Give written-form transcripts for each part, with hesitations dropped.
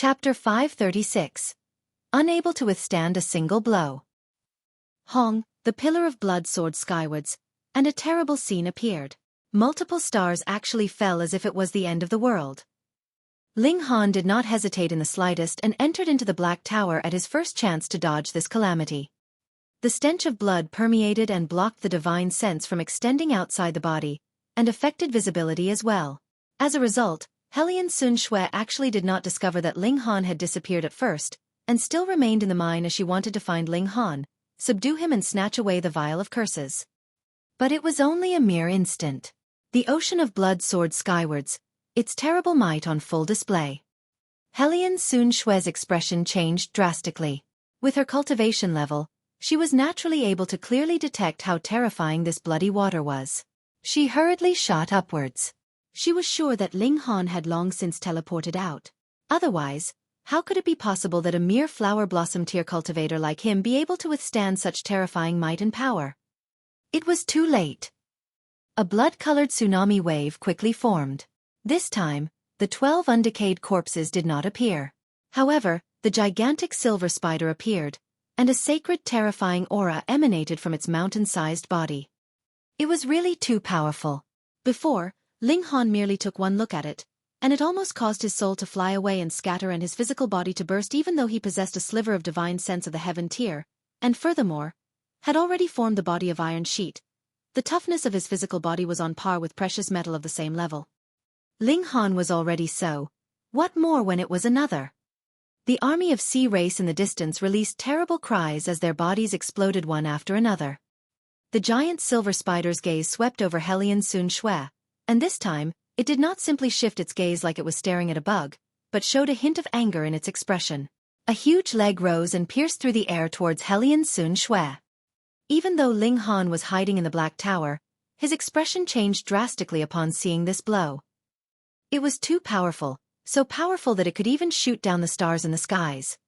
Chapter 536. Unable to withstand a single blow. Hong, the pillar of blood soared skywards, and a terrible scene appeared. Multiple stars actually fell as if it was the end of the world. Ling Han did not hesitate in the slightest and entered into the Black Tower at his first chance to dodge this calamity. The stench of blood permeated and blocked the divine sense from extending outside the body, and affected visibility as well. As a result, Xuanyuan actually did not discover that Ling Han had disappeared at first, and still remained in the mine as she wanted to find Ling Han, subdue him and snatch away the vial of curses. But it was only a mere instant. The ocean of blood soared skywards, its terrible might on full display. Xuanyuan's expression changed drastically. With her cultivation level, she was naturally able to clearly detect how terrifying this bloody water was. She hurriedly shot upwards. She was sure that Ling Han had long since teleported out. Otherwise, how could it be possible that a mere flower blossom tier cultivator like him be able to withstand such terrifying might and power? It was too late. A blood-colored tsunami wave quickly formed. This time, the 12 undecayed corpses did not appear. However, the gigantic silver spider appeared, and a sacred terrifying aura emanated from its mountain-sized body. It was really too powerful. Before, Ling Han merely took one look at it, and it almost caused his soul to fly away and scatter and his physical body to burst even though he possessed a sliver of divine sense of the heaven tier, and furthermore, had already formed the body of iron sheet. The toughness of his physical body was on par with precious metal of the same level. Ling Han was already so. What more when it was another? The army of sea race in the distance released terrible cries as their bodies exploded one after another. The giant silver spider's gaze swept over Xuanyuan, and this time, it did not simply shift its gaze like it was staring at a bug, but showed a hint of anger in its expression. A huge leg rose and pierced through the air towards Xuanyuan. Even though Ling Han was hiding in the Black Tower, his expression changed drastically upon seeing this blow. It was too powerful, so powerful that it could even shoot down the stars in the skies.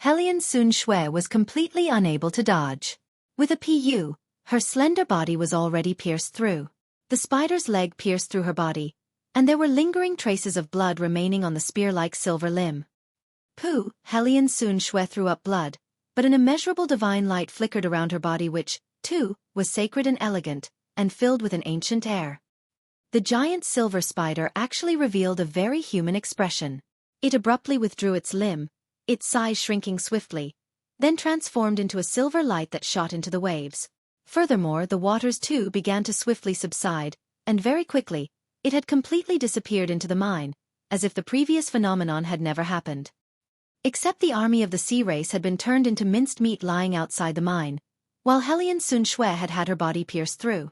Xuanyuan was completely unable to dodge. With a PU, her slender body was already pierced through. The spider's leg pierced through her body, and there were lingering traces of blood remaining on the spear-like silver limb. Pooh! Xuanyuan threw up blood, but an immeasurable divine light flickered around her body which, too, was sacred and elegant, and filled with an ancient air. The giant silver spider actually revealed a very human expression. It abruptly withdrew its limb, its size shrinking swiftly, then transformed into a silver light that shot into the waves. Furthermore, the waters too began to swiftly subside, and very quickly, it had completely disappeared into the mine, as if the previous phenomenon had never happened. Except the army of the sea race had been turned into minced meat lying outside the mine, while Xuanyuan had had her body pierced through.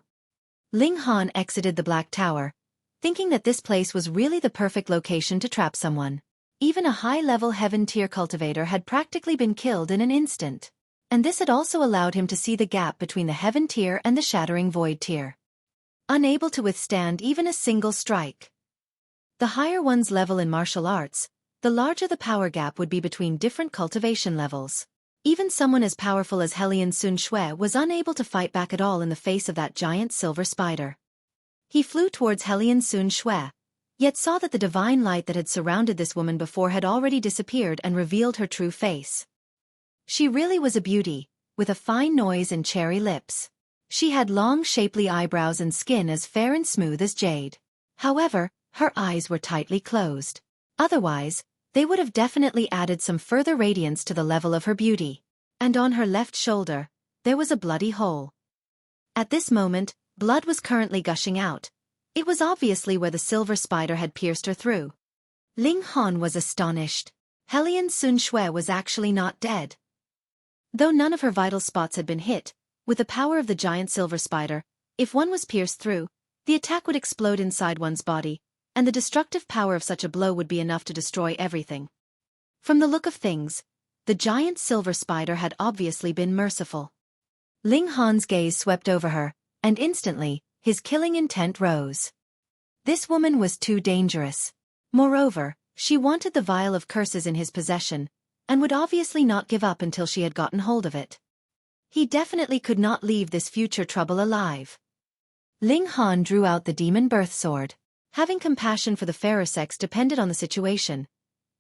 Ling Han exited the Black Tower, thinking that this place was really the perfect location to trap someone. Even a high-level heaven-tier cultivator had practically been killed in an instant. And this had also allowed him to see the gap between the heaven tier and the shattering void tier. Unable to withstand even a single strike. The higher one's level in martial arts, the larger the power gap would be between different cultivation levels. Even someone as powerful as Xuanyuan was unable to fight back at all in the face of that giant silver spider. He flew towards Xuanyuan, yet saw that the divine light that had surrounded this woman before had already disappeared and revealed her true face. She really was a beauty, with a fine nose and cherry lips. She had long shapely eyebrows and skin as fair and smooth as jade. However, her eyes were tightly closed. Otherwise, they would have definitely added some further radiance to the level of her beauty. And on her left shoulder, there was a bloody hole. At this moment, blood was currently gushing out. It was obviously where the silver spider had pierced her through. Ling Han was astonished. Xuanyuan was actually not dead. Though none of her vital spots had been hit, with the power of the giant silver spider, if one was pierced through, the attack would explode inside one's body, and the destructive power of such a blow would be enough to destroy everything. From the look of things, the giant silver spider had obviously been merciful. Ling Han's gaze swept over her, and instantly, his killing intent rose. This woman was too dangerous. Moreover, she wanted the vial of curses in his possession, and would obviously not give up until she had gotten hold of it. He definitely could not leave this future trouble alive. Ling Han drew out the demon birth sword. Having compassion for the fairer sex depended on the situation,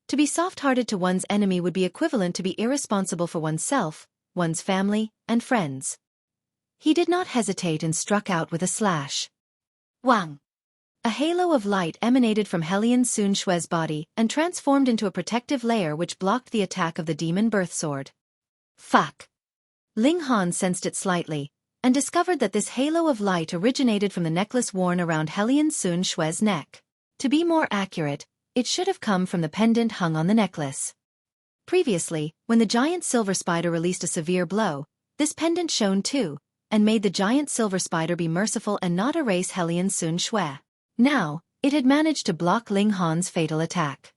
To be soft-hearted to one's enemy would be equivalent to be irresponsible for oneself, one's family, and friends. He did not hesitate and struck out with a slash. Wang! A halo of light emanated from Hellion Xuanyuan's body and transformed into a protective layer which blocked the attack of the demon birth sword. Fuck! Ling Han sensed it slightly, and discovered that this halo of light originated from the necklace worn around Hellion Xuanyuan's neck. To be more accurate, it should have come from the pendant hung on the necklace. Previously, when the giant silver spider released a severe blow, this pendant shone too, and made the giant silver spider be merciful and not erase Hellion Xuanyuan. Now, it had managed to block Ling Han's fatal attack.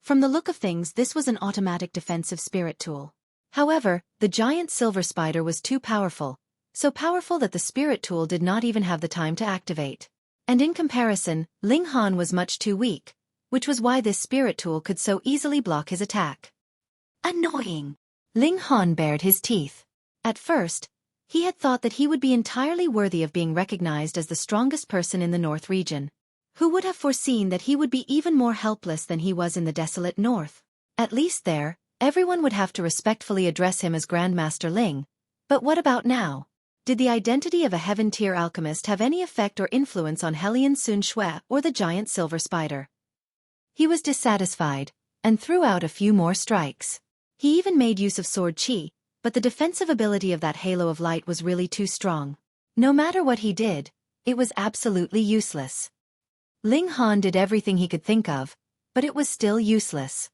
From the look of things, this was an automatic defensive spirit tool. However, the giant silver spider was too powerful, so powerful that the spirit tool did not even have the time to activate. And in comparison, Ling Han was much too weak, which was why this spirit tool could so easily block his attack. Annoying! Ling Han bared his teeth. At first, he had thought that he would be entirely worthy of being recognized as the strongest person in the North region. Who would have foreseen that he would be even more helpless than he was in the desolate North? At least there, everyone would have to respectfully address him as Grandmaster Ling. But what about now? Did the identity of a heaven-tier alchemist have any effect or influence on Hellion Xuanyuan or the giant silver spider? He was dissatisfied, and threw out a few more strikes. He even made use of sword chi, but the defensive ability of that halo of light was really too strong. No matter what he did, it was absolutely useless. Ling Han did everything he could think of, but it was still useless.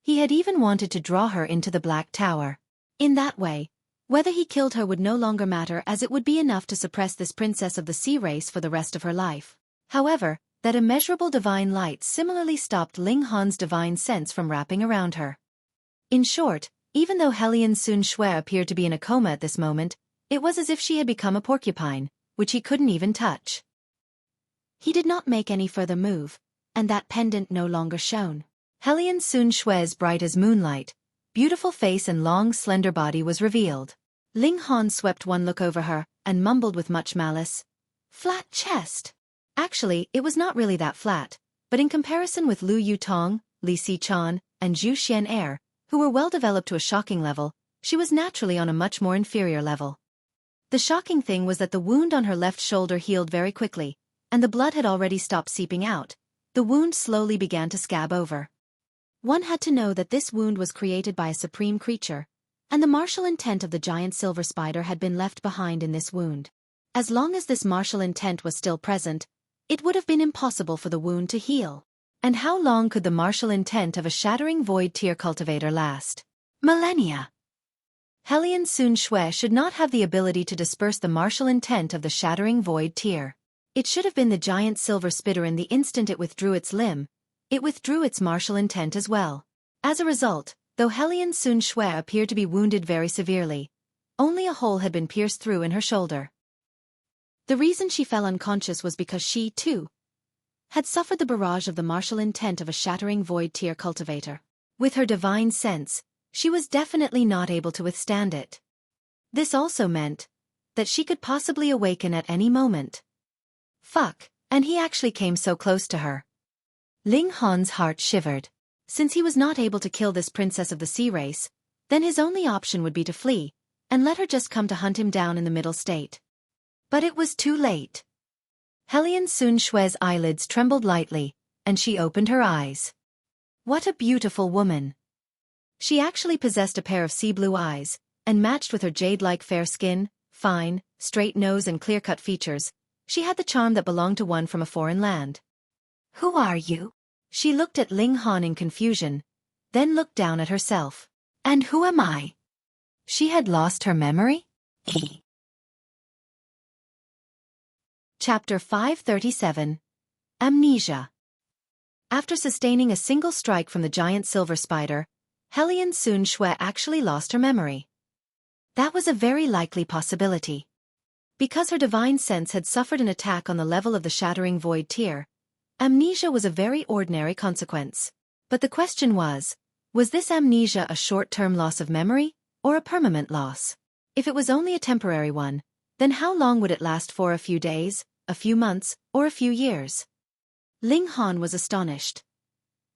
He had even wanted to draw her into the Black Tower. In that way, whether he killed her would no longer matter, as it would be enough to suppress this princess of the sea race for the rest of her life. However, that immeasurable divine light similarly stopped Ling Han's divine sense from wrapping around her. In short, even though Hellion Xuanyuan appeared to be in a coma at this moment, it was as if she had become a porcupine, which he couldn't even touch. He did not make any further move, and that pendant no longer shone. Hellion Xuanyuan's bright as moonlight, beautiful face and long slender body was revealed. Ling Han swept one look over her, and mumbled with much malice. Flat chest. Actually, it was not really that flat, but in comparison with Lu Yutong, Li Xichan, and Zhu Xian, who were well developed to a shocking level, she was naturally on a much more inferior level. The shocking thing was that the wound on her left shoulder healed very quickly, and the blood had already stopped seeping out. The wound slowly began to scab over. One had to know that this wound was created by a supreme creature, and the martial intent of the giant silver spider had been left behind in this wound. As long as this martial intent was still present, it would have been impossible for the wound to heal. And how long could the martial intent of a shattering void tier cultivator last? Millennia. Hellion Xuanyuan should not have the ability to disperse the martial intent of the shattering void tier. It should have been the giant silver spitter. In the instant it withdrew its limb, it withdrew its martial intent as well. As a result, though Hellion Xuanyuan appeared to be wounded very severely, only a hole had been pierced through in her shoulder. The reason she fell unconscious was because she, too, had suffered the barrage of the martial intent of a shattering void tier cultivator. With her divine sense, she was definitely not able to withstand it. This also meant that she could possibly awaken at any moment. Fuck, and he actually came so close to her. Ling Han's heart shivered. Since he was not able to kill this princess of the sea race, then his only option would be to flee, and let her just come to hunt him down in the middle state. But it was too late. Hellion Xuanyuan's eyelids trembled lightly, and she opened her eyes. What a beautiful woman. She actually possessed a pair of sea blue eyes, and matched with her jade-like fair skin, fine, straight nose and clear-cut features, she had the charm that belonged to one from a foreign land. Who are you? She looked at Ling Han in confusion, then looked down at herself. And who am I? She had lost her memory? Chapter 537. Amnesia. After sustaining a single strike from the giant silver spider, Hellion Xuanyuan actually lost her memory. That was a very likely possibility. Because her divine sense had suffered an attack on the level of the shattering void tier, amnesia was a very ordinary consequence. But the question was this amnesia a short-term loss of memory, or a permanent loss? If it was only a temporary one, then how long would it last for? A few days, a few months, or a few years? Ling Han was astonished.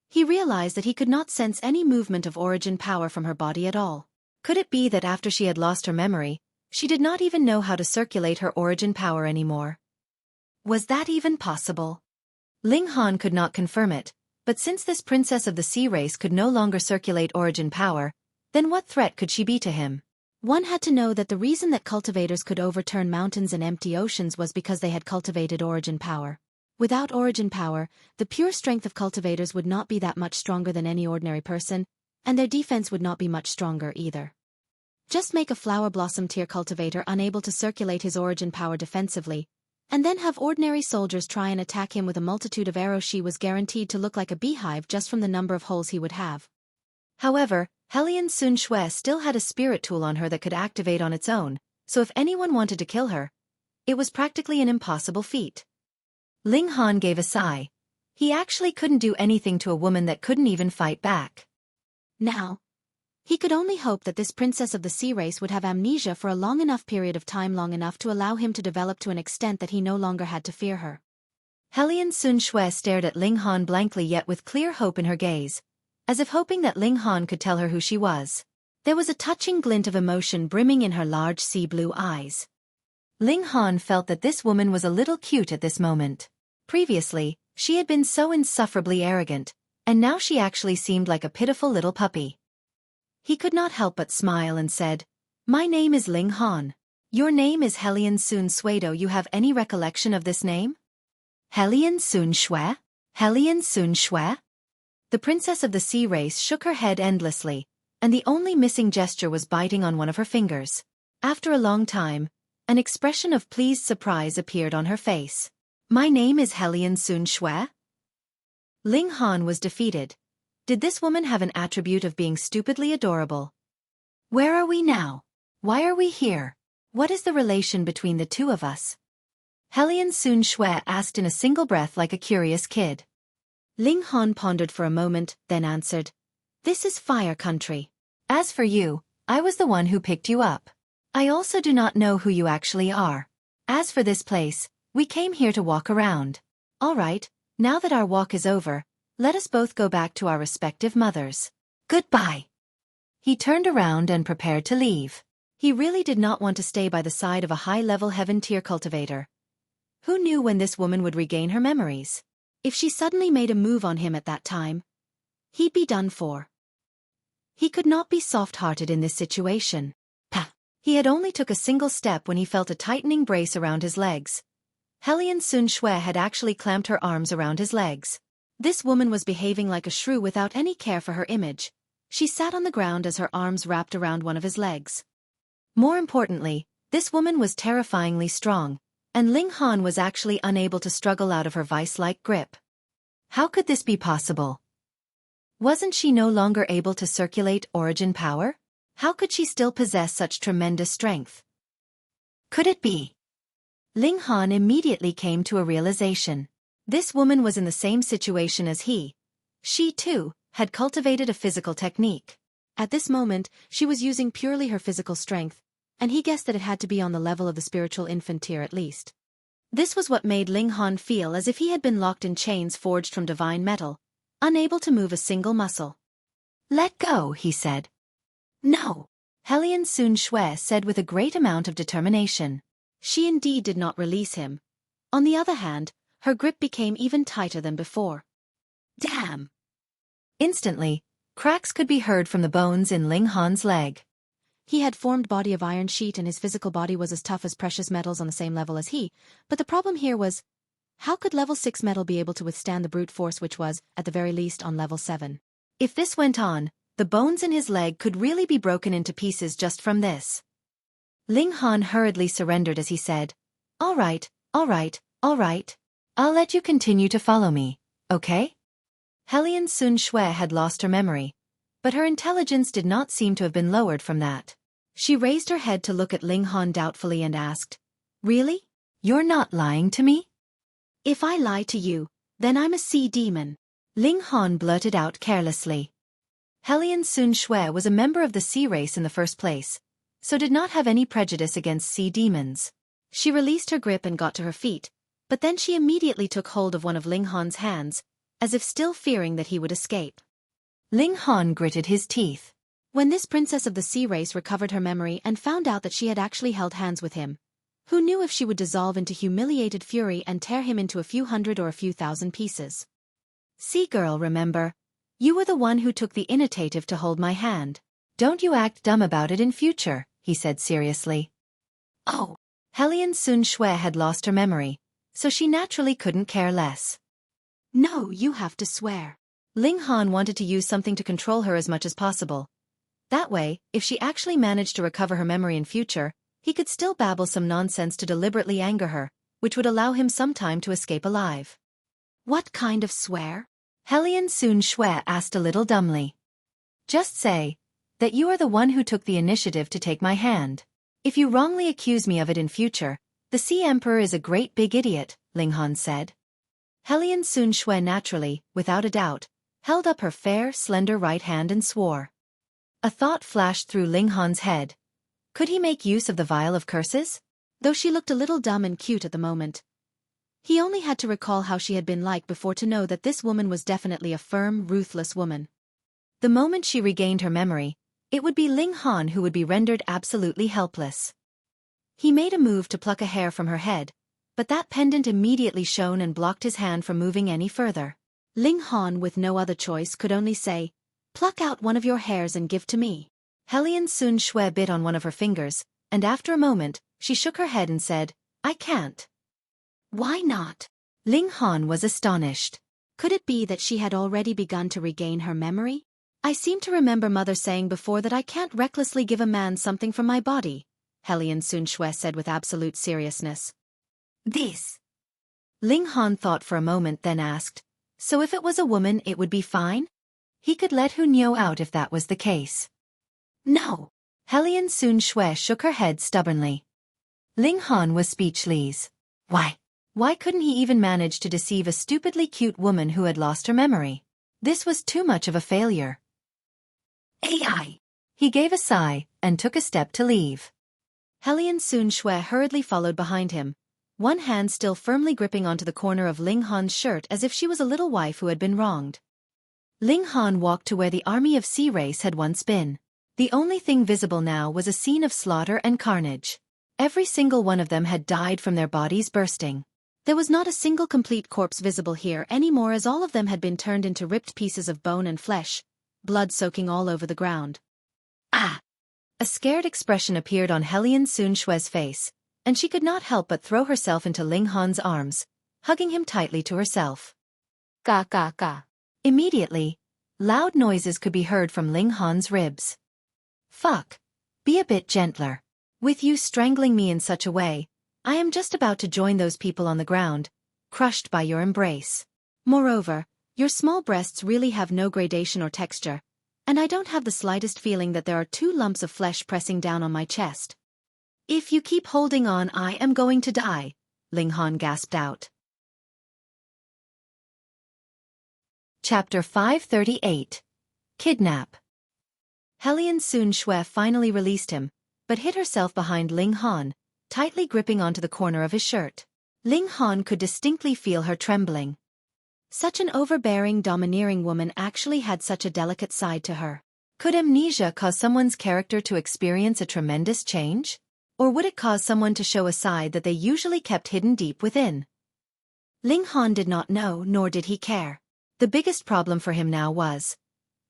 He realized that he could not sense any movement of origin power from her body at all. Could it be that after she had lost her memory, she did not even know how to circulate her origin power anymore? Was that even possible? Ling Han could not confirm it, but since this princess of the sea race could no longer circulate origin power, then what threat could she be to him? One had to know that the reason that cultivators could overturn mountains and empty oceans was because they had cultivated origin power. Without origin power, the pure strength of cultivators would not be that much stronger than any ordinary person, and their defense would not be much stronger either. Just make a flower blossom tier cultivator unable to circulate his origin power defensively, and then have ordinary soldiers try and attack him with a multitude of arrows. She was guaranteed to look like a beehive just from the number of holes he would have. However, Xuanyuan still had a spirit tool on her that could activate on its own, so if anyone wanted to kill her, it was practically an impossible feat. Ling Han gave a sigh. He actually couldn't do anything to a woman that couldn't even fight back. Now, he could only hope that this princess of the sea race would have amnesia for a long enough period of time, long enough to allow him to develop to an extent that he no longer had to fear her. Xuanyuan stared at Ling Han blankly, yet with clear hope in her gaze, as if hoping that Ling Han could tell her who she was. There was a touching glint of emotion brimming in her large sea blue eyes. Ling Han felt that this woman was a little cute at this moment. Previously, she had been so insufferably arrogant, and now she actually seemed like a pitiful little puppy. He could not help but smile and said, "My name is Ling Han. Your name is Xuanyuan. You have any recollection of this name?" Xuanyuan? Xuanyuan? The princess of the sea race shook her head endlessly, and the only missing gesture was biting on one of her fingers. After a long time, an expression of pleased surprise appeared on her face. "My name is Xuanyuan?" Ling Han was defeated. Did this woman have an attribute of being stupidly adorable? Where are we now? Why are we here? What is the relation between the two of us? Xuanyuan asked in a single breath like a curious kid. Ling Han pondered for a moment, then answered, "This is fire country. As for you, I was the one who picked you up. I also do not know who you actually are. As for this place, we came here to walk around. All right, now that our walk is over, let us both go back to our respective mothers. Goodbye." He turned around and prepared to leave. He really did not want to stay by the side of a high-level heaven-tier cultivator. Who knew when this woman would regain her memories? If she suddenly made a move on him at that time, he'd be done for. He could not be soft-hearted in this situation. Pah! He had only took a single step when he felt a tightening brace around his legs. Xuanyuan had actually clamped her arms around his legs. This woman was behaving like a shrew without any care for her image. She sat on the ground as her arms wrapped around one of his legs. More importantly, this woman was terrifyingly strong, and Ling Han was actually unable to struggle out of her vice-like grip. How could this be possible? Wasn't she no longer able to circulate origin power? How could she still possess such tremendous strength? Could it be? Ling Han immediately came to a realization. This woman was in the same situation as he. She, too, had cultivated a physical technique. At this moment, she was using purely her physical strength, and he guessed that it had to be on the level of the spiritual infant tier at least. This was what made Ling Han feel as if he had been locked in chains forged from divine metal, unable to move a single muscle. "Let go," he said. "No," Xuanyuan said with a great amount of determination. She indeed did not release him. On the other hand, her grip became even tighter than before. Damn! Instantly, cracks could be heard from the bones in Ling Han's leg. He had formed body of iron sheet and his physical body was as tough as precious metals on the same level as he, but the problem here was, how could level 6 metal be able to withstand the brute force which was, at the very least, on level 7? If this went on, the bones in his leg could really be broken into pieces just from this. Ling Han hurriedly surrendered as he said, "All right, all right, all right. I'll let you continue to follow me, okay?" Xuanyuan had lost her memory, but her intelligence did not seem to have been lowered from that. She raised her head to look at Ling Han doubtfully and asked, "Really? You're not lying to me?" "If I lie to you, then I'm a sea demon," Ling Han blurted out carelessly. Xuanyuan was a member of the sea race in the first place, so did not have any prejudice against sea demons. She released her grip and got to her feet, but then she immediately took hold of one of Ling Han's hands, as if still fearing that he would escape. Ling Han gritted his teeth. When this princess of the sea race recovered her memory and found out that she had actually held hands with him, who knew if she would dissolve into humiliated fury and tear him into a few hundred or a few thousand pieces. Sea girl, remember, you were the one who took the initiative to hold my hand. Don't you act dumb about it in future, he said seriously. Oh. Hellion Sun Shui had lost her memory, so she naturally couldn't care less. No, you have to swear. Ling Han wanted to use something to control her as much as possible. That way, if she actually managed to recover her memory in future, he could still babble some nonsense to deliberately anger her, which would allow him some time to escape alive. What kind of swear? Hellion Sun Shui asked a little dumbly. Just say that you are the one who took the initiative to take my hand. If you wrongly accuse me of it in future, the Sea Emperor is a great big idiot, Ling Han said. Hellion Sun Shui naturally, without a doubt, held up her fair, slender right hand and swore. A thought flashed through Ling Han's head. Could he make use of the vial of curses? Though she looked a little dumb and cute at the moment. He only had to recall how she had been like before to know that this woman was definitely a firm, ruthless woman. The moment she regained her memory, it would be Ling Han who would be rendered absolutely helpless. He made a move to pluck a hair from her head, but that pendant immediately shone and blocked his hand from moving any further. Ling Han, with no other choice, could only say, "Pluck out one of your hairs and give to me." Hellion Sun Shui bit on one of her fingers, and after a moment, she shook her head and said, "I can't." Why not? Ling Han was astonished. Could it be that she had already begun to regain her memory? I seem to remember Mother saying before that I can't recklessly give a man something from my body, Hellion Sun Shui said with absolute seriousness. This. Ling Han thought for a moment then asked, so if it was a woman it would be fine? He could let Xuanyuan out if that was the case. No. Hellion Sun Shui shook her head stubbornly. Ling Han was speechless. Why couldn't he even manage to deceive a stupidly cute woman who had lost her memory? This was too much of a failure. AI. He gave a sigh and took a step to leave. Hellion Sun Shui hurriedly followed behind him, one hand still firmly gripping onto the corner of Ling Han's shirt as if she was a little wife who had been wronged. Ling Han walked to where the army of Sea Race had once been. The only thing visible now was a scene of slaughter and carnage. Every single one of them had died from their bodies bursting. There was not a single complete corpse visible here anymore, as all of them had been turned into ripped pieces of bone and flesh, blood soaking all over the ground. Ah! A scared expression appeared on Hellion Sun Shui's face, and she could not help but throw herself into Ling Han's arms, hugging him tightly to herself. Ga ga ga. Immediately, loud noises could be heard from Ling Han's ribs. Fuck. Be a bit gentler. With you strangling me in such a way, I am just about to join those people on the ground, crushed by your embrace. Moreover, your small breasts really have no gradation or texture, and I don't have the slightest feeling that there are 2 lumps of flesh pressing down on my chest. If you keep holding on, I am going to die, Ling Han gasped out. Chapter 538. Kidnap. Hellion Sun Shui finally released him, but hid herself behind Ling Han, tightly gripping onto the corner of his shirt. Ling Han could distinctly feel her trembling. Such an overbearing, domineering woman actually had such a delicate side to her. Could amnesia cause someone's character to experience a tremendous change? Or would it cause someone to show a side that they usually kept hidden deep within? Ling Han did not know, nor did he care. The biggest problem for him now was,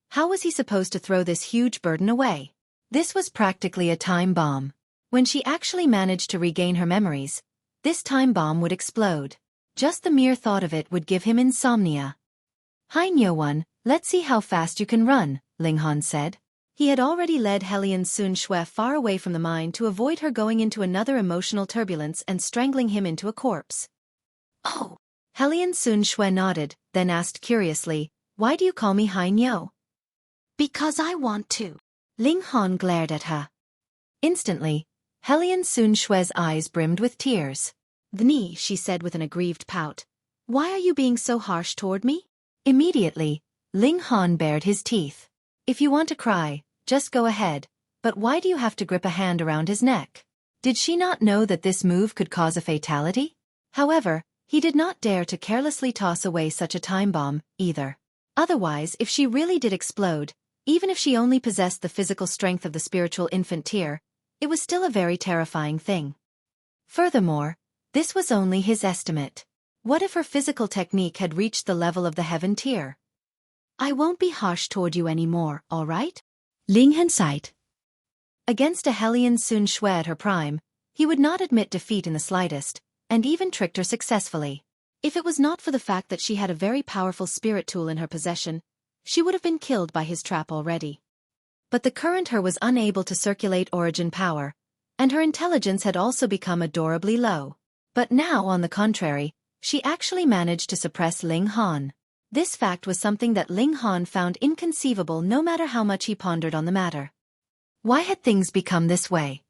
how was he supposed to throw this huge burden away? This was practically a time bomb. When she actually managed to regain her memories, this time bomb would explode. Just the mere thought of it would give him insomnia. Xuanyuan, let's see how fast you can run, Ling Han said. He had already led Hellion Sun Shui far away from the mine to avoid her going into another emotional turbulence and strangling him into a corpse. Oh. Hellion Sun Shui nodded, then asked curiously, why do you call me Xuanyuan? Because I want to. Ling Han glared at her. Instantly, Hellion Sun Shui's eyes brimmed with tears. Dni, she said with an aggrieved pout. Why are you being so harsh toward me? Immediately, Ling Han bared his teeth. If you want to cry, just go ahead, but why do you have to grip a hand around his neck? Did she not know that this move could cause a fatality? However, He did not dare to carelessly toss away such a time bomb, either. Otherwise, if she really did explode, even if she only possessed the physical strength of the spiritual infant tier, it was still a very terrifying thing. Furthermore, this was only his estimate. What if her physical technique had reached the level of the heaven tier? I won't be harsh toward you anymore, alright? Ling Han sighed. Against a Hellion Xuanyuan at her prime, he would not admit defeat in the slightest, and even tricked her successfully. If it was not for the fact that she had a very powerful spirit tool in her possession, she would have been killed by his trap already. But the current her was unable to circulate origin power, and her intelligence had also become adorably low. But now, on the contrary, she actually managed to suppress Ling Han. This fact was something that Ling Han found inconceivable no matter how much he pondered on the matter. Why had things become this way?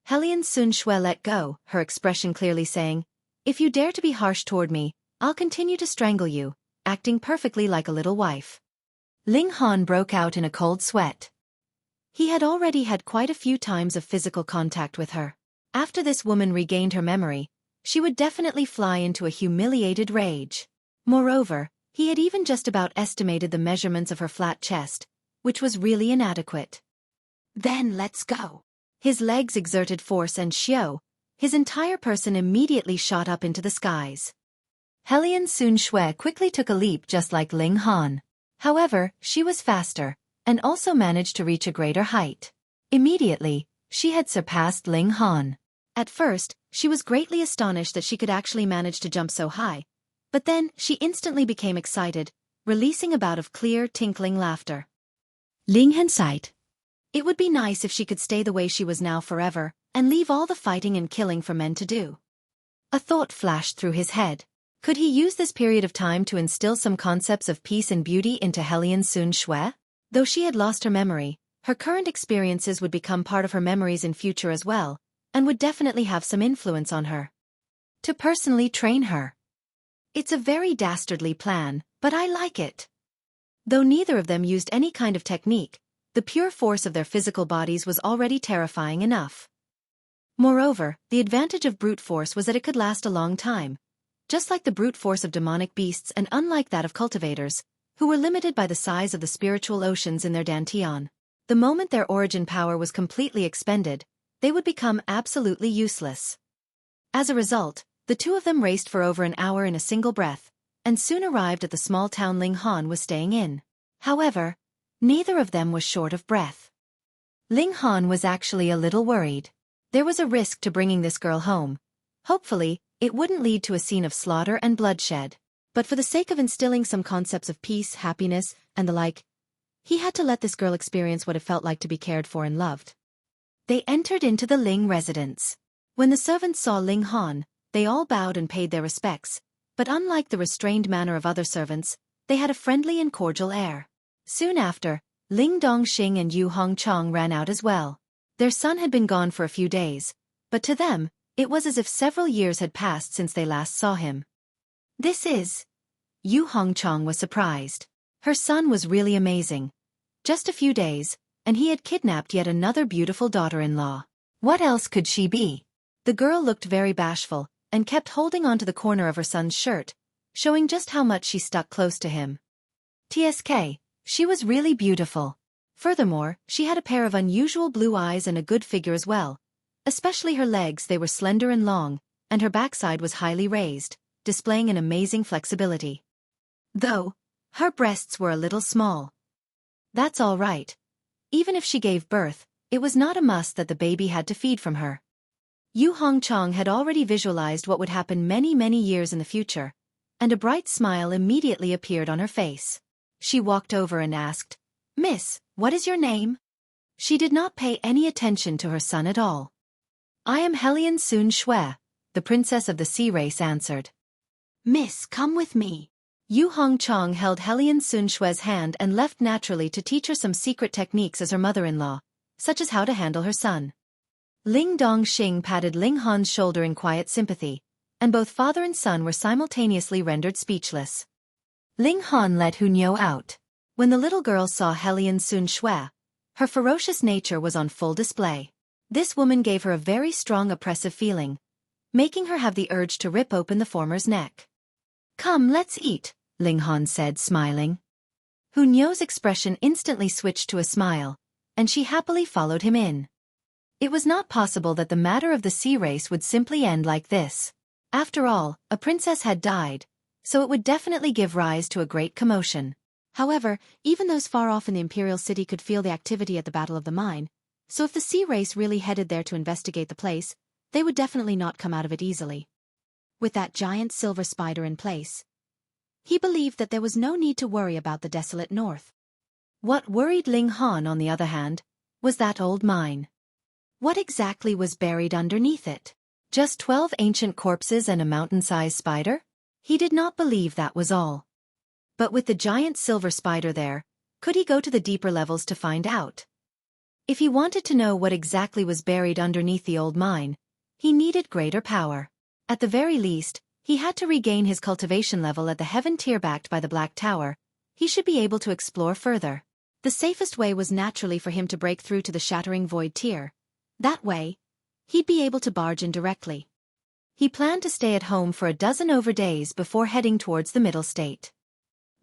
Hellion Xuanyuan let go, her expression clearly saying, "If you dare to be harsh toward me, I'll continue to strangle you," acting perfectly like a little wife. Ling Han broke out in a cold sweat. He had already had quite a few times of physical contact with her. After this woman regained her memory, she would definitely fly into a humiliated rage. Moreover, he had even just about estimated the measurements of her flat chest, which was really inadequate. Then let's go. His legs exerted force and his entire person immediately shot up into the skies. Hellion Xuanyuan quickly took a leap just like Ling Han. However, she was faster, and also managed to reach a greater height. Immediately, she had surpassed Ling Han. At first, she was greatly astonished that she could actually manage to jump so high, but then she instantly became excited, releasing a bout of clear, tinkling laughter. Ling Han sighed. It would be nice if she could stay the way she was now forever, and leave all the fighting and killing for men to do. A thought flashed through his head. Could he use this period of time to instill some concepts of peace and beauty into Hellion Xuanyuan? Though she had lost her memory, her current experiences would become part of her memories in future as well, and would definitely have some influence on her. To personally train her. It's a very dastardly plan, but I like it. Though neither of them used any kind of technique, the pure force of their physical bodies was already terrifying enough. Moreover, the advantage of brute force was that it could last a long time, just like the brute force of demonic beasts and unlike that of cultivators, who were limited by the size of the spiritual oceans in their dantian. The moment their origin power was completely expended, they would become absolutely useless. As a result, the two of them raced for over an hour in a single breath, and soon arrived at the small town Ling Han was staying in. However, neither of them was short of breath. Ling Han was actually a little worried. There was a risk to bringing this girl home. Hopefully, it wouldn't lead to a scene of slaughter and bloodshed. But for the sake of instilling some concepts of peace, happiness, and the like, he had to let this girl experience what it felt like to be cared for and loved. They entered into the Ling residence. When the servants saw Ling Han, they all bowed and paid their respects, but unlike the restrained manner of other servants, they had a friendly and cordial air. Soon after, Ling Dongxing and Yu Hongchang ran out as well. Their son had been gone for a few days, but to them, it was as if several years had passed since they last saw him. This is... Yu Hongchang was surprised. Her son was really amazing. Just a few days, and he had kidnapped yet another beautiful daughter-in-law. What else could she be? The girl looked very bashful, and kept holding onto the corner of her son's shirt, showing just how much she stuck close to him. TSK, she was really beautiful. Furthermore, she had a pair of unusual blue eyes and a good figure as well. Especially her legs, they were slender and long, and her backside was highly raised, displaying an amazing flexibility. Though, her breasts were a little small. That's all right. Even if she gave birth, it was not a must that the baby had to feed from her. Yu Hongchang had already visualized what would happen many years in the future, and a bright smile immediately appeared on her face. She walked over and asked, "Miss, what is your name?" She did not pay any attention to her son at all. "I am Hellion Xuanyuan," the princess of the sea race answered. "Miss, come with me." Yu Hongchang held Hellion Xuanyuan's hand and left naturally to teach her some secret techniques as her mother-in-law, such as how to handle her son. Ling Dongxing patted Ling Han's shoulder in quiet sympathy, and both father and son were simultaneously rendered speechless. Ling Han let Hunyou out. When the little girl saw Hellion Xuanyuan, her ferocious nature was on full display. This woman gave her a very strong oppressive feeling, making her have the urge to rip open the former's neck. "Come, let's eat," Ling Han said, smiling. Hunyu's expression instantly switched to a smile, and she happily followed him in. It was not possible that the matter of the sea race would simply end like this. After all, a princess had died, so it would definitely give rise to a great commotion. However, even those far off in the imperial city could feel the activity at the Battle of the Mine, so if the sea race really headed there to investigate the place, they would definitely not come out of it easily. With that giant silver spider in place, he believed that there was no need to worry about the desolate north. What worried Ling Han, on the other hand, was that old mine. What exactly was buried underneath it? Just 12 ancient corpses and a mountain-sized spider? He did not believe that was all. But with the giant silver spider there, could he go to the deeper levels to find out? If he wanted to know what exactly was buried underneath the old mine, he needed greater power. At the very least, he had to regain his cultivation level at the heaven tier backed by the Black Tower. He should be able to explore further. The safest way was naturally for him to break through to the shattering void tier. That way, he'd be able to barge in directly. He planned to stay at home for a dozen over days before heading towards the middle state.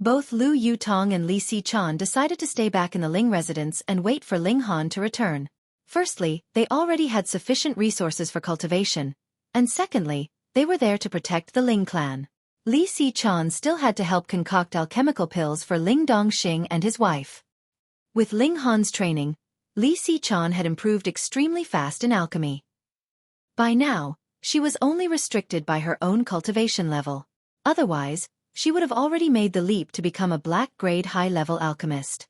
Both Lu Yutong and Li Xichan decided to stay back in the Ling residence and wait for Ling Han to return. Firstly, they already had sufficient resources for cultivation, and secondly, they were there to protect the Ling clan. Li Xichan still had to help concoct alchemical pills for Ling Dongxing and his wife. With Ling Han's training, Li Xichan had improved extremely fast in alchemy. By now, she was only restricted by her own cultivation level. Otherwise, she would have already made the leap to become a black-grade high-level alchemist.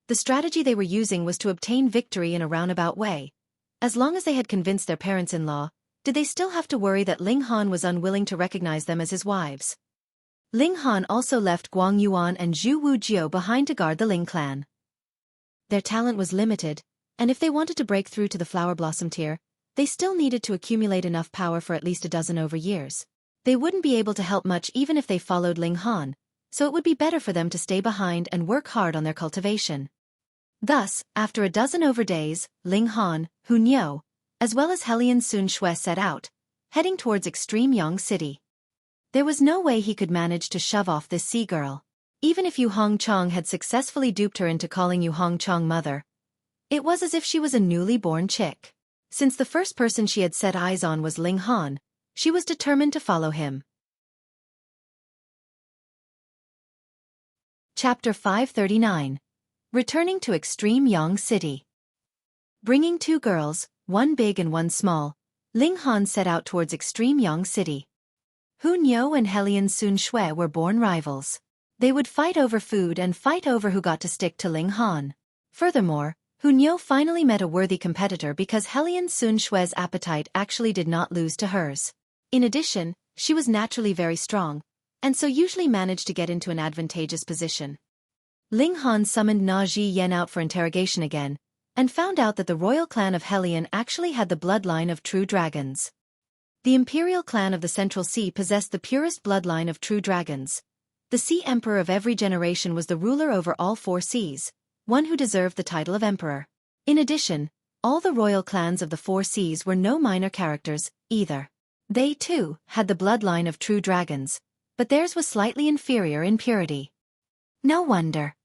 The strategy they were using was to obtain victory in a roundabout way. As long as they had convinced their parents-in-law, did they still have to worry that Ling Han was unwilling to recognize them as his wives? Ling Han also left Guang and Zhu Wujiu behind to guard the Ling clan. Their talent was limited, and if they wanted to break through to the Flower Blossom tier, they still needed to accumulate enough power for at least a dozen over years. They wouldn't be able to help much even if they followed Ling Han, so it would be better for them to stay behind and work hard on their cultivation. Thus, after a dozen over days, Ling Han, Hunyo, as well as Helian Sun Shui set out, heading towards Extreme Yang City. There was no way he could manage to shove off this sea girl. Even if Yu Hongchang had successfully duped her into calling Yu Hongchang mother, it was as if she was a newly born chick. Since the first person she had set eyes on was Ling Han, she was determined to follow him. Chapter 539. Returning to Extreme Yang City. Bringing two girls, one big and one small, Ling Han set out towards Extreme Yang City. Hunyo and Helian Sun Shui were born rivals. They would fight over food and fight over who got to stick to Ling Han. Furthermore, Hunyo finally met a worthy competitor because Helian Sun Shui's appetite actually did not lose to hers. In addition, she was naturally very strong, and so usually managed to get into an advantageous position. Ling Han summoned Na Ji Yen out for interrogation again, and found out that the royal clan of Helian actually had the bloodline of true dragons. The imperial clan of the Central Sea possessed the purest bloodline of true dragons. The Sea Emperor of every generation was the ruler over all four seas, one who deserved the title of emperor. In addition, all the royal clans of the four seas were no minor characters, either. They, too, had the bloodline of true dragons, but theirs was slightly inferior in purity. No wonder.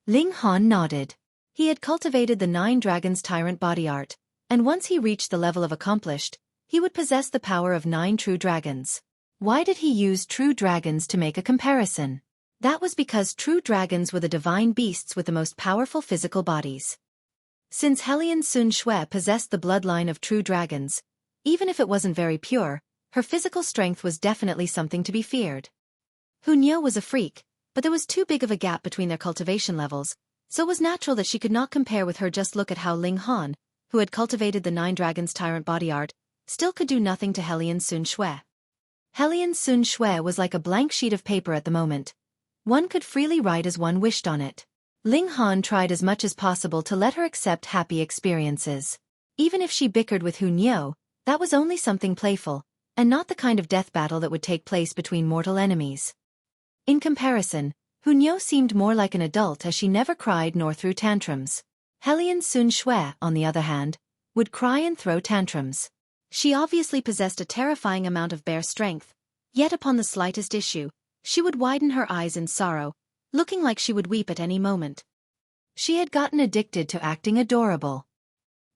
Ling Han nodded. He had cultivated the 9 Dragons Tyrant body art, and once he reached the level of accomplished, he would possess the power of 9 true dragons. Why did he use true dragons to make a comparison? That was because true dragons were the divine beasts with the most powerful physical bodies. Since Helian Sun Shui possessed the bloodline of true dragons, even if it wasn't very pure, her physical strength was definitely something to be feared. Hunyo was a freak, but there was too big of a gap between their cultivation levels, so it was natural that she could not compare with her. Just look at how Ling Han, who had cultivated the 9 Dragons Tyrant body art, still could do nothing to Helian Sun Shui. Helian Sun Shui was like a blank sheet of paper at the moment. One could freely write as one wished on it. Ling Han tried as much as possible to let her accept happy experiences. Even if she bickered with Hunyo, that was only something playful, and not the kind of death battle that would take place between mortal enemies. In comparison, Hunyo seemed more like an adult as she never cried nor threw tantrums. Helian Sun Shui, on the other hand, would cry and throw tantrums. She obviously possessed a terrifying amount of bare strength, yet upon the slightest issue, she would widen her eyes in sorrow, looking like she would weep at any moment. She had gotten addicted to acting adorable.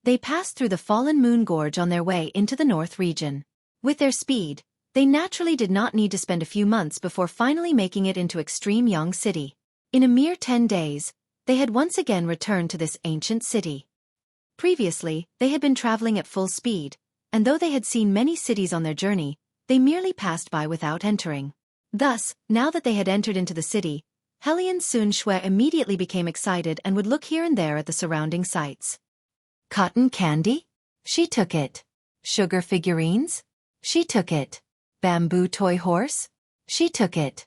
They passed through the Fallen Moon Gorge on their way into the North region. With their speed, they naturally did not need to spend a few months before finally making it into Extreme Yang City. In a mere 10 days, they had once again returned to this ancient city. Previously, they had been traveling at full speed, and though they had seen many cities on their journey, they merely passed by without entering. Thus, now that they had entered into the city, Hellion Sun Shui immediately became excited and would look here and there at the surrounding sights. Cotton candy? She took it. Sugar figurines? She took it. Bamboo toy horse? She took it.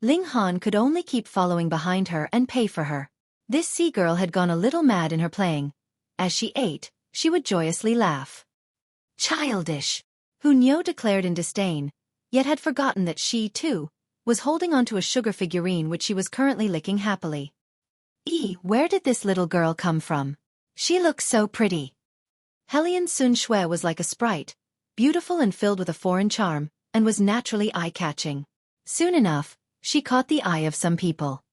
Ling Han could only keep following behind her and pay for her. This sea girl had gone a little mad in her playing. As she ate, she would joyously laugh. Childish! Hunyeo declared in disdain, yet had forgotten that she, too, was holding onto a sugar figurine which she was currently licking happily. Where did this little girl come from? She looks so pretty. Hellion Sun Shui was like a sprite, beautiful and filled with a foreign charm, and was naturally eye-catching. Soon enough, she caught the eye of some people.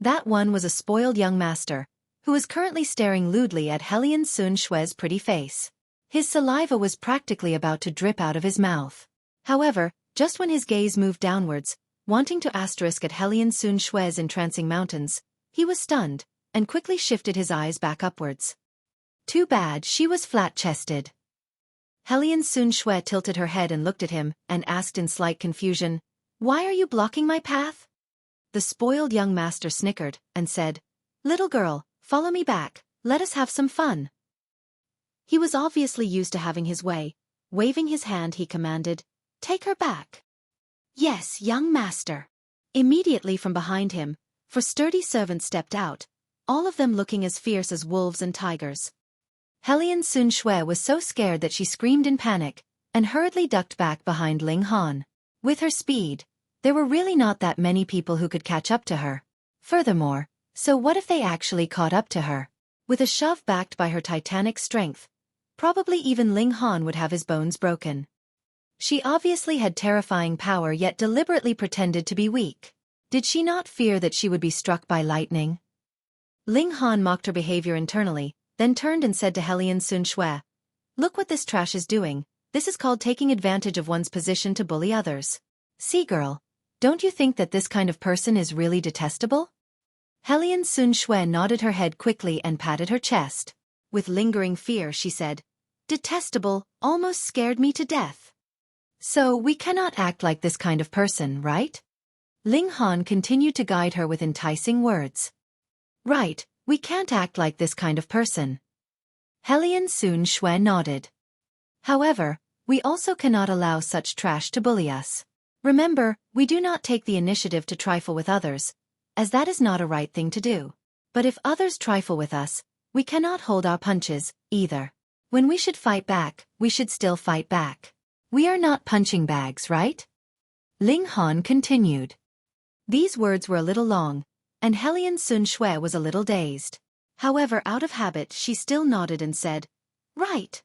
That one was a spoiled young master, who was currently staring lewdly at Hellion Sun Shui's pretty face. His saliva was practically about to drip out of his mouth. However, just when his gaze moved downwards, wanting to asterisk at Hellion Sun Shui's entrancing mountains, he was stunned, and quickly shifted his eyes back upwards. Too bad she was flat-chested. Hellion Sun Shui tilted her head and looked at him, and asked in slight confusion, "Why are you blocking my path?" The spoiled young master snickered, and said, "Little girl, follow me back, let us have some fun." He was obviously used to having his way. Waving his hand he commanded, "Take her back." "Yes, young master." Immediately from behind him, 4 sturdy servants stepped out, all of them looking as fierce as wolves and tigers. Hellion Sun Shui was so scared that she screamed in panic, and hurriedly ducked back behind Ling Han. With her speed, there were really not that many people who could catch up to her. Furthermore, so what if they actually caught up to her? With a shove backed by her titanic strength, probably even Ling Han would have his bones broken. She obviously had terrifying power yet deliberately pretended to be weak. Did she not fear that she would be struck by lightning? Ling Han mocked her behavior internally, then turned and said to Hellion Sun Shui, "Look what this trash is doing. This is called taking advantage of one's position to bully others. See girl, don't you think that this kind of person is really detestable?" Hellion Sun Shui nodded her head quickly and patted her chest. With lingering fear she said, "Detestable, almost scared me to death. So we cannot act like this kind of person, right?" Ling Han continued to guide her with enticing words. "Right, we can't act like this kind of person." Hellion Sun Shui nodded. "However, we also cannot allow such trash to bully us. Remember, we do not take the initiative to trifle with others, as that is not a right thing to do. But if others trifle with us, we cannot hold our punches, either. When we should fight back, we should still fight back. We are not punching bags, right?" Ling Han continued. These words were a little long, and Hellion Sun Shui was a little dazed. However, out of habit she still nodded and said, "Right.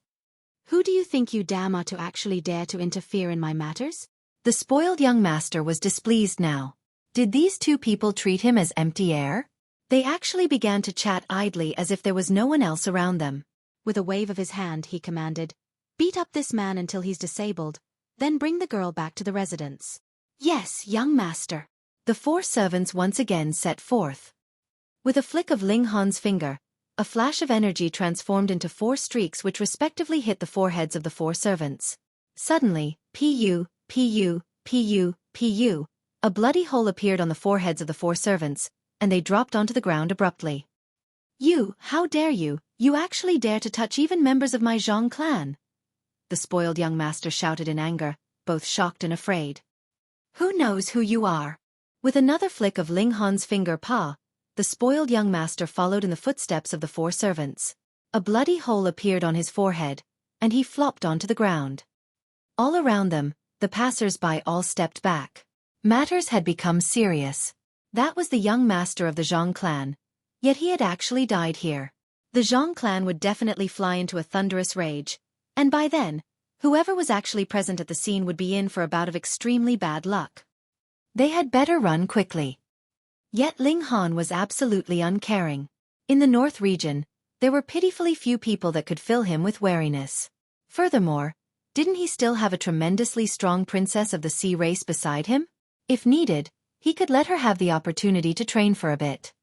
Who do you think you damn are to actually dare to interfere in my matters?" The spoiled young master was displeased now. Did these two people treat him as empty air? They actually began to chat idly as if there was no one else around them. With a wave of his hand he commanded, "Beat up this man until he's disabled, then bring the girl back to the residence." "Yes, young master." The 4 servants once again set forth. With a flick of Ling Han's finger, a flash of energy transformed into 4 streaks which respectively hit the foreheads of the 4 servants. Suddenly, pu, pu, pu, pu, a bloody hole appeared on the foreheads of the 4 servants, and they dropped onto the ground abruptly. "You, how dare you? You actually dare to touch even members of my Zhang clan?" The spoiled young master shouted in anger, both shocked and afraid. "Who knows who you are?" With another flick of Ling Han's finger the spoiled young master followed in the footsteps of the 4 servants. A bloody hole appeared on his forehead, and he flopped onto the ground. All around them, the passers-by all stepped back. Matters had become serious. That was the young master of the Zhang clan, yet he had actually died here. The Zhang clan would definitely fly into a thunderous rage, and by then, Whoever was actually present at the scene would be in for a bout of extremely bad luck. They had better run quickly. Yet Ling Han was absolutely uncaring. In the North region, there were pitifully few people that could fill him with wariness. Furthermore, didn't he still have a tremendously strong princess of the sea race beside him? If needed, he could let her have the opportunity to train for a bit.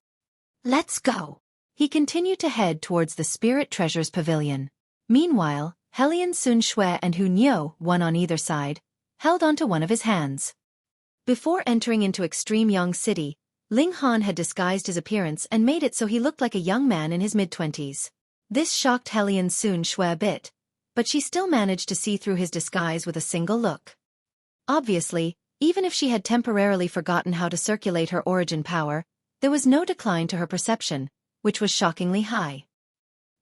Let's go. He continued to head towards the Spirit Treasures Pavilion. Meanwhile, Helian Sun Shui and Hu Niu, one on either side, held onto one of his hands. Before entering into Extreme Yang City, Ling Han had disguised his appearance and made it so he looked like a young man in his mid-20s. This shocked Helian Sun Shui a bit, but she still managed to see through his disguise with a single look. Obviously, even if she had temporarily forgotten how to circulate her origin power, there was no decline to her perception, which was shockingly high.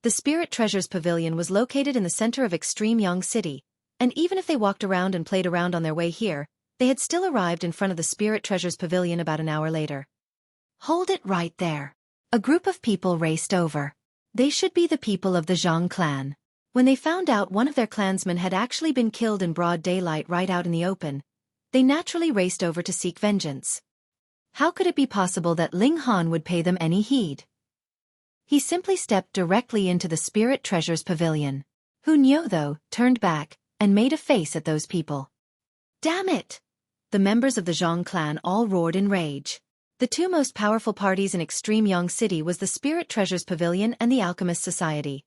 The Spirit Treasures Pavilion was located in the center of Extreme Yang City, and even if they walked around and played around on their way here, they had still arrived in front of the Spirit Treasures Pavilion about an hour later. Hold it right there. A group of people raced over. They should be the people of the Zhang clan. When they found out one of their clansmen had actually been killed in broad daylight right out in the open, they naturally raced over to seek vengeance. How could it be possible that Ling Han would pay them any heed? He simply stepped directly into the Spirit Treasures Pavilion. Hu Niu, though, turned back and made a face at those people. Damn it! The members of the Zhang clan all roared in rage. The two most powerful parties in Extreme Yang City was the Spirit Treasures Pavilion and the Alchemist Society.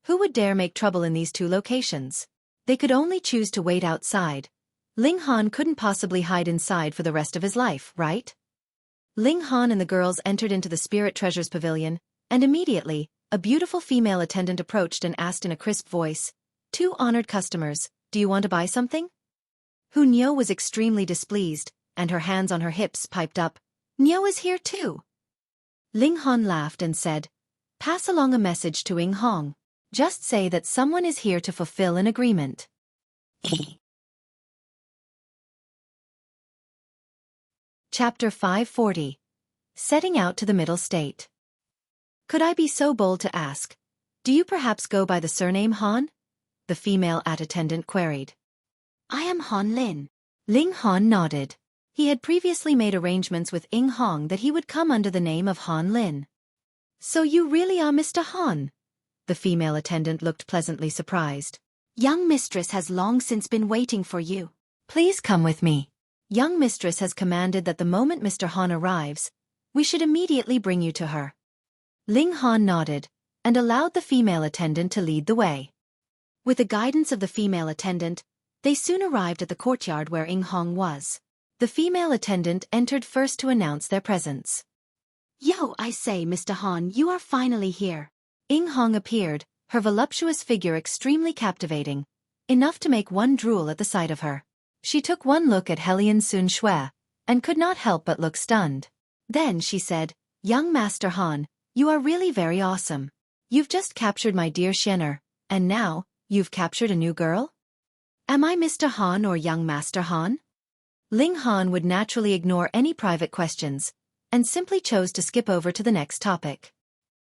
Who would dare make trouble in these two locations? They could only choose to wait outside. Ling Han couldn't possibly hide inside for the rest of his life, right? Ling Han and the girls entered into the Spirit Treasures Pavilion, and immediately, a beautiful female attendant approached and asked in a crisp voice, "Two honored customers, do you want to buy something?" Hu Niu was extremely displeased, and her hands on her hips piped up, "Niu is here too." Ling Han laughed and said, "Pass along a message to Ing Hong. Just say that someone is here to fulfill an agreement." Chapter 540. Setting out to the Middle State. Could I be so bold to ask, do you perhaps go by the surname Han? The female attendant queried. I am Han Lin. Ling Han nodded. He had previously made arrangements with Ing Hong that he would come under the name of Han Lin. So you really are Mr. Han? The female attendant looked pleasantly surprised. Young mistress has long since been waiting for you. Please come with me. Young mistress has commanded that the moment Mr. Han arrives, we should immediately bring you to her. Ling Han nodded, and allowed the female attendant to lead the way. With the guidance of the female attendant, they soon arrived at the courtyard where Ing Hong was. The female attendant entered first to announce their presence. Yo, I say, Mr. Han, you are finally here. Ing Hong appeared, her voluptuous figure extremely captivating, enough to make one drool at the sight of her. She took one look at Helian Sun Shui, and could not help but look stunned. Then she said, Young Master Han, you are really very awesome. You've just captured my dear Xuanyuan, and now, you've captured a new girl? Am I Mr. Han or Young Master Han? Ling Han would naturally ignore any private questions, and simply chose to skip over to the next topic.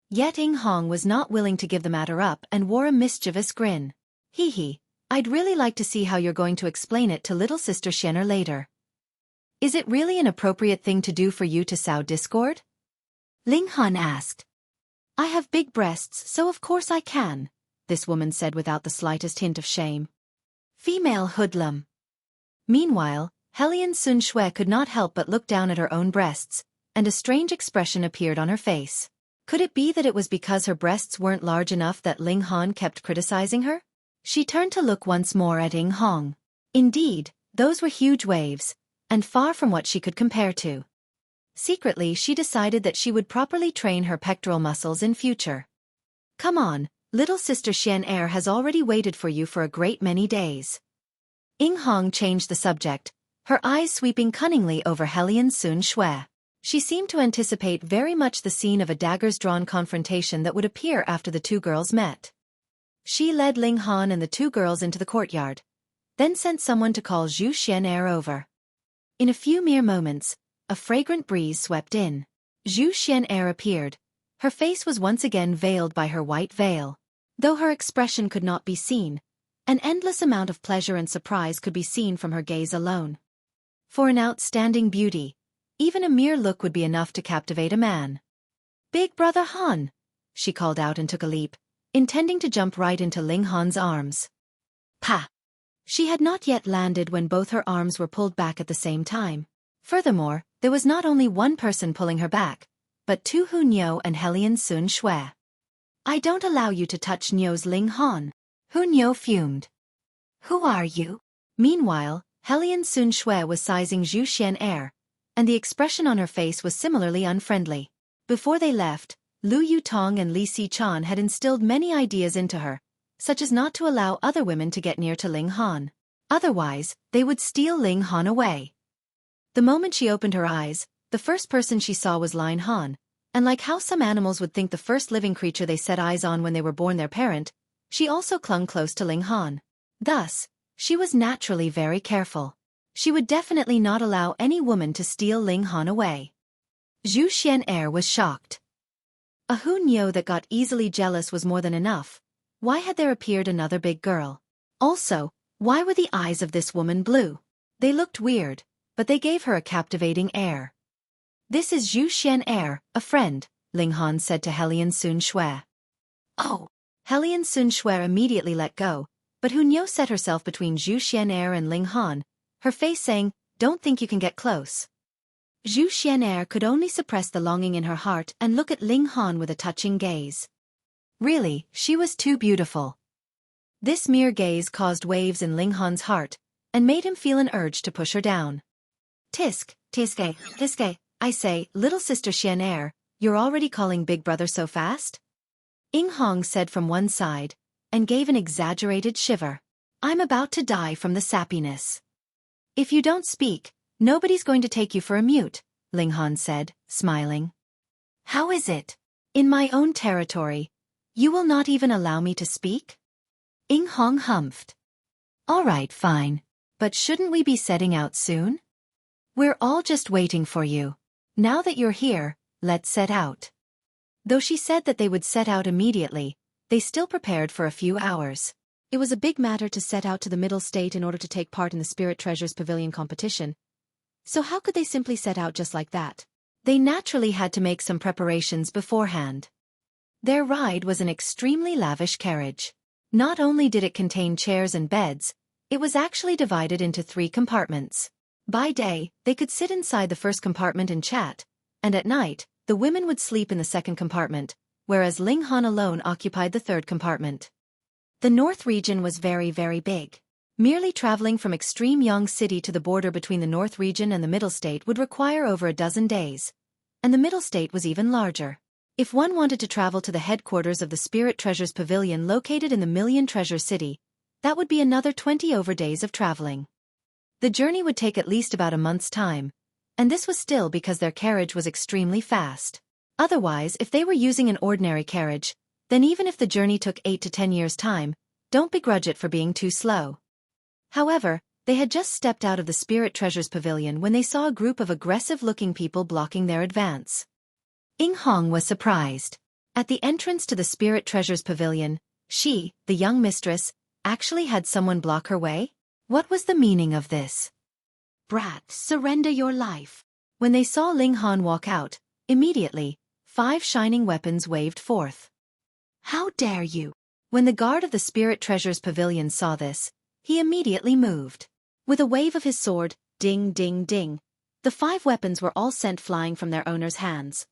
Yet Ing Hong was not willing to give the matter up and wore a mischievous grin. Hee hee, I'd really like to see how you're going to explain it to little sister Xuanyuan later. Is it really an appropriate thing to do for you to sow discord? Ling Han asked. I have big breasts, so of course I can, this woman said without the slightest hint of shame. Female hoodlum. Meanwhile, Helian Sun Shui could not help but look down at her own breasts, and a strange expression appeared on her face. Could it be that it was because her breasts weren't large enough that Ling Han kept criticizing her? She turned to look once more at Ing Hong. Indeed, those were huge waves, and far from what she could compare to. Secretly, she decided that she would properly train her pectoral muscles in future. Come on, little sister Xuanyuan has already waited for you for a great many days. Ing Hong changed the subject, her eyes sweeping cunningly over Helian Sun Shui. She seemed to anticipate very much the scene of a daggers-drawn confrontation that would appear after the two girls met. She led Ling Han and the two girls into the courtyard, then sent someone to call Zhu Xuanyuan over. In a few mere moments, a fragrant breeze swept in. Zhu Xuanyuan appeared. Her face was once again veiled by her white veil. Though her expression could not be seen, An endless amount of pleasure and surprise could be seen from her gaze alone. For an outstanding beauty, even a mere look would be enough to captivate a man. "Big brother Han!" she called out and took a leap, intending to jump right into Ling Han's arms. Pa! She had not yet landed when both her arms were pulled back at the same time. Furthermore, there was not only one person pulling her back, but two Hunyao and Helian Sun Xue. "I don't allow you to touch Nyo's Ling Han." Hunyao fumed. "Who are you?" Meanwhile, Helian Sun Xue was sizing Zhu Xian air, and the expression on her face was similarly unfriendly. Before they left, Lu Yutong and Li Xichan had instilled many ideas into her, such as not to allow other women to get near to Ling Han. Otherwise, they would steal Ling Han away. The moment she opened her eyes, the first person she saw was Ling Han, and like how some animals would think the first living creature they set eyes on when they were born their parent, she also clung close to Ling Han. Thus, she was naturally very careful. She would definitely not allow any woman to steal Ling Han away. Zhu Xian was shocked. A Hunyao that got easily jealous was more than enough. Why had there appeared another big girl? Also, why were the eyes of this woman blue? They looked weird, but they gave her a captivating air. "This is Zhu Xian, a friend," Ling Han said to Helian Sun Xue. "Oh!" Helian Sun Xue immediately let go, but Hunyao set herself between Zhu Xian and Ling Han, her face saying, "Don't think you can get close." Zhu Xian could only suppress the longing in her heart and look at Ling Han with a touching gaze. Really, she was too beautiful. This mere gaze caused waves in Ling Han's heart, and made him feel an urge to push her down. Tiske, I say, little sister Xian you're already calling big brother so fast?" Ing Hong said from one side, and gave an exaggerated shiver. "I'm about to die from the sappiness." "If you don't speak, nobody's going to take you for a mute," Ling Han said, smiling. "How is it? In my own territory, you will not even allow me to speak?" Ing Hong humphed. "All right, fine. But shouldn't we be setting out soon? We're all just waiting for you. Now that you're here, let's set out." Though she said that they would set out immediately, they still prepared for a few hours. It was a big matter to set out to the Middle State in order to take part in the Spirit Treasures Pavilion competition. So how could they simply set out just like that? They naturally had to make some preparations beforehand. Their ride was an extremely lavish carriage. Not only did it contain chairs and beds, it was actually divided into 3 compartments. By day, they could sit inside the first compartment and chat, and at night, the women would sleep in the second compartment, whereas Ling Han alone occupied the third compartment. The North region was very, very big. Merely traveling from extreme Yang City to the border between the North region and the Middle State would require over a dozen days, and the Middle State was even larger. If one wanted to travel to the headquarters of the Spirit Treasures Pavilion located in the Million Treasure City, that would be another 20 over days of traveling. The journey would take at least about a month's time, and this was still because their carriage was extremely fast. Otherwise, if they were using an ordinary carriage, then even if the journey took 8 to 10 years' time, don't begrudge it for being too slow. However, they had just stepped out of the Spirit Treasures Pavilion when they saw a group of aggressive-looking people blocking their advance. Ing Hong was surprised. At the entrance to the Spirit Treasures Pavilion, she, the young mistress, actually had someone block her way? What was the meaning of this? "Brat, surrender your life." When they saw Ling Han walk out, immediately, 5 shining weapons waved forth. "How dare you!" When the guard of the Spirit Treasures Pavilion saw this, he immediately moved. With a wave of his sword, ding ding ding, the 5 weapons were all sent flying from their owner's hands.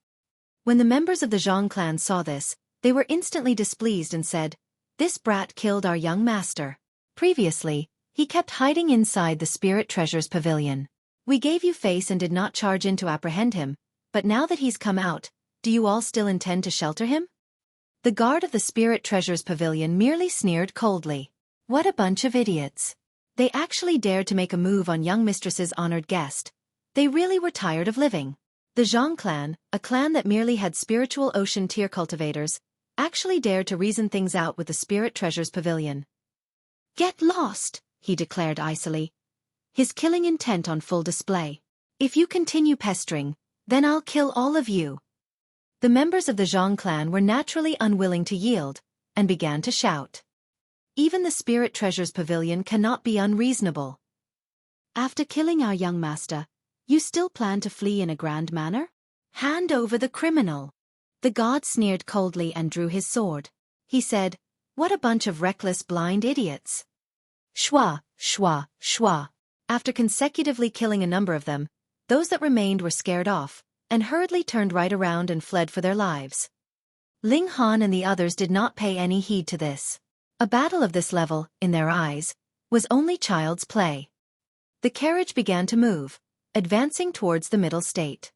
When the members of the Zhang clan saw this, they were instantly displeased and said, "This brat killed our young master. Previously, he kept hiding inside the Spirit Treasures Pavilion. We gave you face and did not charge in to apprehend him, but now that he's come out, do you all still intend to shelter him?" The guard of the Spirit Treasures Pavilion merely sneered coldly. What a bunch of idiots. They actually dared to make a move on young mistress's honored guest. They really were tired of living. The Zhang clan, a clan that merely had spiritual ocean tier cultivators, actually dared to reason things out with the Spirit Treasures Pavilion. "Get lost," he declared icily, his killing intent on full display. "If you continue pestering, then I'll kill all of you." The members of the Zhang clan were naturally unwilling to yield, and began to shout. Even the Spirit Treasures Pavilion cannot be unreasonable. After killing our young master, you still plan to flee in a grand manner? Hand over the criminal. The god sneered coldly and drew his sword. He said, "What a bunch of reckless blind idiots." Shwa, shwa, shwa. After consecutively killing a number of them, those that remained were scared off, and hurriedly turned right around and fled for their lives. Ling Han and the others did not pay any heed to this. A battle of this level, in their eyes, was only child's play. The carriage began to move, advancing towards the middle state.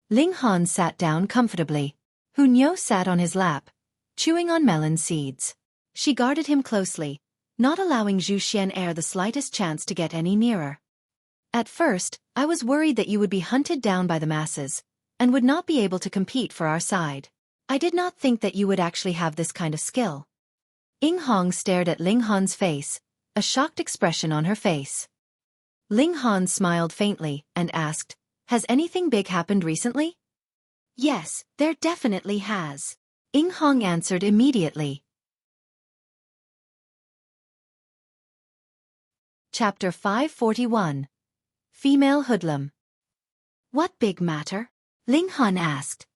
Ling Han sat down comfortably. Xuanyuan sat on his lap, chewing on melon seeds. She guarded him closely, not allowing Zhu Xian'er the slightest chance to get any nearer. At first, I was worried that you would be hunted down by the masses, and would not be able to compete for our side. I did not think that you would actually have this kind of skill. Ying Hong stared at Ling Han's face, a shocked expression on her face. Ling Han smiled faintly and asked, "Has anything big happened recently?" "Yes, there definitely has," Ying Hong answered immediately. Chapter 541. Female Hoodlum. "What big matter?" Ling Han asked.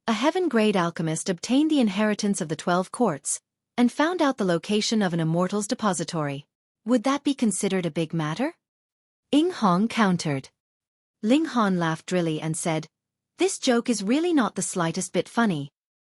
A heaven-grade alchemist obtained the inheritance of the 12 courts, and found out the location of an immortal's depository. Would that be considered a big matter? Ying Hong countered. Ling Han laughed drily and said, "This joke is really not the slightest bit funny."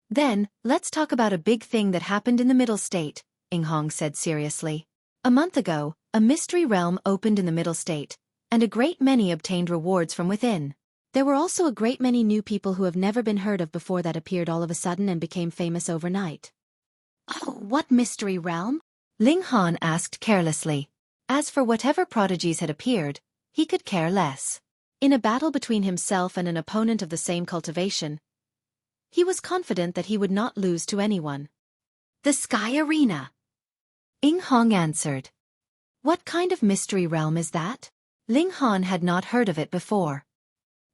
"Then, let's talk about a big thing that happened in the middle state," Ying Hong said seriously. "A month ago, a mystery realm opened in the middle state, and a great many obtained rewards from within. There were also a great many new people who have never been heard of before that appeared all of a sudden and became famous overnight." "Oh, what mystery realm?" Ling Han asked carelessly. As for whatever prodigies had appeared, he could care less. In a battle between himself and an opponent of the same cultivation, he was confident that he would not lose to anyone. "The Sky Arena," Ying Hong answered. "What kind of mystery realm is that?" Ling Han had not heard of it before.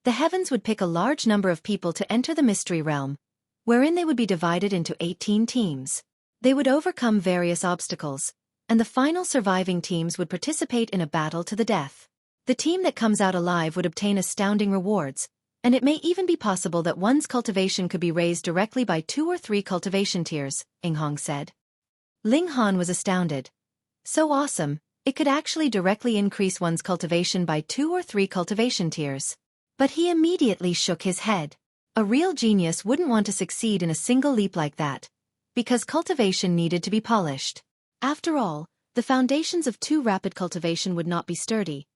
The heavens would pick a large number of people to enter the mystery realm, wherein they would be divided into 18 teams. They would overcome various obstacles, and the final surviving teams would participate in a battle to the death. The team that comes out alive would obtain astounding rewards, and it may even be possible that one's cultivation could be raised directly by 2 or 3 cultivation tiers, Ying Hong said. Ling Han was astounded. So awesome, it could actually directly increase one's cultivation by 2 or 3 cultivation tiers. But he immediately shook his head. A real genius wouldn't want to succeed in a single leap like that, because cultivation needed to be polished. After all, the foundations of too rapid cultivation would not be sturdy.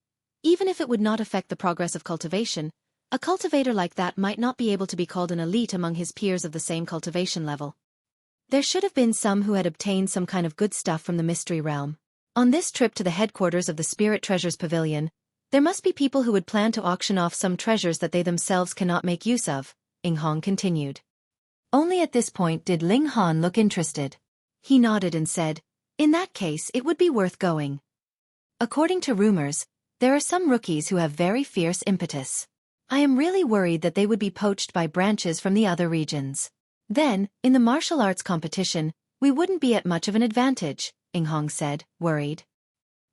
Even if it would not affect the progress of cultivation, a cultivator like that might not be able to be called an elite among his peers of the same cultivation level. There should have been some who had obtained some kind of good stuff from the mystery realm. On this trip to the headquarters of the Spirit Treasures Pavilion, there must be people who would plan to auction off some treasures that they themselves cannot make use of, Ying Hong continued. Only at this point did Ling Han look interested. He nodded and said, "In that case it would be worth going. According to rumors, there are some rookies who have very fierce impetus. I am really worried that they would be poached by branches from the other regions. Then, in the martial arts competition, we wouldn't be at much of an advantage," Ying Hong said, worried.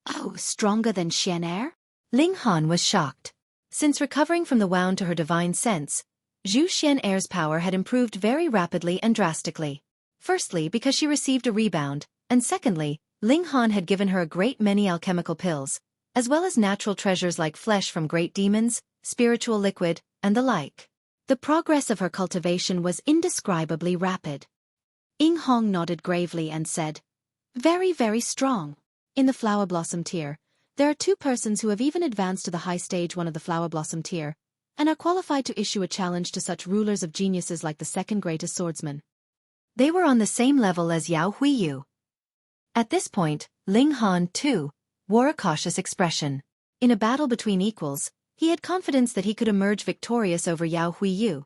"Oh, stronger than Xian'er?" Ling Han was shocked. Since recovering from the wound to her divine sense, Zhu Xian'er's power had improved very rapidly and drastically. Firstly, because she received a rebound, and secondly, Ling Han had given her a great many alchemical pills, as well as natural treasures like flesh from great demons, spiritual liquid, and the like. The progress of her cultivation was indescribably rapid. Ying Hong nodded gravely and said, "Very, very strong. In the flower blossom tier, there are 2 persons who have even advanced to the high stage 1 of the flower blossom tier, and are qualified to issue a challenge to such rulers of geniuses like the second greatest swordsman. They were on the same level as Yao Huiyu." At this point, Ling Han, too, wore a cautious expression. In a battle between equals, he had confidence that he could emerge victorious over Yao Huiyu,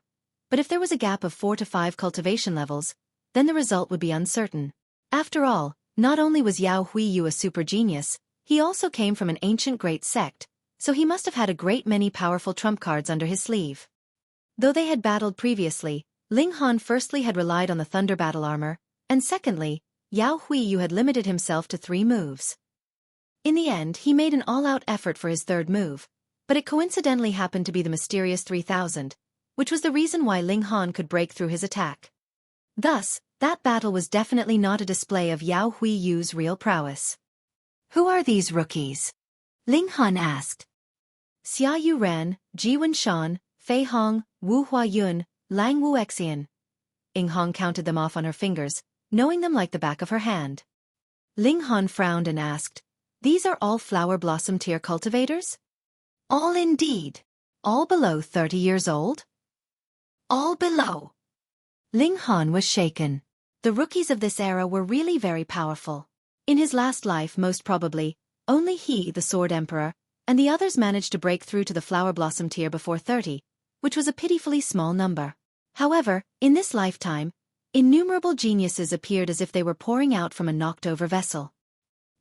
but if there was a gap of 4 to 5 cultivation levels, then the result would be uncertain. After all, not only was Yao Huiyu a super genius, he also came from an ancient great sect, so he must have had a great many powerful trump cards under his sleeve. Though they had battled previously, Ling Han firstly had relied on the thunder battle armor, and secondly, Yao Huiyu had limited himself to 3 moves. In the end, he made an all-out effort for his 3rd move, but it coincidentally happened to be the mysterious 3000, which was the reason why Ling Han could break through his attack. Thus, that battle was definitely not a display of Yao Huiyu's real prowess. "Who are these rookies?" Ling Han asked. Xia Yuran, Ji Wenshan, Fei Hong, Wu Huayun, Lang Wuexian. Ing Hong counted them off on her fingers, knowing them like the back of her hand. Ling Han frowned and asked, "These are all flower blossom tier cultivators?" "All indeed. All below 30 years old?" "All below." Ling Han was shaken. The rookies of this era were really very powerful. In his last life, most probably, only he, the Sword Emperor, and the others managed to break through to the flower blossom tier before 30, which was a pitifully small number. However, in this lifetime, innumerable geniuses appeared as if they were pouring out from a knocked-over vessel.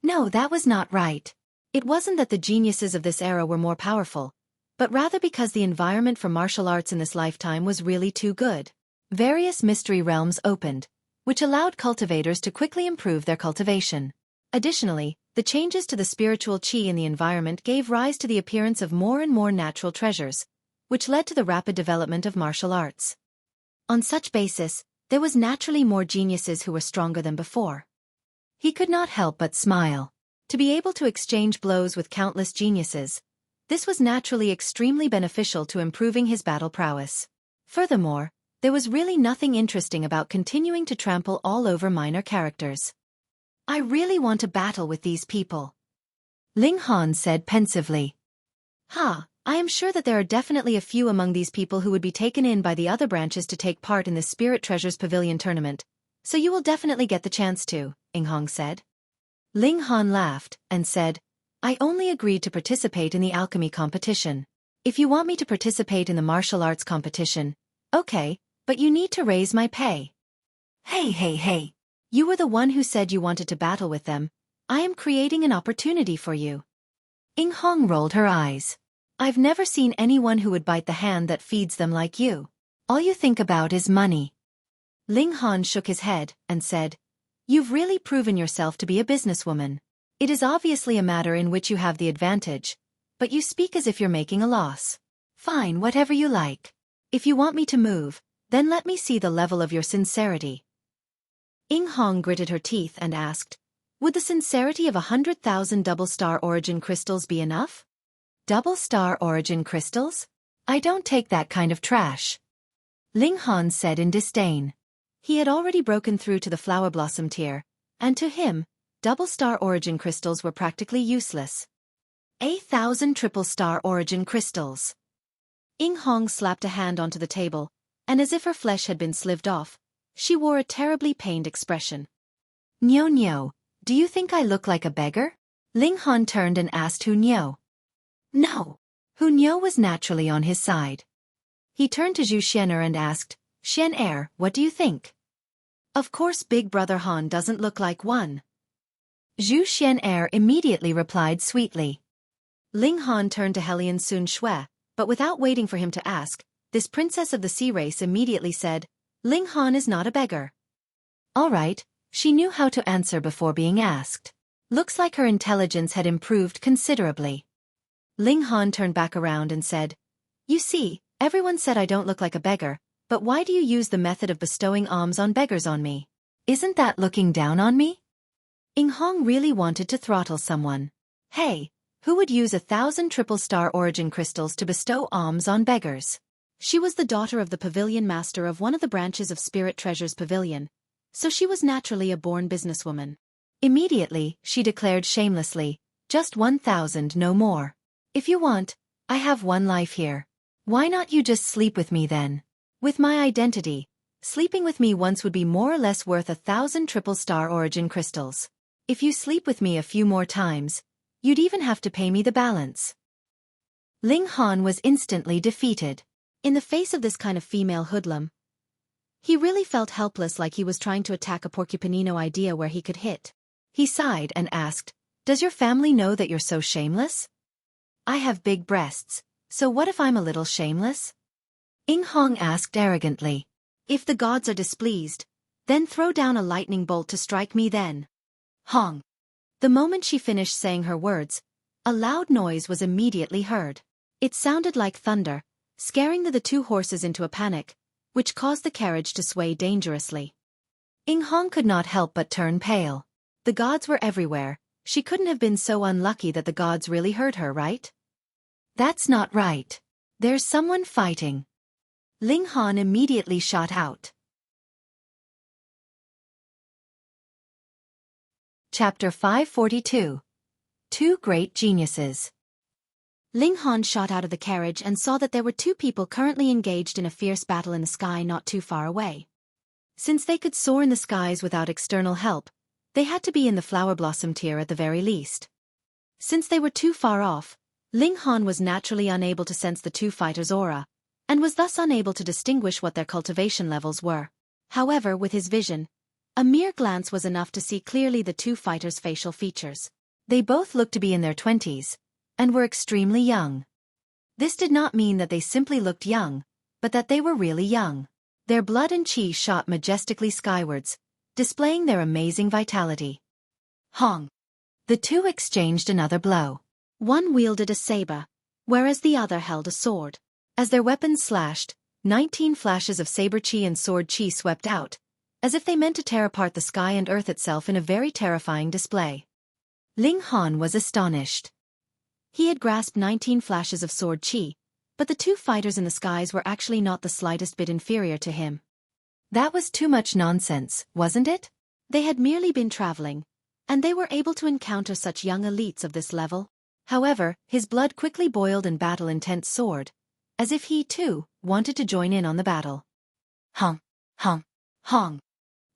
No, that was not right. It wasn't that the geniuses of this era were more powerful, but rather because the environment for martial arts in this lifetime was really too good. Various mystery realms opened, which allowed cultivators to quickly improve their cultivation. Additionally, the changes to the spiritual qi in the environment gave rise to the appearance of more and more natural treasures, which led to the rapid development of martial arts. On such basis, there was naturally more geniuses who were stronger than before. He could not help but smile. To be able to exchange blows with countless geniuses, this was naturally extremely beneficial to improving his battle prowess. Furthermore, there was really nothing interesting about continuing to trample all over minor characters. "I really want to battle with these people," Ling Han said pensively. I am sure that there are definitely a few among these people who would be taken in by the other branches to take part in the Spirit Treasures Pavilion tournament, so you will definitely get the chance to," Ing Hong said. Ling Han laughed and said, "I only agreed to participate in the alchemy competition. If you want me to participate in the martial arts competition, okay, but you need to raise my pay." Hey. You were the one who said you wanted to battle with them. I am creating an opportunity for you." Ing Hong rolled her eyes. "I've never seen anyone who would bite the hand that feeds them like you. All you think about is money." Ling Han shook his head and said, "You've really proven yourself to be a businesswoman. It is obviously a matter in which you have the advantage, but you speak as if you're making a loss. Fine, whatever you like. If you want me to move, then let me see the level of your sincerity." Ing Hong gritted her teeth and asked, "Would the sincerity of 100,000 double-star origin crystals be enough?" "Double-star origin crystals? I don't take that kind of trash," Ling Han said in disdain. He had already broken through to the flower blossom tier, and to him, double-star origin crystals were practically useless. 1,000 triple-star origin crystals. Ing Hong slapped a hand onto the table, and as if her flesh had been slived off, she wore a terribly pained expression. "Nyo, do you think I look like a beggar?" Ling Han turned and asked Hu Nyo. "No." Hu Nyo was naturally on his side. He turned to Zhu Xianer and asked, "Xian, what do you think?" "Of course Big Brother Han doesn't look like one." Zhu Xianer immediately replied sweetly. Ling Han turned to Helian Sun Shui, but without waiting for him to ask, this princess of the sea race immediately said, "Ling Han is not a beggar." All right, she knew how to answer before being asked. Looks like her intelligence had improved considerably. Ling Han turned back around and said, "You see, everyone said I don't look like a beggar, but why do you use the method of bestowing alms on beggars on me? Isn't that looking down on me?" Ing Hong really wanted to throttle someone. Hey, who would use 1,000 triple-star origin crystals to bestow alms on beggars? She was the daughter of the pavilion master of one of the branches of Spirit Treasures Pavilion, so she was naturally a born businesswoman. Immediately, she declared shamelessly, "Just 1,000, no more. If you want, I have one life here. Why not you just sleep with me then? With my identity, sleeping with me once would be more or less worth 1,000 triple-star origin crystals. If you sleep with me a few more times, you'd even have to pay me the balance." Ling Han was instantly defeated. In the face of this kind of female hoodlum, he really felt helpless, like he was trying to attack a Porcupinino idea where he could hit. He sighed and asked, "Does your family know that you're so shameless?" "I have big breasts, so what if I'm a little shameless?" Ing Hong asked arrogantly. "If the gods are displeased, Then throw down a lightning bolt to strike me then. Hong. The moment she finished saying her words, a loud noise was immediately heard. It sounded like thunder, scaring the two horses into a panic, which caused the carriage to sway dangerously. Ing Hong could not help but turn pale. The gods were everywhere. She couldn't have been so unlucky that the gods really heard her, right? That's not right. There's someone fighting. Ling Han immediately shot out. Chapter 542. Two Great Geniuses. Ling Han shot out of the carriage and saw that there were two people currently engaged in a fierce battle in the sky not too far away. Since they could soar in the skies without external help, they had to be in the flower blossom tier at the very least. Since they were too far off, Ling Han was naturally unable to sense the two fighters' aura, and was thus unable to distinguish what their cultivation levels were. However, with his vision, a mere glance was enough to see clearly the two fighters' facial features. They both looked to be in their 20s, and were extremely young. This did not mean that they simply looked young, but that they were really young. Their blood and chi shot majestically skywards, displaying their amazing vitality. Hong. The two exchanged another blow. One wielded a saber, whereas the other held a sword. As their weapons slashed, 19 flashes of saber chi and sword chi swept out, as if they meant to tear apart the sky and earth itself in a very terrifying display. Ling Han was astonished. He had grasped 19 flashes of sword chi, but the two fighters in the skies were actually not the slightest bit inferior to him. That was too much nonsense, wasn't it? They had merely been traveling, and they were able to encounter such young elites of this level. However, his blood quickly boiled and battle-intent soared, as if he, too, wanted to join in on the battle. Hong, Hong, Hong.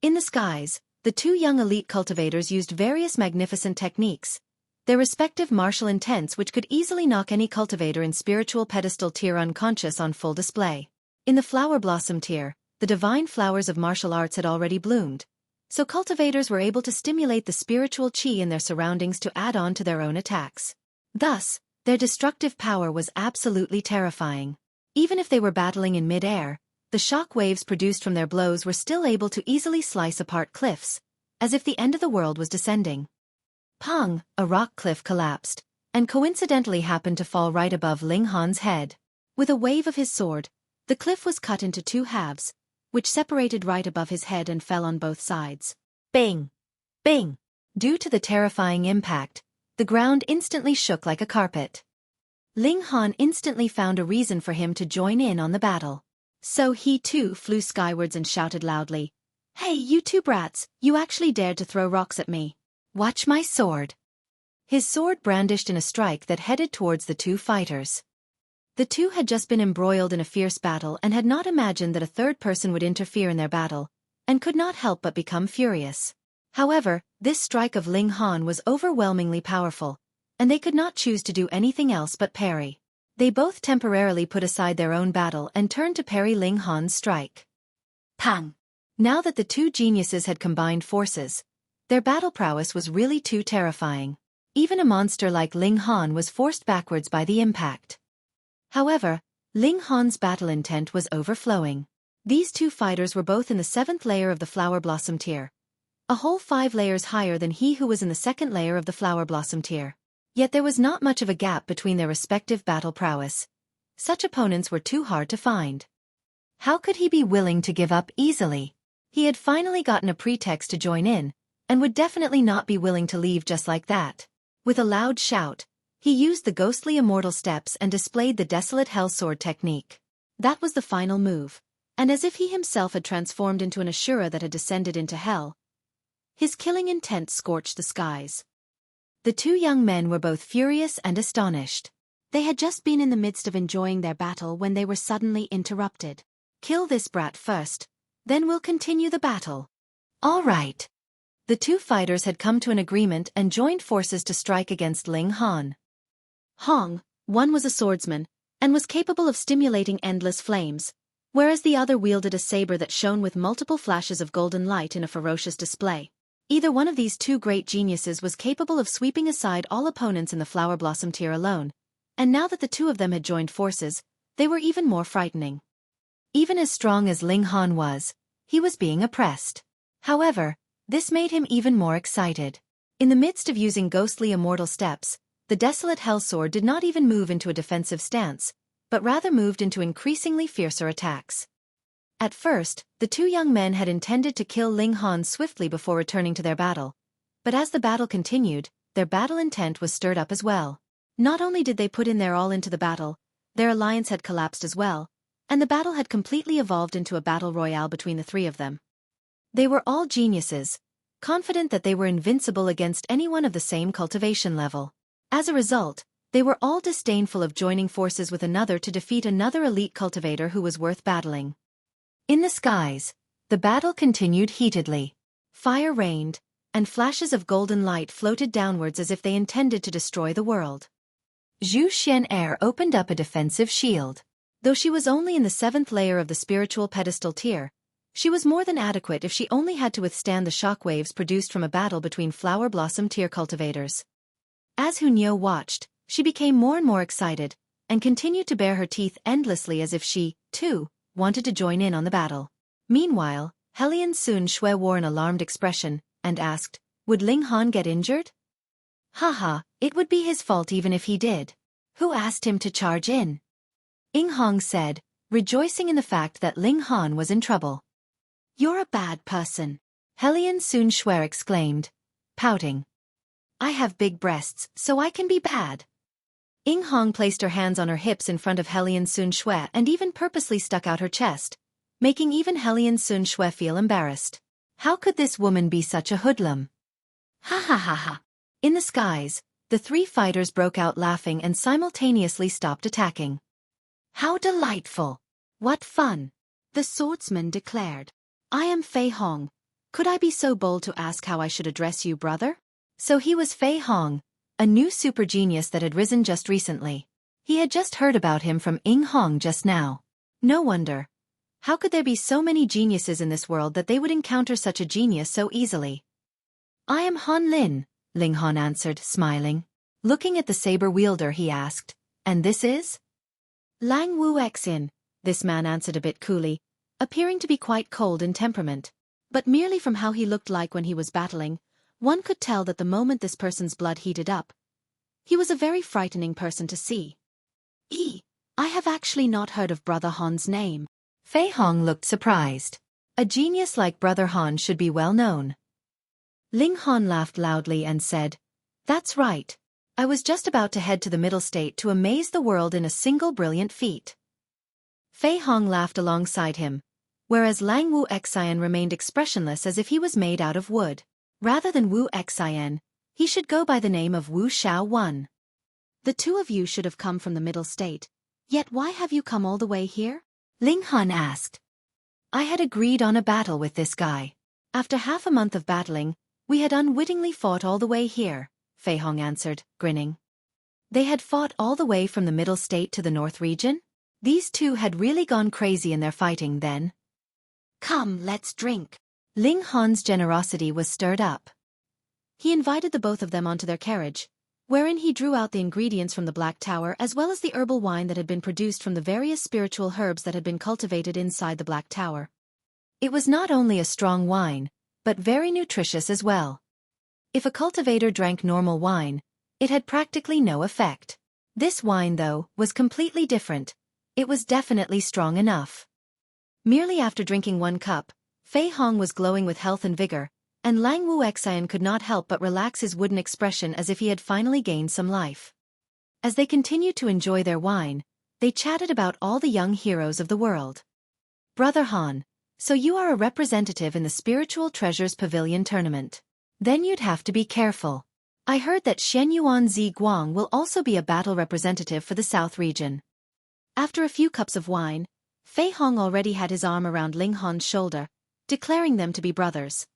In the skies, the two young elite cultivators used various magnificent techniques, their respective martial intents which could easily knock any cultivator in spiritual pedestal tier unconscious on full display. In the flower blossom tier, the divine flowers of martial arts had already bloomed, so cultivators were able to stimulate the spiritual chi in their surroundings to add on to their own attacks. Thus, their destructive power was absolutely terrifying. Even if they were battling in mid-air, the shock waves produced from their blows were still able to easily slice apart cliffs, as if the end of the world was descending. Pong, a rock cliff collapsed, and coincidentally happened to fall right above Ling Han's head. With a wave of his sword, the cliff was cut into two halves, which separated right above his head and fell on both sides. Bang! Bang! Due to the terrifying impact, the ground instantly shook like a carpet. Ling Han instantly found a reason for him to join in on the battle. So he too flew skywards and shouted loudly, "Hey, you two brats, you actually dared to throw rocks at me. Watch my sword." His sword brandished in a strike that headed towards the two fighters. The two had just been embroiled in a fierce battle and had not imagined that a third person would interfere in their battle, and could not help but become furious. However, this strike of Ling Han was overwhelmingly powerful, and they could not choose to do anything else but parry. They both temporarily put aside their own battle and turned to parry Ling Han's strike. Pang! Now that the two geniuses had combined forces, their battle prowess was really too terrifying. Even a monster like Ling Han was forced backwards by the impact. However, Ling Han's battle intent was overflowing. These two fighters were both in the 7th layer of the flower blossom tier, a whole 5 layers higher than he who was in the 2nd layer of the flower blossom tier. Yet there was not much of a gap between their respective battle prowess. Such opponents were too hard to find. How could he be willing to give up easily? He had finally gotten a pretext to join in, and would definitely not be willing to leave just like that. With a loud shout, he used the ghostly immortal steps and displayed the desolate hellsword technique. That was the final move, and as if he himself had transformed into an Ashura that had descended into hell, his killing intent scorched the skies. The two young men were both furious and astonished. They had just been in the midst of enjoying their battle when they were suddenly interrupted. "Kill this brat first, then we'll continue the battle." All right. The two fighters had come to an agreement and joined forces to strike against Ling Han. Hong, one was a swordsman, and was capable of stimulating endless flames, whereas the other wielded a saber that shone with multiple flashes of golden light in a ferocious display. Either one of these two great geniuses was capable of sweeping aside all opponents in the flower blossom tier alone, and now that the two of them had joined forces, they were even more frightening. Even as strong as Ling Han was, he was being oppressed. However, this made him even more excited. In the midst of using ghostly immortal steps, the desolate hellsword did not even move into a defensive stance, but rather moved into increasingly fiercer attacks. At first, the two young men had intended to kill Ling Han swiftly before returning to their battle, but as the battle continued, their battle intent was stirred up as well. Not only did they put in their all into the battle, their alliance had collapsed as well, and the battle had completely evolved into a battle royale between the three of them. They were all geniuses, confident that they were invincible against anyone of the same cultivation level. As a result, they were all disdainful of joining forces with another to defeat another elite cultivator who was worth battling. In the skies, the battle continued heatedly. Fire rained, and flashes of golden light floated downwards as if they intended to destroy the world. Zhu Xian'er opened up a defensive shield. Though she was only in the 7th layer of the spiritual pedestal tier, she was more than adequate if she only had to withstand the shockwaves produced from a battle between flower blossom tier cultivators. As Hunyo watched, she became more and more excited, and continued to bare her teeth endlessly as if she, too, wanted to join in on the battle. Meanwhile, Helian Sun Shui wore an alarmed expression, and asked, "Would Ling Han get injured?" "Haha, it would be his fault even if he did. Who asked him to charge in?" Ing Hong said, rejoicing in the fact that Ling Han was in trouble. "You're a bad person," Helian Sun Shui exclaimed, pouting. "I have big breasts, so I can be bad." Ing Hong placed her hands on her hips in front of Helian Sun Shui and even purposely stuck out her chest, making even Helian Sun Shui feel embarrassed. How could this woman be such a hoodlum? Ha ha ha ha. In the skies, the three fighters broke out laughing and simultaneously stopped attacking. "How delightful! What fun!" the swordsman declared. "I am Fei Hong. Could I be so bold to ask how I should address you, brother?" So he was Fei Hong, a new super genius that had risen just recently. He had just heard about him from Ing Hong just now. No wonder. How could there be so many geniuses in this world that they would encounter such a genius so easily? "I am Han Lin," Ling Han answered, smiling. Looking at the saber wielder, he asked, "And this is?" "Lang Wu Xin," this man answered a bit coolly, appearing to be quite cold in temperament. But merely from how he looked like when he was battling, one could tell that the moment this person's blood heated up, he was a very frightening person to see. I have actually not heard of Brother Han's name." Fei Hong looked surprised. A genius like Brother Han should be well known. Ling Han laughed loudly and said, "That's right. I was just about to head to the middle state to amaze the world in a single brilliant feat." Fei Hong laughed alongside him, whereas Lang Wu Xian remained expressionless as if he was made out of wood. Rather than Wu Xian, he should go by the name of Wu Xiaowan. "The two of you should have come from the middle state. Yet why have you come all the way here?" Ling Han asked. "I had agreed on a battle with this guy. After half a month of battling, we had unwittingly fought all the way here," Fei Hong answered, grinning. They had fought all the way from the middle state to the north region? These two had really gone crazy in their fighting then. "Come, let's drink." Ling Han's generosity was stirred up. He invited the both of them onto their carriage, wherein he drew out the ingredients from the Black Tower as well as the herbal wine that had been produced from the various spiritual herbs that had been cultivated inside the Black Tower. It was not only a strong wine, but very nutritious as well. If a cultivator drank normal wine, it had practically no effect. This wine, though, was completely different. It was definitely strong enough. Merely after drinking one cup, Fei Hong was glowing with health and vigor, and Lang Wu Xian could not help but relax his wooden expression as if he had finally gained some life. As they continued to enjoy their wine, they chatted about all the young heroes of the world. "Brother Han, so you are a representative in the Spiritual Treasures Pavilion tournament. Then you'd have to be careful. I heard that Xuanyuan Zi Guang will also be a battle representative for the South region." After a few cups of wine, Fei Hong already had his arm around Ling Han's shoulder, declaring them to be brothers.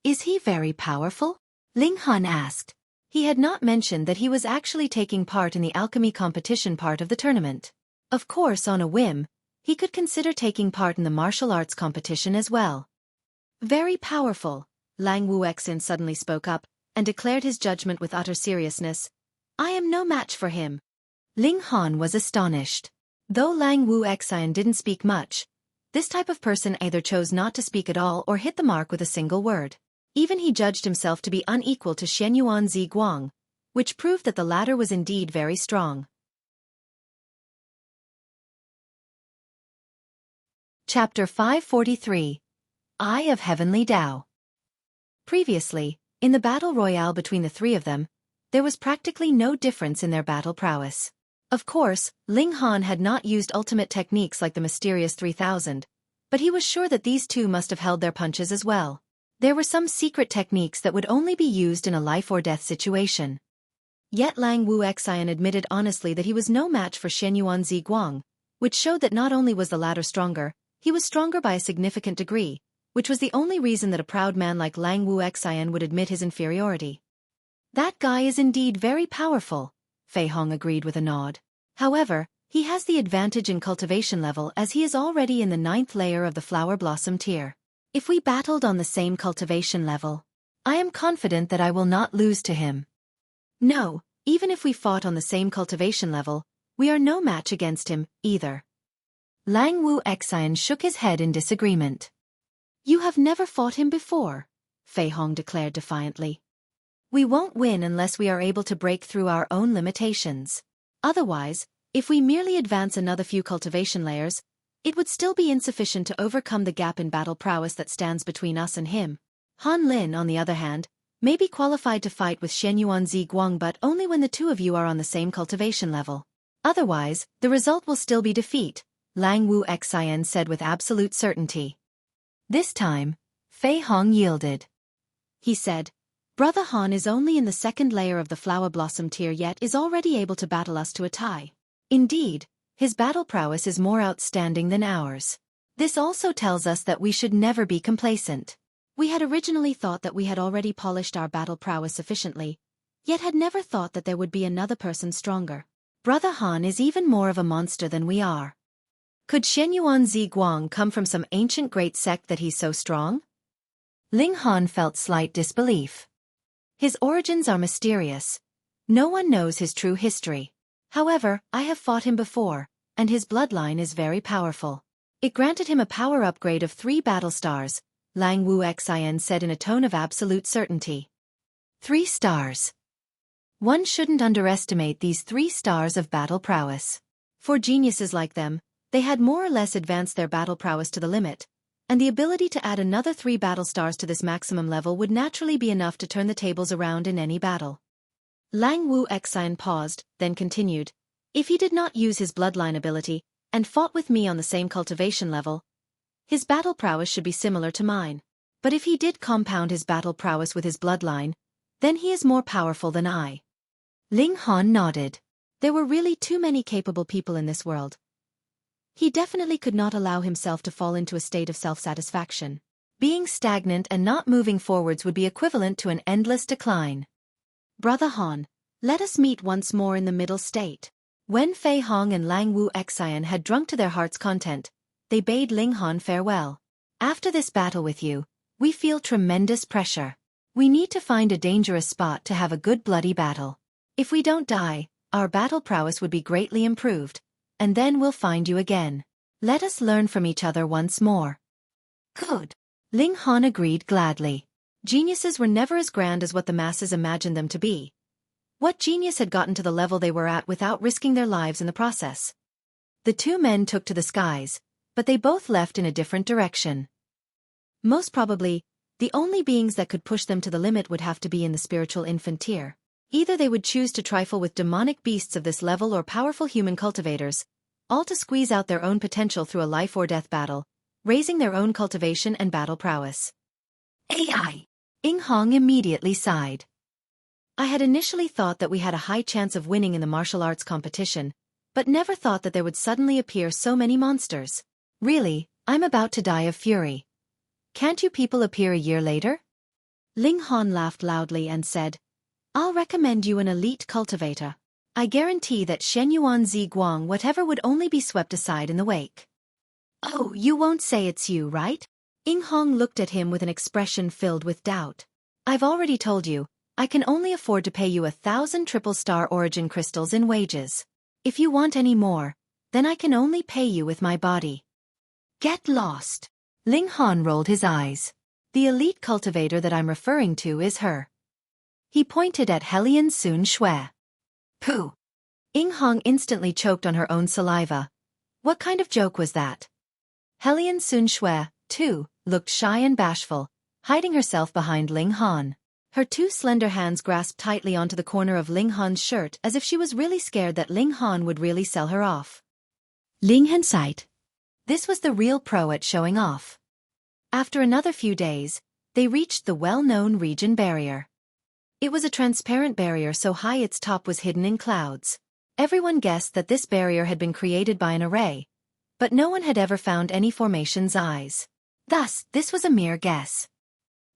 "Is he very powerful?" Ling Han asked. He had not mentioned that he was actually taking part in the alchemy competition part of the tournament. Of course, on a whim, he could consider taking part in the martial arts competition as well. "Very powerful," Lang Wu Xin suddenly spoke up, and declared his judgment with utter seriousness. "I am no match for him." Ling Han was astonished. Though Lang Wu Xian didn't speak much, This type of person either chose not to speak at all or hit the mark with a single word. Even he judged himself to be unequal to Xuanyuan Guang, which proved that the latter was indeed very strong. Chapter 543. Eye of Heavenly Dao. Previously, in the battle royale between the three of them, there was practically no difference in their battle prowess. Of course, Ling Han had not used ultimate techniques like the mysterious 3000, but he was sure that these two must have held their punches as well. There were some secret techniques that would only be used in a life-or-death situation. Yet Lang Wuxian admitted honestly that he was no match for Xuanyuan Guang, which showed that not only was the latter stronger, he was stronger by a significant degree, which was the only reason that a proud man like Lang Wuxian would admit his inferiority. That guy is indeed very powerful, Fei Hong agreed with a nod. However, he has the advantage in cultivation level as he is already in the 9th layer of the flower blossom tier. If we battled on the same cultivation level, I am confident that I will not lose to him. No, even if we fought on the same cultivation level, we are no match against him, either. Lang Wuxian shook his head in disagreement. You have never fought him before, Fei Hong declared defiantly. We won't win unless we are able to break through our own limitations. Otherwise, if we merely advance another few cultivation layers, it would still be insufficient to overcome the gap in battle prowess that stands between us and him. Han Lin, on the other hand, may be qualified to fight with Xuanyuan Guang, but only when the two of you are on the same cultivation level. Otherwise, the result will still be defeat, Lang Wuxian said with absolute certainty. This time, Fei Hong yielded. He said, Brother Han is only in the 2nd layer of the flower blossom tier yet is already able to battle us to a tie. Indeed, his battle prowess is more outstanding than ours. This also tells us that we should never be complacent. We had originally thought that we had already polished our battle prowess sufficiently, yet had never thought that there would be another person stronger. Brother Han is even more of a monster than we are. Could Xuanyuan Guang come from some ancient great sect that he's so strong? Ling Han felt slight disbelief. His origins are mysterious. No one knows his true history. However, I have fought him before, and his bloodline is very powerful. It granted him a power upgrade of 3 battle stars, Lang Wuxian said in a tone of absolute certainty. 3 stars. One shouldn't underestimate these 3 stars of battle prowess. For geniuses like them, they had more or less advanced their battle prowess to the limit, and the ability to add another 3 battle stars to this maximum level would naturally be enough to turn the tables around in any battle. Lang Wuxian paused, then continued, If he did not use his bloodline ability, and fought with me on the same cultivation level, his battle prowess should be similar to mine. But if he did compound his battle prowess with his bloodline, then he is more powerful than I. Ling Han nodded. There were really too many capable people in this world. He definitely could not allow himself to fall into a state of self-satisfaction. Being stagnant and not moving forwards would be equivalent to an endless decline. Brother Han, let us meet once more in the middle state. When Fei Hong and Lang Wuxian had drunk to their heart's content, they bade Ling Han farewell. After this battle with you, we feel tremendous pressure. We need to find a dangerous spot to have a good bloody battle. If we don't die, our battle prowess would be greatly improved. And then we'll find you again. Let us learn from each other once more. Good. Ling Han agreed gladly. Geniuses were never as grand as what the masses imagined them to be. What genius had gotten to the level they were at without risking their lives in the process? The 2 men took to the skies, but they both left in a different direction. Most probably, the only beings that could push them to the limit would have to be in the spiritual infant tier. Either they would choose to trifle with demonic beasts of this level or powerful human cultivators, all to squeeze out their own potential through a life-or-death battle, raising their own cultivation and battle prowess. AI! Ing Hong immediately sighed. I had initially thought that we had a high chance of winning in the martial arts competition, but never thought that there would suddenly appear so many monsters. Really, I'm about to die of fury. Can't you people appear a year later? Ling Han laughed loudly and said, I'll recommend you an elite cultivator. I guarantee that Xuanyuan Guang whatever would only be swept aside in the wake. Oh, you won't say it's you, right? Ing Hong looked at him with an expression filled with doubt. I've already told you, I can only afford to pay you 1,000 triple-star origin crystals in wages. If you want any more, then I can only pay you with my body. Get lost. Ling Han rolled his eyes. The elite cultivator that I'm referring to is her. He pointed at Helian Sun Xue. Pooh. Ying Hong instantly choked on her own saliva. What kind of joke was that? Helian Sun Xue, too, looked shy and bashful, hiding herself behind Ling Han. Her two slender hands grasped tightly onto the corner of Ling Han's shirt as if she was really scared that Ling Han would really sell her off. Ling Han sighed. This was the real pro at showing off. After another few days, they reached the well-known region barrier. It was a transparent barrier so high its top was hidden in clouds. Everyone guessed that this barrier had been created by an array, but no one had ever found any formation's eyes. Thus, this was a mere guess.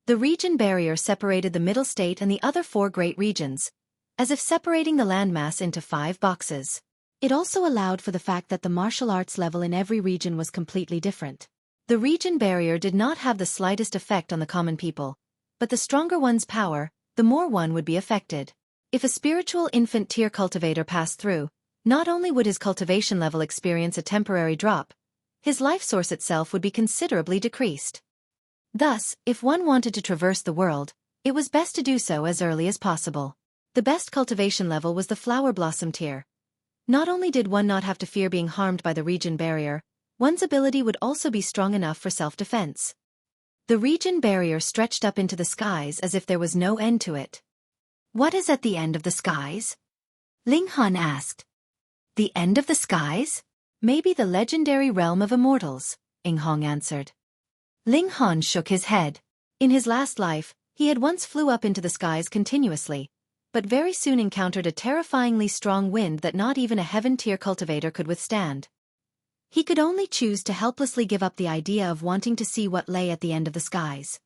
The region barrier separated the middle state and the other 4 great regions, as if separating the landmass into 5 boxes. It also allowed for the fact that the martial arts level in every region was completely different. The region barrier did not have the slightest effect on the common people, but the stronger one's power, the more one would be affected. If a spiritual infant tier cultivator passed through, not only would his cultivation level experience a temporary drop, his life source itself would be considerably decreased. Thus, if one wanted to traverse the world, it was best to do so as early as possible. The best cultivation level was the flower blossom tier. Not only did one not have to fear being harmed by the region barrier, one's ability would also be strong enough for self-defense. The region barrier stretched up into the skies as if there was no end to it. What is at the end of the skies? Ling Han asked. The end of the skies? Maybe the legendary realm of immortals, Ying Hong answered. Ling Han shook his head. In his last life, he had once flew up into the skies continuously, but very soon encountered a terrifyingly strong wind that not even a heaven-tier cultivator could withstand. He could only choose to helplessly give up the idea of wanting to see what lay at the end of the skies.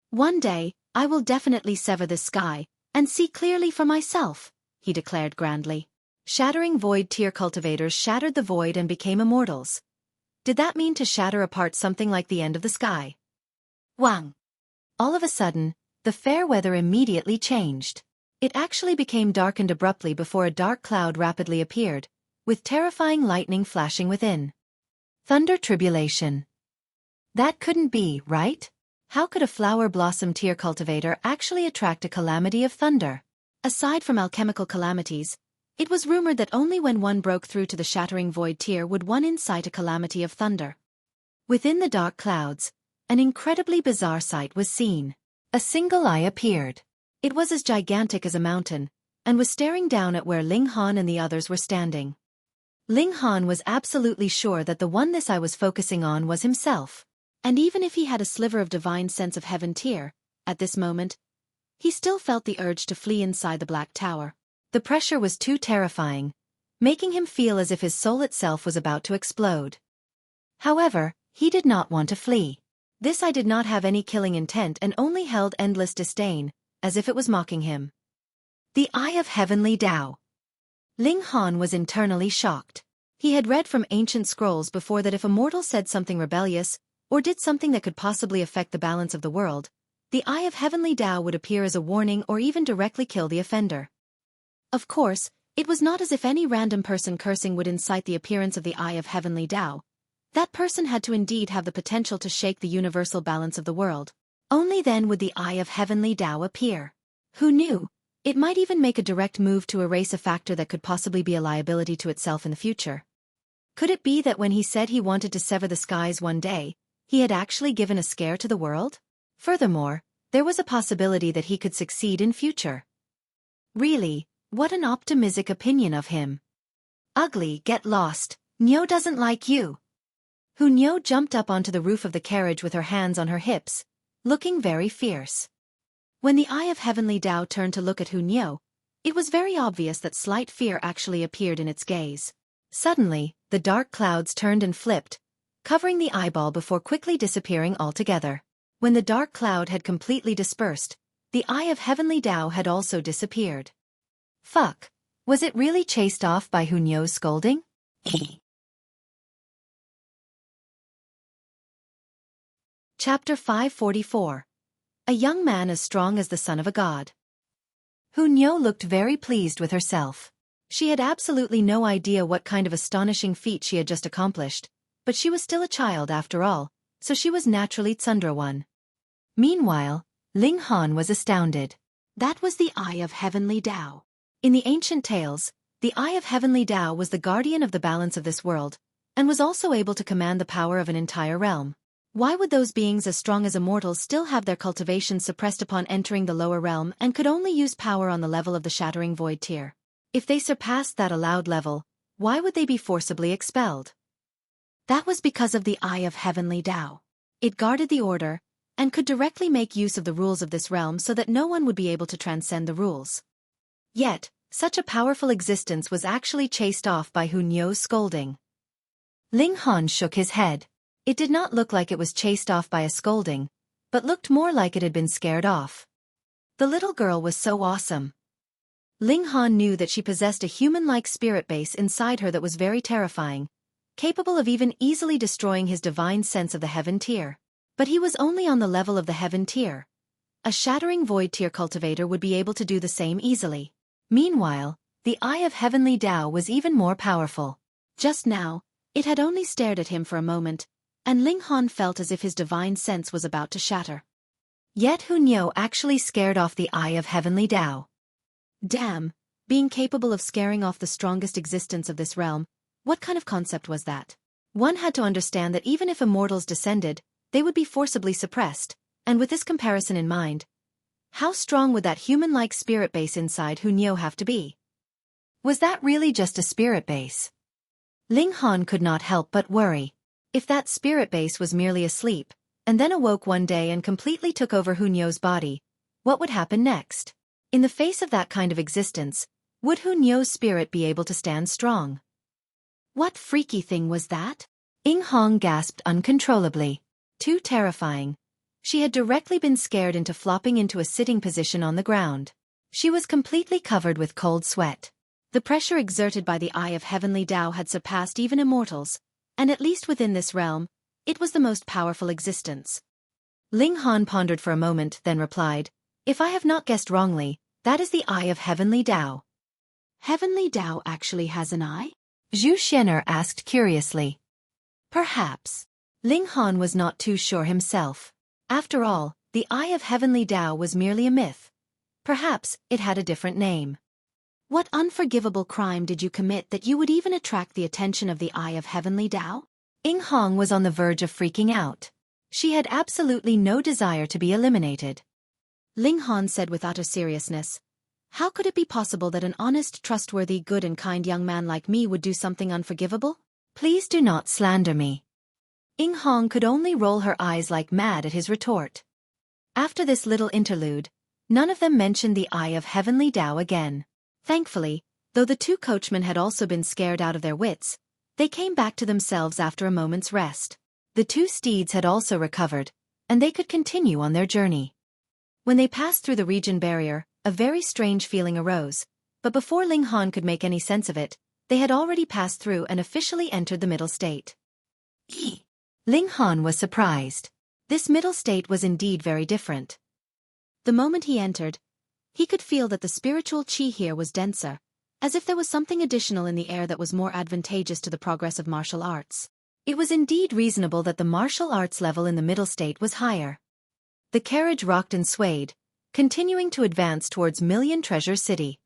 One day, I will definitely sever this sky, and see clearly for myself, he declared grandly. Shattering void tier cultivators shattered the void and became immortals. Did that mean to shatter apart something like the end of the sky? Guang. All of a sudden, the fair weather immediately changed. It actually became darkened abruptly before a dark cloud rapidly appeared, with terrifying lightning flashing within. Thunder tribulation. That couldn't be, right? How could a flower blossom tier cultivator actually attract a calamity of thunder? Aside from alchemical calamities, it was rumored that only when one broke through to the shattering void tier would one incite a calamity of thunder. Within the dark clouds, an incredibly bizarre sight was seen. A single eye appeared. It was as gigantic as a mountain, and was staring down at where Ling Han and the others were standing. Ling Han was absolutely sure that the one this eye was focusing on was himself. And even if he had a sliver of divine sense of heaven tier, at this moment, he still felt the urge to flee inside the Black Tower. The pressure was too terrifying, making him feel as if his soul itself was about to explode. However, he did not want to flee. This eye did not have any killing intent and only held endless disdain, as if it was mocking him. The Eye of Heavenly Dao. Ling Han was internally shocked. He had read from ancient scrolls before that if a mortal said something rebellious, or did something that could possibly affect the balance of the world, the Eye of Heavenly Dao would appear as a warning or even directly kill the offender. Of course, it was not as if any random person cursing would incite the appearance of the Eye of Heavenly Dao. That person had to indeed have the potential to shake the universal balance of the world. Only then would the Eye of Heavenly Dao appear. Who knew? It might even make a direct move to erase a factor that could possibly be a liability to itself in the future. Could it be that when he said he wanted to sever the skies one day, he had actually given a scare to the world? Furthermore, there was a possibility that he could succeed in future. Really, what an optimistic opinion of him. Ugly, get lost, Nyo doesn't like you. Nyo jumped up onto the roof of the carriage with her hands on her hips, looking very fierce. When the Eye of Heavenly Dao turned to look at Nyo, it was very obvious that slight fear actually appeared in its gaze. Suddenly, the dark clouds turned and flipped, covering the eyeball before quickly disappearing altogether. When the dark cloud had completely dispersed, the Eye of Heavenly Dao had also disappeared. Fuck. Was it really chased off by Nyo's scolding? Chapter 544. A young man as strong as the son of a god. Nyo looked very pleased with herself. She had absolutely no idea what kind of astonishing feat she had just accomplished, but she was still a child after all, so she was naturally Tsundra-one. Meanwhile, Ling Han was astounded. That was the Eye of Heavenly Dao. In the ancient tales, the Eye of Heavenly Dao was the guardian of the balance of this world, and was also able to command the power of an entire realm. Why would those beings as strong as immortals still have their cultivation suppressed upon entering the lower realm and could only use power on the level of the Shattering Void tier? If they surpassed that allowed level, why would they be forcibly expelled? That was because of the Eye of Heavenly Dao. It guarded the order, and could directly make use of the rules of this realm so that no one would be able to transcend the rules. Yet, such a powerful existence was actually chased off by Xuanyuan's scolding. Ling Han shook his head. It did not look like it was chased off by a scolding, but looked more like it had been scared off. The little girl was so awesome. Ling Han knew that she possessed a human-like spirit base inside her that was very terrifying, capable of even easily destroying his divine sense of the heaven tier. But he was only on the level of the heaven tier. A Shattering Void tier cultivator would be able to do the same easily. Meanwhile, the Eye of Heavenly Dao was even more powerful. Just now, it had only stared at him for a moment, and Ling Han felt as if his divine sense was about to shatter. Yet Xuanyuan actually scared off the Eye of Heavenly Dao. Damn, being capable of scaring off the strongest existence of this realm, what kind of concept was that? One had to understand that even if immortals descended, they would be forcibly suppressed, and with this comparison in mind, how strong would that human-like spirit base inside Xuanyuan have to be? Was that really just a spirit base? Ling Han could not help but worry. If that spirit base was merely asleep, and then awoke one day and completely took over Xuanyuan's body, what would happen next? In the face of that kind of existence, would Xuanyuan's spirit be able to stand strong? What freaky thing was that? Ing Hong gasped uncontrollably. Too terrifying. She had directly been scared into flopping into a sitting position on the ground. She was completely covered with cold sweat. The pressure exerted by the Eye of Heavenly Dao had surpassed even immortals, and at least within this realm, it was the most powerful existence. Ling Han pondered for a moment, then replied, "If I have not guessed wrongly, that is the Eye of Heavenly Dao." Heavenly Dao actually has an eye? Zhu Xian'er asked curiously. Perhaps. Ling Han was not too sure himself. After all, the Eye of Heavenly Dao was merely a myth. Perhaps it had a different name. What unforgivable crime did you commit that you would even attract the attention of the Eye of Heavenly Dao? Ing Hong was on the verge of freaking out. She had absolutely no desire to be eliminated. Ling Han said with utter seriousness, "How could it be possible that an honest, trustworthy, good and kind young man like me would do something unforgivable? Please do not slander me." Ing Hong could only roll her eyes like mad at his retort. After this little interlude, none of them mentioned the Eye of Heavenly Dao again. Thankfully, though the two coachmen had also been scared out of their wits, they came back to themselves after a moment's rest. The two steeds had also recovered, and they could continue on their journey. When they passed through the region barrier, a very strange feeling arose, but before Ling Han could make any sense of it, they had already passed through and officially entered the middle state. Ling Han was surprised. This middle state was indeed very different. The moment he entered, he could feel that the spiritual qi here was denser, as if there was something additional in the air that was more advantageous to the progress of martial arts. It was indeed reasonable that the martial arts level in the middle state was higher. The carriage rocked and swayed, continuing to advance towards Million Treasure City.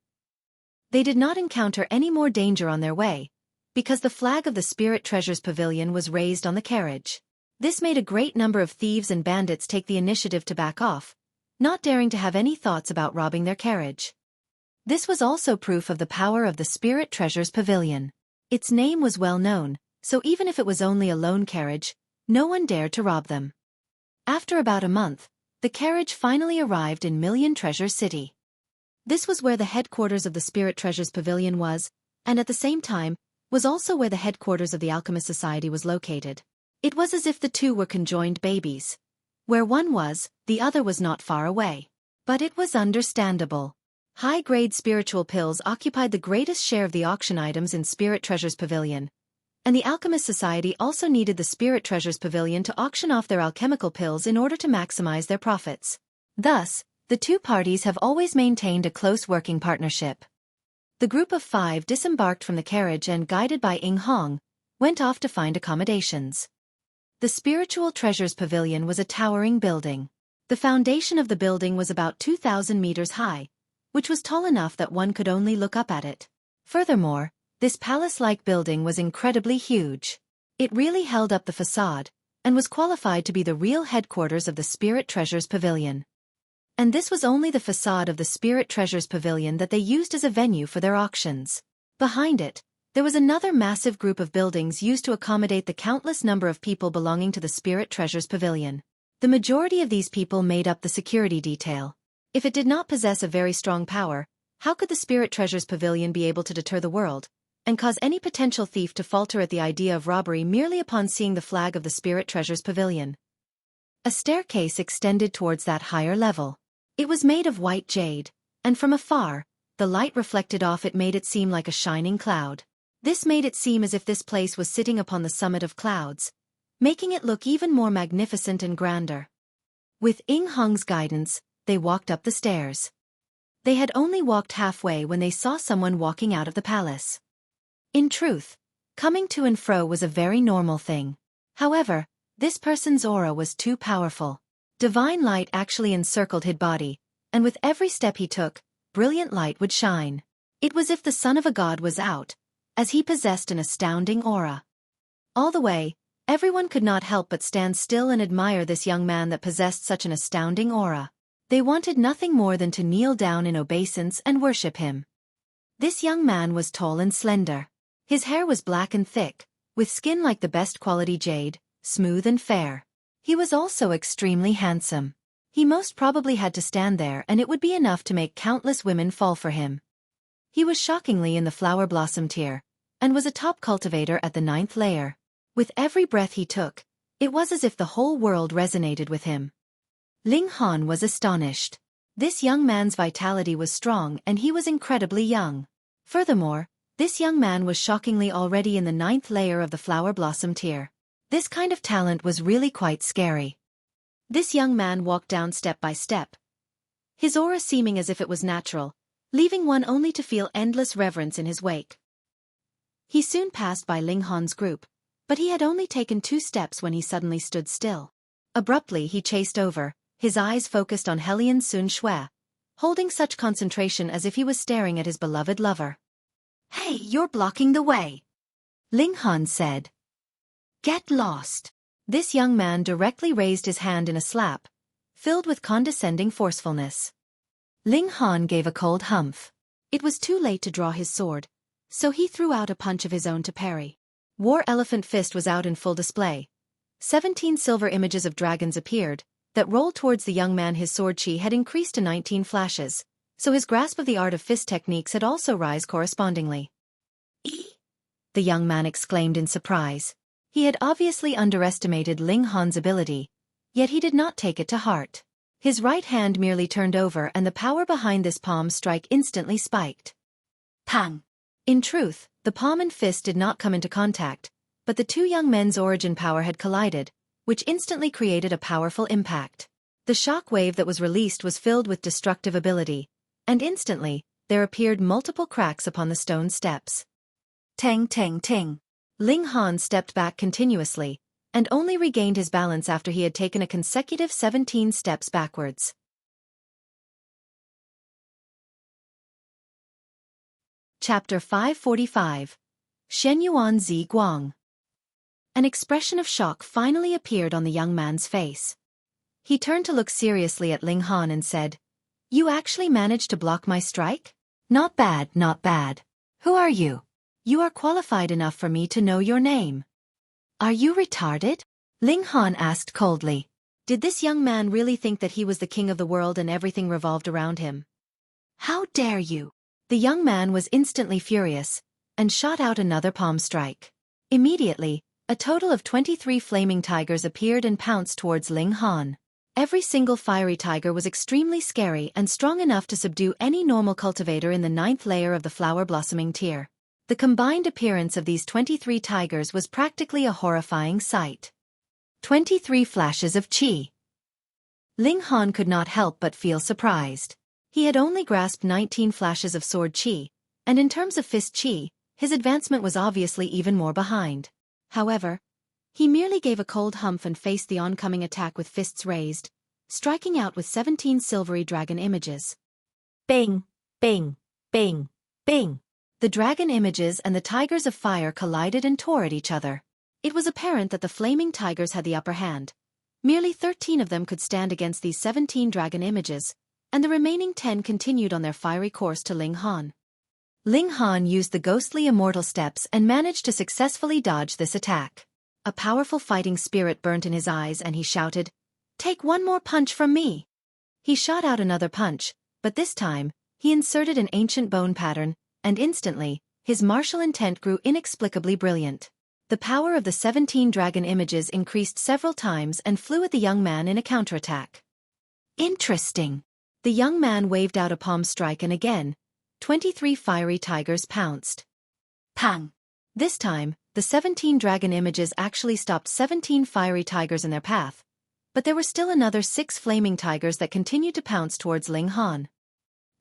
They did not encounter any more danger on their way, because the flag of the Spirit Treasures Pavilion was raised on the carriage. This made a great number of thieves and bandits take the initiative to back off, not daring to have any thoughts about robbing their carriage. This was also proof of the power of the Spirit Treasures Pavilion. Its name was well known, so even if it was only a lone carriage, no one dared to rob them. After about a month, the carriage finally arrived in Million Treasure City. This was where the headquarters of the Spirit Treasures Pavilion was, and at the same time, was also where the headquarters of the Alchemist Society was located. It was as if the two were conjoined babies. Where one was, the other was not far away. But it was understandable. High-grade spiritual pills occupied the greatest share of the auction items in Spirit Treasures Pavilion, and the Alchemist Society also needed the Spirit Treasures Pavilion to auction off their alchemical pills in order to maximize their profits. Thus, the two parties have always maintained a close working partnership. The group of 5 disembarked from the carriage and, guided by Ing Hong, went off to find accommodations. The Spiritual Treasures Pavilion was a towering building. The foundation of the building was about 2,000 meters high, which was tall enough that one could only look up at it. Furthermore, this palace-like building was incredibly huge. It really held up the facade, and was qualified to be the real headquarters of the Spirit Treasures Pavilion. And this was only the facade of the Spirit Treasures Pavilion that they used as a venue for their auctions. Behind it, there was another massive group of buildings used to accommodate the countless number of people belonging to the Spirit Treasures Pavilion. The majority of these people made up the security detail. If it did not possess a very strong power, how could the Spirit Treasures Pavilion be able to deter the world, and cause any potential thief to falter at the idea of robbery merely upon seeing the flag of the Spirit Treasures Pavilion? A staircase extended towards that higher level. It was made of white jade, and from afar, the light reflected off it made it seem like a shining cloud. This made it seem as if this place was sitting upon the summit of clouds, making it look even more magnificent and grander. With Ying Hong's guidance, they walked up the stairs. They had only walked halfway when they saw someone walking out of the palace. In truth, coming to and fro was a very normal thing. However, this person's aura was too powerful. Divine light actually encircled his body, and with every step he took, brilliant light would shine. It was as if the son of a god was out, as he possessed an astounding aura. All the way, everyone could not help but stand still and admire this young man that possessed such an astounding aura. They wanted nothing more than to kneel down in obeisance and worship him. This young man was tall and slender. His hair was black and thick, with skin like the best quality jade, smooth and fair. He was also extremely handsome. He most probably had to stand there and it would be enough to make countless women fall for him. He was shockingly in the flower blossom tier, and was a top cultivator at the 9th layer. With every breath he took, it was as if the whole world resonated with him. Ling Han was astonished. This young man's vitality was strong and he was incredibly young. Furthermore, this young man was shockingly already in the 9th layer of the flower blossom tier. This kind of talent was really quite scary. This young man walked down step by step, his aura seeming as if it was natural, leaving one only to feel endless reverence in his wake. He soon passed by Ling Han's group, but he had only taken 2 steps when he suddenly stood still. Abruptly he chased over, his eyes focused on Hellion Sun Xue, holding such concentration as if he was staring at his beloved lover. "Hey, you're blocking the way," Ling Han said. "Get lost." This young man directly raised his hand in a slap, filled with condescending forcefulness. Ling Han gave a cold humph. It was too late to draw his sword, so he threw out a punch of his own to parry. War Elephant Fist was out in full display. 17 silver images of dragons appeared, that rolled towards the young man. His sword chi had increased to 19 flashes, so his grasp of the art of fist techniques had also risen correspondingly. "Eee!" the young man exclaimed in surprise. He had obviously underestimated Ling Han's ability, yet he did not take it to heart. His right hand merely turned over and the power behind this palm strike instantly spiked. Pang! In truth, the palm and fist did not come into contact, but the 2 young men's origin power had collided, which instantly created a powerful impact. The shock wave that was released was filled with destructive ability, and instantly, there appeared multiple cracks upon the stone steps. Tang tang ting! Ling Han stepped back continuously, and only regained his balance after he had taken a consecutive 17 steps backwards. Chapter 545. Xuanyuan Zi Guang. An expression of shock finally appeared on the young man's face. He turned to look seriously at Ling Han and said, "You actually managed to block my strike? Not bad, not bad. Who are you? You are qualified enough for me to know your name." "Are you retarded?" Ling Han asked coldly. Did this young man really think that he was the king of the world and everything revolved around him? "How dare you!" The young man was instantly furious, and shot out another palm strike. Immediately, a total of 23 flaming tigers appeared and pounced towards Ling Han. Every single fiery tiger was extremely scary and strong enough to subdue any normal cultivator in the 9th layer of the flower blossoming tier. The combined appearance of these 23 tigers was practically a horrifying sight. 23 flashes of chi. Ling Han could not help but feel surprised. He had only grasped 19 flashes of sword chi, and in terms of fist chi, his advancement was obviously even more behind. However, he merely gave a cold humph and faced the oncoming attack with fists raised, striking out with 17 silvery dragon images. Bing, bing, bing, bing. The dragon images and the tigers of fire collided and tore at each other. It was apparent that the flaming tigers had the upper hand. Merely 13 of them could stand against these 17 dragon images, and the remaining 10 continued on their fiery course to Ling Han. Ling Han used the ghostly immortal steps and managed to successfully dodge this attack. A powerful fighting spirit burnt in his eyes and he shouted, "Take one more punch from me!" He shot out another punch, but this time, he inserted an ancient bone pattern, and instantly, his martial intent grew inexplicably brilliant. The power of the 17 dragon images increased several times and flew at the young man in a counterattack. Interesting. The young man waved out a palm strike and again, 23 fiery tigers pounced. Pang! This time, the 17 dragon images actually stopped 17 fiery tigers in their path, but there were still another 6 flaming tigers that continued to pounce towards Ling Han.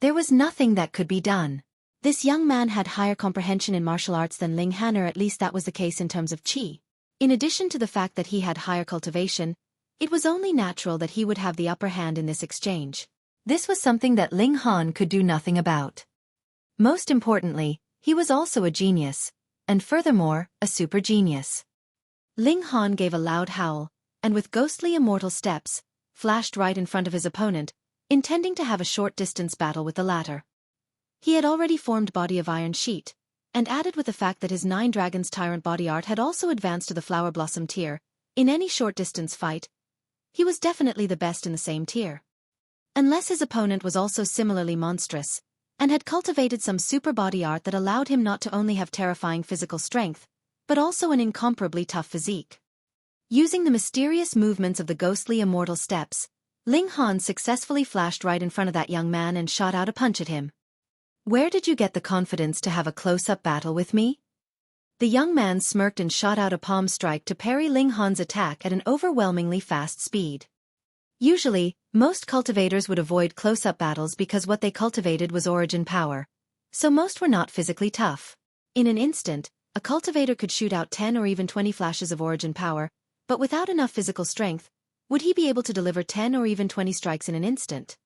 There was nothing that could be done. This young man had higher comprehension in martial arts than Ling Han, or at least that was the case in terms of qi. In addition to the fact that he had higher cultivation, it was only natural that he would have the upper hand in this exchange. This was something that Ling Han could do nothing about. Most importantly, he was also a genius, and furthermore, a super genius. Ling Han gave a loud howl, and with ghostly immortal steps, flashed right in front of his opponent, intending to have a short-distance battle with the latter. He had already formed Body of Iron Sheet, and added with the fact that his 9 Dragons Tyrant body art had also advanced to the Flower Blossom tier. In any short-distance fight, he was definitely the best in the same tier. Unless his opponent was also similarly monstrous, and had cultivated some super body art that allowed him not to only have terrifying physical strength, but also an incomparably tough physique. Using the mysterious movements of the ghostly immortal steps, Ling Han successfully flashed right in front of that young man and shot out a punch at him. "Where did you get the confidence to have a close-up battle with me?" The young man smirked and shot out a palm strike to parry Ling Han's attack at an overwhelmingly fast speed. Usually, most cultivators would avoid close-up battles because what they cultivated was origin power, so most were not physically tough. In an instant, a cultivator could shoot out 10 or even 20 flashes of origin power, but without enough physical strength, would he be able to deliver 10 or even 20 strikes in an instant?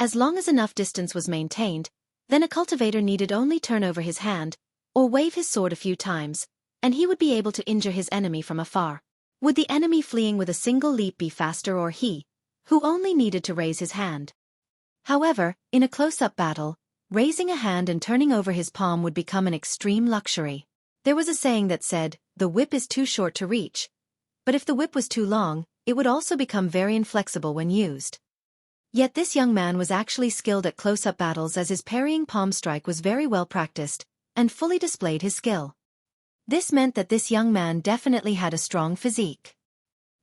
As long as enough distance was maintained, then a cultivator needed only turn over his hand, or wave his sword a few times, and he would be able to injure his enemy from afar. Would the enemy fleeing with a single leap be faster, or he, who only needed to raise his hand? However, in a close-up battle, raising a hand and turning over his palm would become an extreme luxury. There was a saying that said, "The whip is too short to reach," but if the whip was too long, it would also become very inflexible when used. Yet this young man was actually skilled at close-up battles, as his parrying palm strike was very well practiced, and fully displayed his skill. This meant that this young man definitely had a strong physique.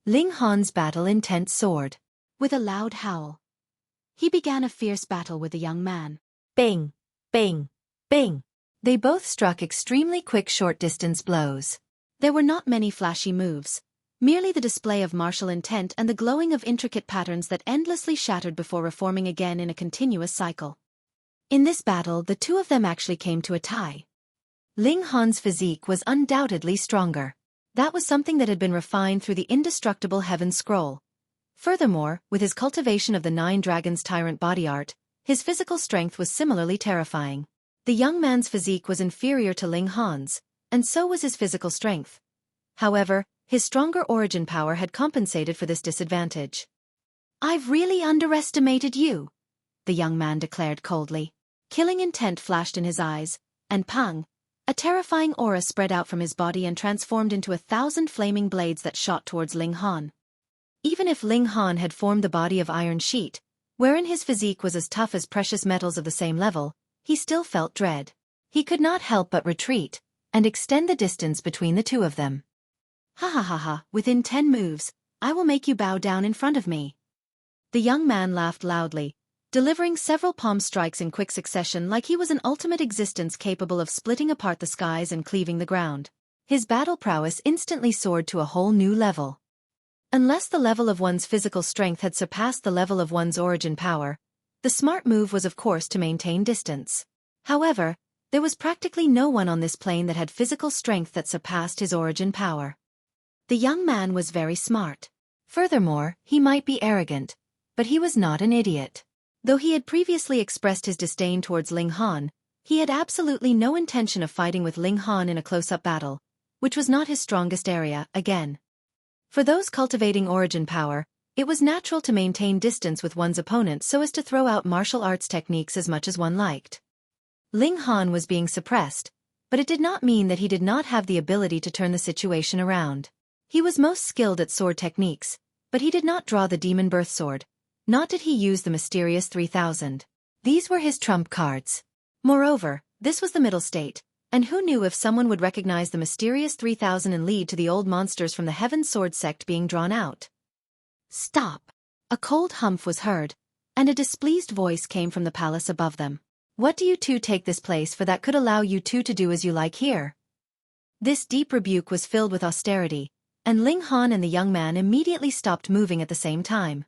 Ling Han's battle-intent soared. With a loud howl, he began a fierce battle with the young man. Bing, bing, bing. They both struck extremely quick short-distance blows. There were not many flashy moves, merely the display of martial intent and the glowing of intricate patterns that endlessly shattered before reforming again in a continuous cycle. In this battle, the two of them actually came to a tie. Ling Han's physique was undoubtedly stronger. That was something that had been refined through the indestructible Heaven Scroll. Furthermore, with his cultivation of the 9 Dragons Tyrant body art, his physical strength was similarly terrifying. The young man's physique was inferior to Ling Han's, and so was his physical strength. However, his stronger origin power had compensated for this disadvantage. "I've really underestimated you," the young man declared coldly. Killing intent flashed in his eyes, and pang, a terrifying aura spread out from his body and transformed into 1,000 flaming blades that shot towards Ling Han. Even if Ling Han had formed the Body of Iron Sheet, wherein his physique was as tough as precious metals of the same level, he still felt dread. He could not help but retreat, and extend the distance between the two of them. "Ha ha ha ha, within 10 moves, I will make you bow down in front of me." The young man laughed loudly, delivering several palm strikes in quick succession like he was an ultimate existence capable of splitting apart the skies and cleaving the ground. His battle prowess instantly soared to a whole new level. Unless the level of one's physical strength had surpassed the level of one's origin power, the smart move was of course to maintain distance. However, There was practically no one on this plane that had physical strength that surpassed his origin power. The young man was very smart. Furthermore, he might be arrogant, but he was not an idiot. Though he had previously expressed his disdain towards Ling Han, he had absolutely no intention of fighting with Ling Han in a close-up battle, which was not his strongest area, again. For those cultivating origin power, it was natural to maintain distance with one's opponent so as to throw out martial arts techniques as much as one liked. Ling Han was being suppressed, but it did not mean that he did not have the ability to turn the situation around. He was most skilled at sword techniques, but he did not draw the demon birth sword, nor did he use the mysterious 3000. These were his trump cards. Moreover, this was the middle state, and who knew if someone would recognize the mysterious 3000 and lead to the old monsters from the Heaven Sword sect being drawn out. Stop! A cold humph was heard, and a displeased voice came from the palace above them. What do you two take this place for that could allow you two to do as you like here? This deep rebuke was filled with austerity, and Ling Han and the young man immediately stopped moving at the same time.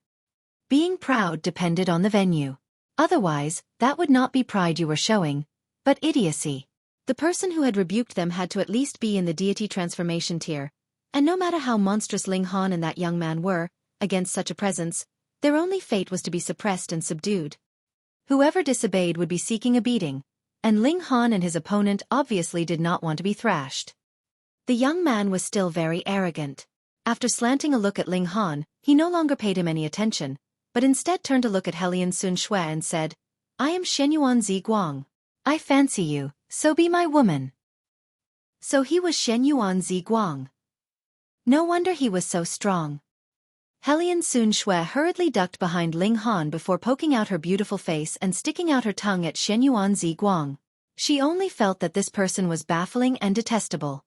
Being proud depended on the venue. Otherwise, that would not be pride you were showing, but idiocy. The person who had rebuked them had to at least be in the deity transformation tier, and no matter how monstrous Ling Han and that young man were, against such a presence, their only fate was to be suppressed and subdued. Whoever disobeyed would be seeking a beating, and Ling Han and his opponent obviously did not want to be thrashed. The young man was still very arrogant. After slanting a look at Ling Han, he no longer paid him any attention, but instead turned to look at Hellion Sun Shui and said, I am Xuanyuan Zi Guang. I fancy you, so be my woman. So he was Xuanyuan Zi Guang. No wonder he was so strong. Hellion Sun Shui hurriedly ducked behind Ling Han before poking out her beautiful face and sticking out her tongue at Xuanyuan Zi Guang. She only felt that this person was baffling and detestable.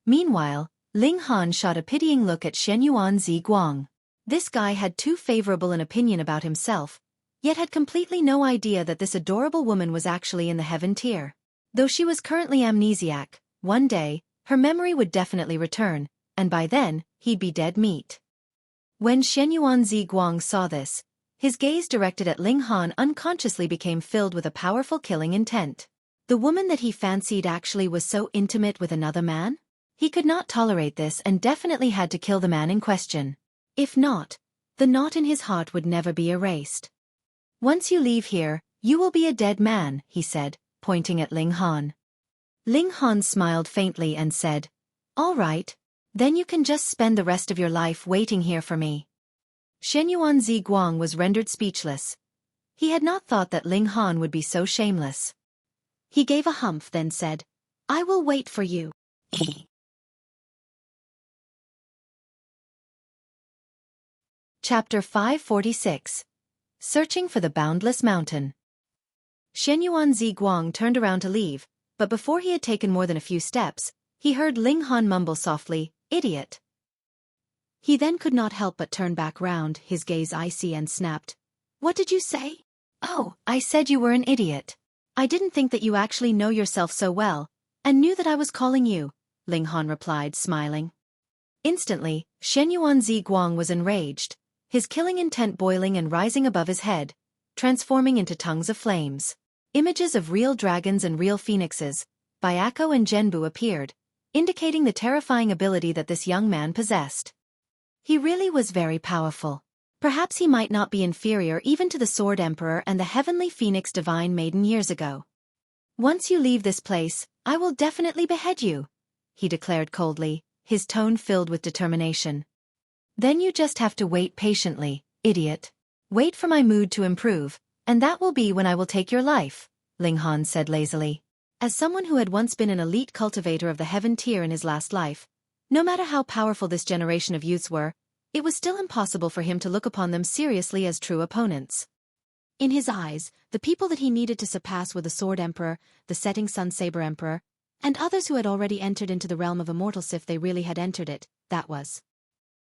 Meanwhile, Ling Han shot a pitying look at Xuanyuan Zi Guang. This guy had too favorable an opinion about himself, yet had completely no idea that this adorable woman was actually in the heaven tier. Though she was currently amnesiac, one day, her memory would definitely return, and by then, he'd be dead meat. When Xuanyuan Zi Guang saw this, his gaze directed at Ling Han unconsciously became filled with a powerful killing intent. The woman that he fancied actually was so intimate with another man? He could not tolerate this and definitely had to kill the man in question. If not, the knot in his heart would never be erased. Once you leave here, you will be a dead man, he said, pointing at Ling Han. Ling Han smiled faintly and said, All right, then you can just spend the rest of your life waiting here for me. Xuanyuan Zi Guang was rendered speechless. He had not thought that Ling Han would be so shameless. He gave a humph then said, I will wait for you. Chapter 546. Searching for the Boundless Mountain. Xuanyuan Zi Guang turned around to leave, but before he had taken more than a few steps, he heard Ling Han mumble softly, Idiot. He then could not help but turn back round, his gaze icy, and snapped, What did you say? Oh, I said you were an idiot. I didn't think that you actually know yourself so well, and knew that I was calling you, Ling Han replied, smiling. Instantly, Xuanyuan Zi Guang was enraged, his killing intent boiling and rising above his head, transforming into tongues of flames. Images of real dragons and real phoenixes, Byako and Zhenbu appeared, indicating the terrifying ability that this young man possessed. He really was very powerful. Perhaps he might not be inferior even to the Sword Emperor and the Heavenly Phoenix Divine Maiden years ago. Once you leave this place, I will definitely behead you, he declared coldly, his tone filled with determination. Then you just have to wait patiently, idiot. Wait for my mood to improve, and that will be when I will take your life, Ling Han said lazily. As someone who had once been an elite cultivator of the heaven tier in his last life, no matter how powerful this generation of youths were, it was still impossible for him to look upon them seriously as true opponents. In his eyes, the people that he needed to surpass were the Sword Emperor, the Setting Sun Saber Emperor, and others who had already entered into the realm of immortals if they really had entered it, that was.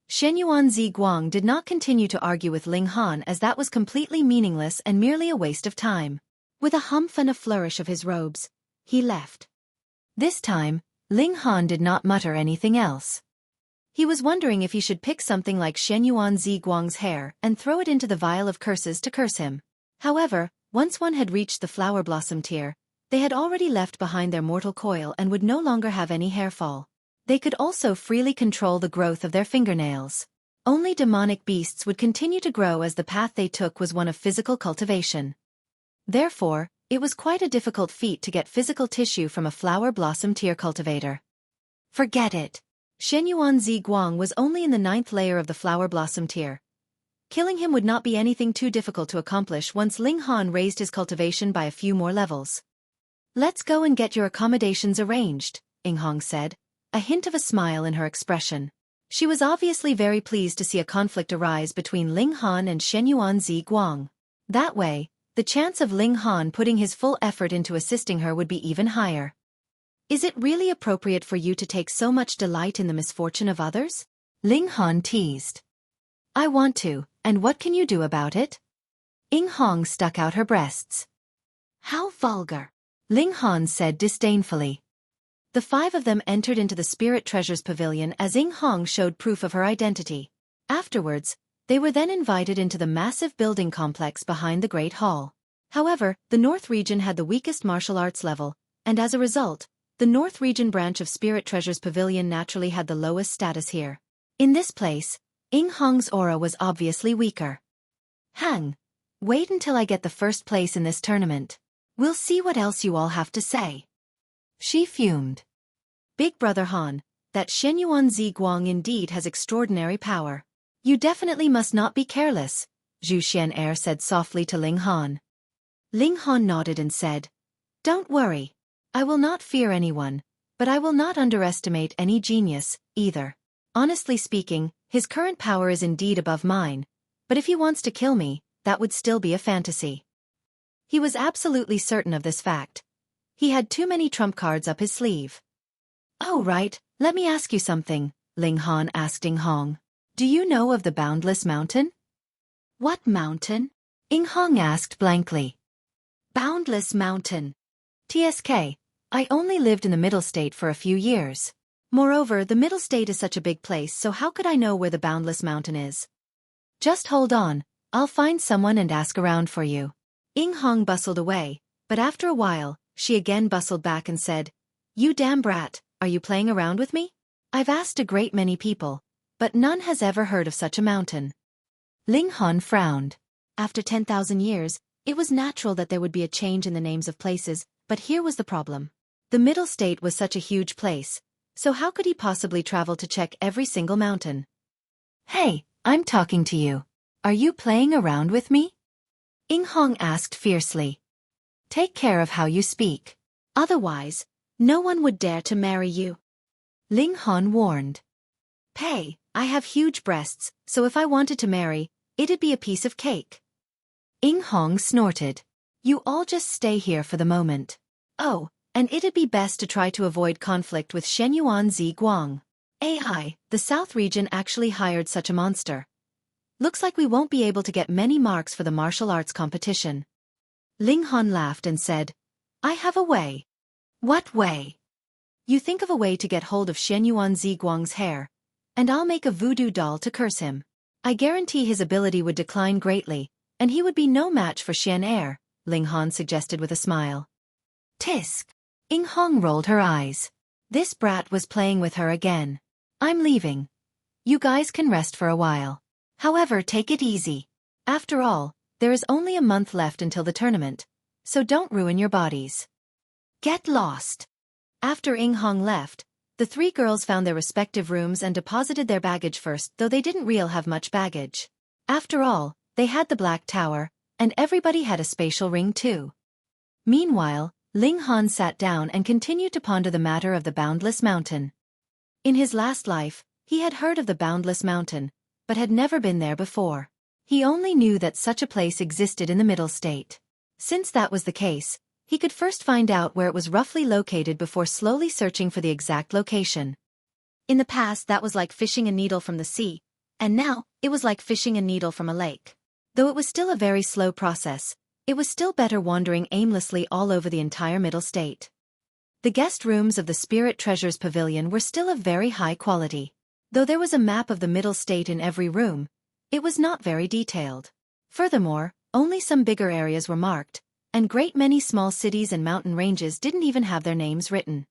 Xuanyuan Zi Guang did not continue to argue with Ling Han as that was completely meaningless and merely a waste of time. With a humph and a flourish of his robes, he left. This time, Ling Han did not mutter anything else. He was wondering if he should pick something like Xuanyuan Zi Guang's hair and throw it into the vial of curses to curse him. However, once one had reached the flower blossom tier, They had already left behind their mortal coil and would no longer have any hair fall. They could also freely control the growth of their fingernails. Only demonic beasts would continue to grow as the path they took was one of physical cultivation. Therefore, it was quite a difficult feat to get physical tissue from a flower blossom tier cultivator. Forget it. Xuanyuan Guang was only in the 9th layer of the flower blossom tier. Killing him would not be anything too difficult to accomplish once Ling Han raised his cultivation by a few more levels. Let's go and get your accommodations arranged, Ing Hong said, a hint of a smile in her expression. She was obviously very pleased to see a conflict arise between Ling Han and Xuanyuan Guang. That way, the chance of Ling Han putting his full effort into assisting her would be even higher. Is it really appropriate for you to take so much delight in the misfortune of others? Ling Han teased. I want to, and what can you do about it? Ing Hong stuck out her breasts. How vulgar, Ling Han said disdainfully. The 5 of them entered into the Spirit Treasures Pavilion as Ing Hong showed proof of her identity. Afterwards, they were then invited into the massive building complex behind the Great Hall. However, the North region had the weakest martial arts level, and as a result, the North region branch of Spirit Treasures Pavilion naturally had the lowest status here. In this place, Ing Hong's aura was obviously weaker. Hang. Wait until I get the first place in this tournament. We'll see what else you all have to say. She fumed. Big Brother Han, that Xuanyuan Guang indeed has extraordinary power. You definitely must not be careless, Zhu Xian'er said softly to Ling Han. Ling Han nodded and said, Don't worry. I will not fear anyone, but I will not underestimate any genius, either. Honestly speaking, his current power is indeed above mine, but if he wants to kill me, that would still be a fantasy. He was absolutely certain of this fact. He had too many trump cards up his sleeve. Oh right, let me ask you something, Ling Han asked Ing Hong. Do you know of the Boundless Mountain? What mountain? Ing Hong asked blankly. Boundless Mountain. TSK, I only lived in the Middle State for a few years. Moreover, the Middle State is such a big place, so how could I know where the Boundless Mountain is? Just hold on, I'll find someone and ask around for you. Ing Hong bustled away, but after a while, she again bustled back and said, You damn brat, are you playing around with me? I've asked a great many people, but none has ever heard of such a mountain. Ling Han frowned. After 10,000 years, it was natural that there would be a change in the names of places, but here was the problem. The Middle State was such a huge place, so how could he possibly travel to check every single mountain? Hey, I'm talking to you. Are you playing around with me? Ing Hong asked fiercely. Take care of how you speak. Otherwise, no one would dare to marry you. Ling Han warned. Pei, I have huge breasts, so if I wanted to marry, it'd be a piece of cake. Ing Hong snorted. You all just stay here for the moment. Oh, and it'd be best to try to avoid conflict with Xuanyuan Guang. AI, the South region actually hired such a monster. Looks like we won't be able to get many marks for the martial arts competition. Ling Han laughed and said, I have a way. What way? You think of a way to get hold of Xuanyuan Guang's hair, and I'll make a voodoo doll to curse him. I guarantee his ability would decline greatly, and he would be no match for Xian'er, Ling Han suggested with a smile. Tisk. Ing Hong rolled her eyes. This brat was playing with her again. I'm leaving. You guys can rest for a while. However, take it easy. After all, there is only a month left until the tournament, so don't ruin your bodies. Get lost. After Ing Hong left, the 3 girls found their respective rooms and deposited their baggage first, though they didn't really have much baggage. After all, they had the Black Tower, and everybody had a spatial ring too. Meanwhile, Ling Han sat down and continued to ponder the matter of the Boundless Mountain. In his last life, he had heard of the Boundless Mountain, but had never been there before. He only knew that such a place existed in the Middle State. Since that was the case, he could first find out where it was roughly located before slowly searching for the exact location. In the past, that was like fishing a needle from the sea, and now, it was like fishing a needle from a lake. Though it was still a very slow process, it was still better wandering aimlessly all over the entire Middle State. The guest rooms of the Spirit Treasures Pavilion were still of very high quality. Though there was a map of the Middle State in every room, it was not very detailed. Furthermore, only some bigger areas were marked, and great many small cities and mountain ranges didn't even have their names written.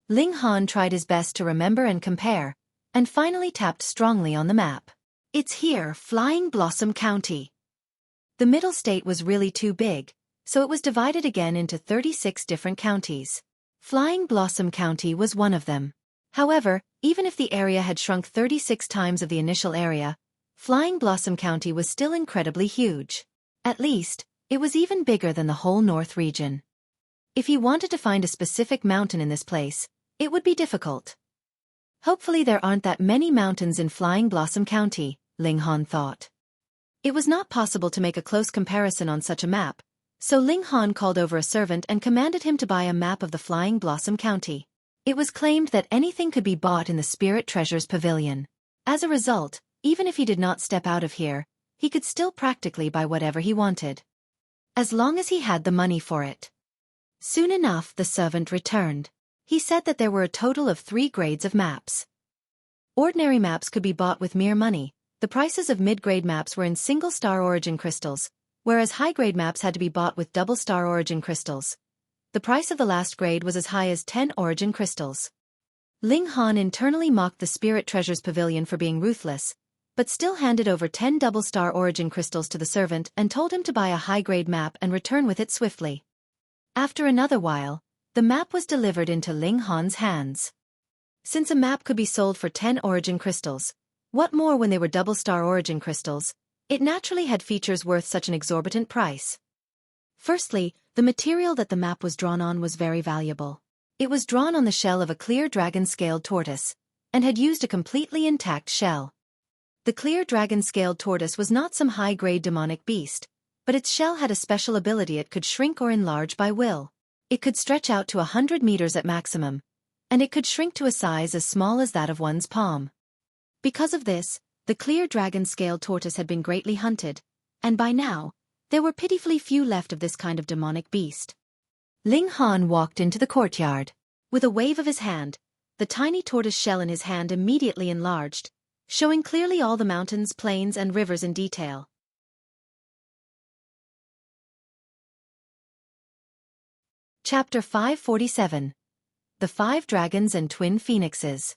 Ling Han tried his best to remember and compare, and finally tapped strongly on the map. It's here, Flying Blossom County. The middle state was really too big, so it was divided again into 36 different counties. Flying Blossom County was one of them. However, even if the area had shrunk 36 times of the initial area, Flying Blossom County was still incredibly huge. At least, it was even bigger than the whole North region. If he wanted to find a specific mountain in this place, it would be difficult. Hopefully there aren't that many mountains in Flying Blossom County, Ling Han thought. It was not possible to make a close comparison on such a map, so Ling Han called over a servant and commanded him to buy a map of the Flying Blossom County. It was claimed that anything could be bought in the Spirit Treasures Pavilion. As a result, even if he did not step out of here, he could still practically buy whatever he wanted, as long as he had the money for it. Soon enough the servant returned. He said that there were a total of 3 grades of maps. Ordinary maps could be bought with mere money. The prices of mid-grade maps were in single-star origin crystals, whereas high-grade maps had to be bought with double-star origin crystals. The price of the last grade was as high as 10 origin crystals. Ling Han internally mocked the Spirit Treasures Pavilion for being ruthless, but still handed over 10 double-star origin crystals to the servant and told him to buy a high-grade map and return with it swiftly. After another while, the map was delivered into Ling Han's hands. Since a map could be sold for 10 origin crystals, what more when they were double-star origin crystals, it naturally had features worth such an exorbitant price. Firstly, the material that the map was drawn on was very valuable. It was drawn on the shell of a clear dragon-scaled tortoise, and had used a completely intact shell. The clear dragon-scaled tortoise was not some high-grade demonic beast, but its shell had a special ability: it could shrink or enlarge by will. It could stretch out to 100 meters at maximum, and it could shrink to a size as small as that of one's palm. Because of this, the clear dragon-scaled tortoise had been greatly hunted, and by now, there were pitifully few left of this kind of demonic beast. Ling Han walked into the courtyard. With a wave of his hand, the tiny tortoise shell in his hand immediately enlarged, showing clearly all the mountains, plains, and rivers in detail. Chapter 547. The 5 Dragons and Twin Phoenixes.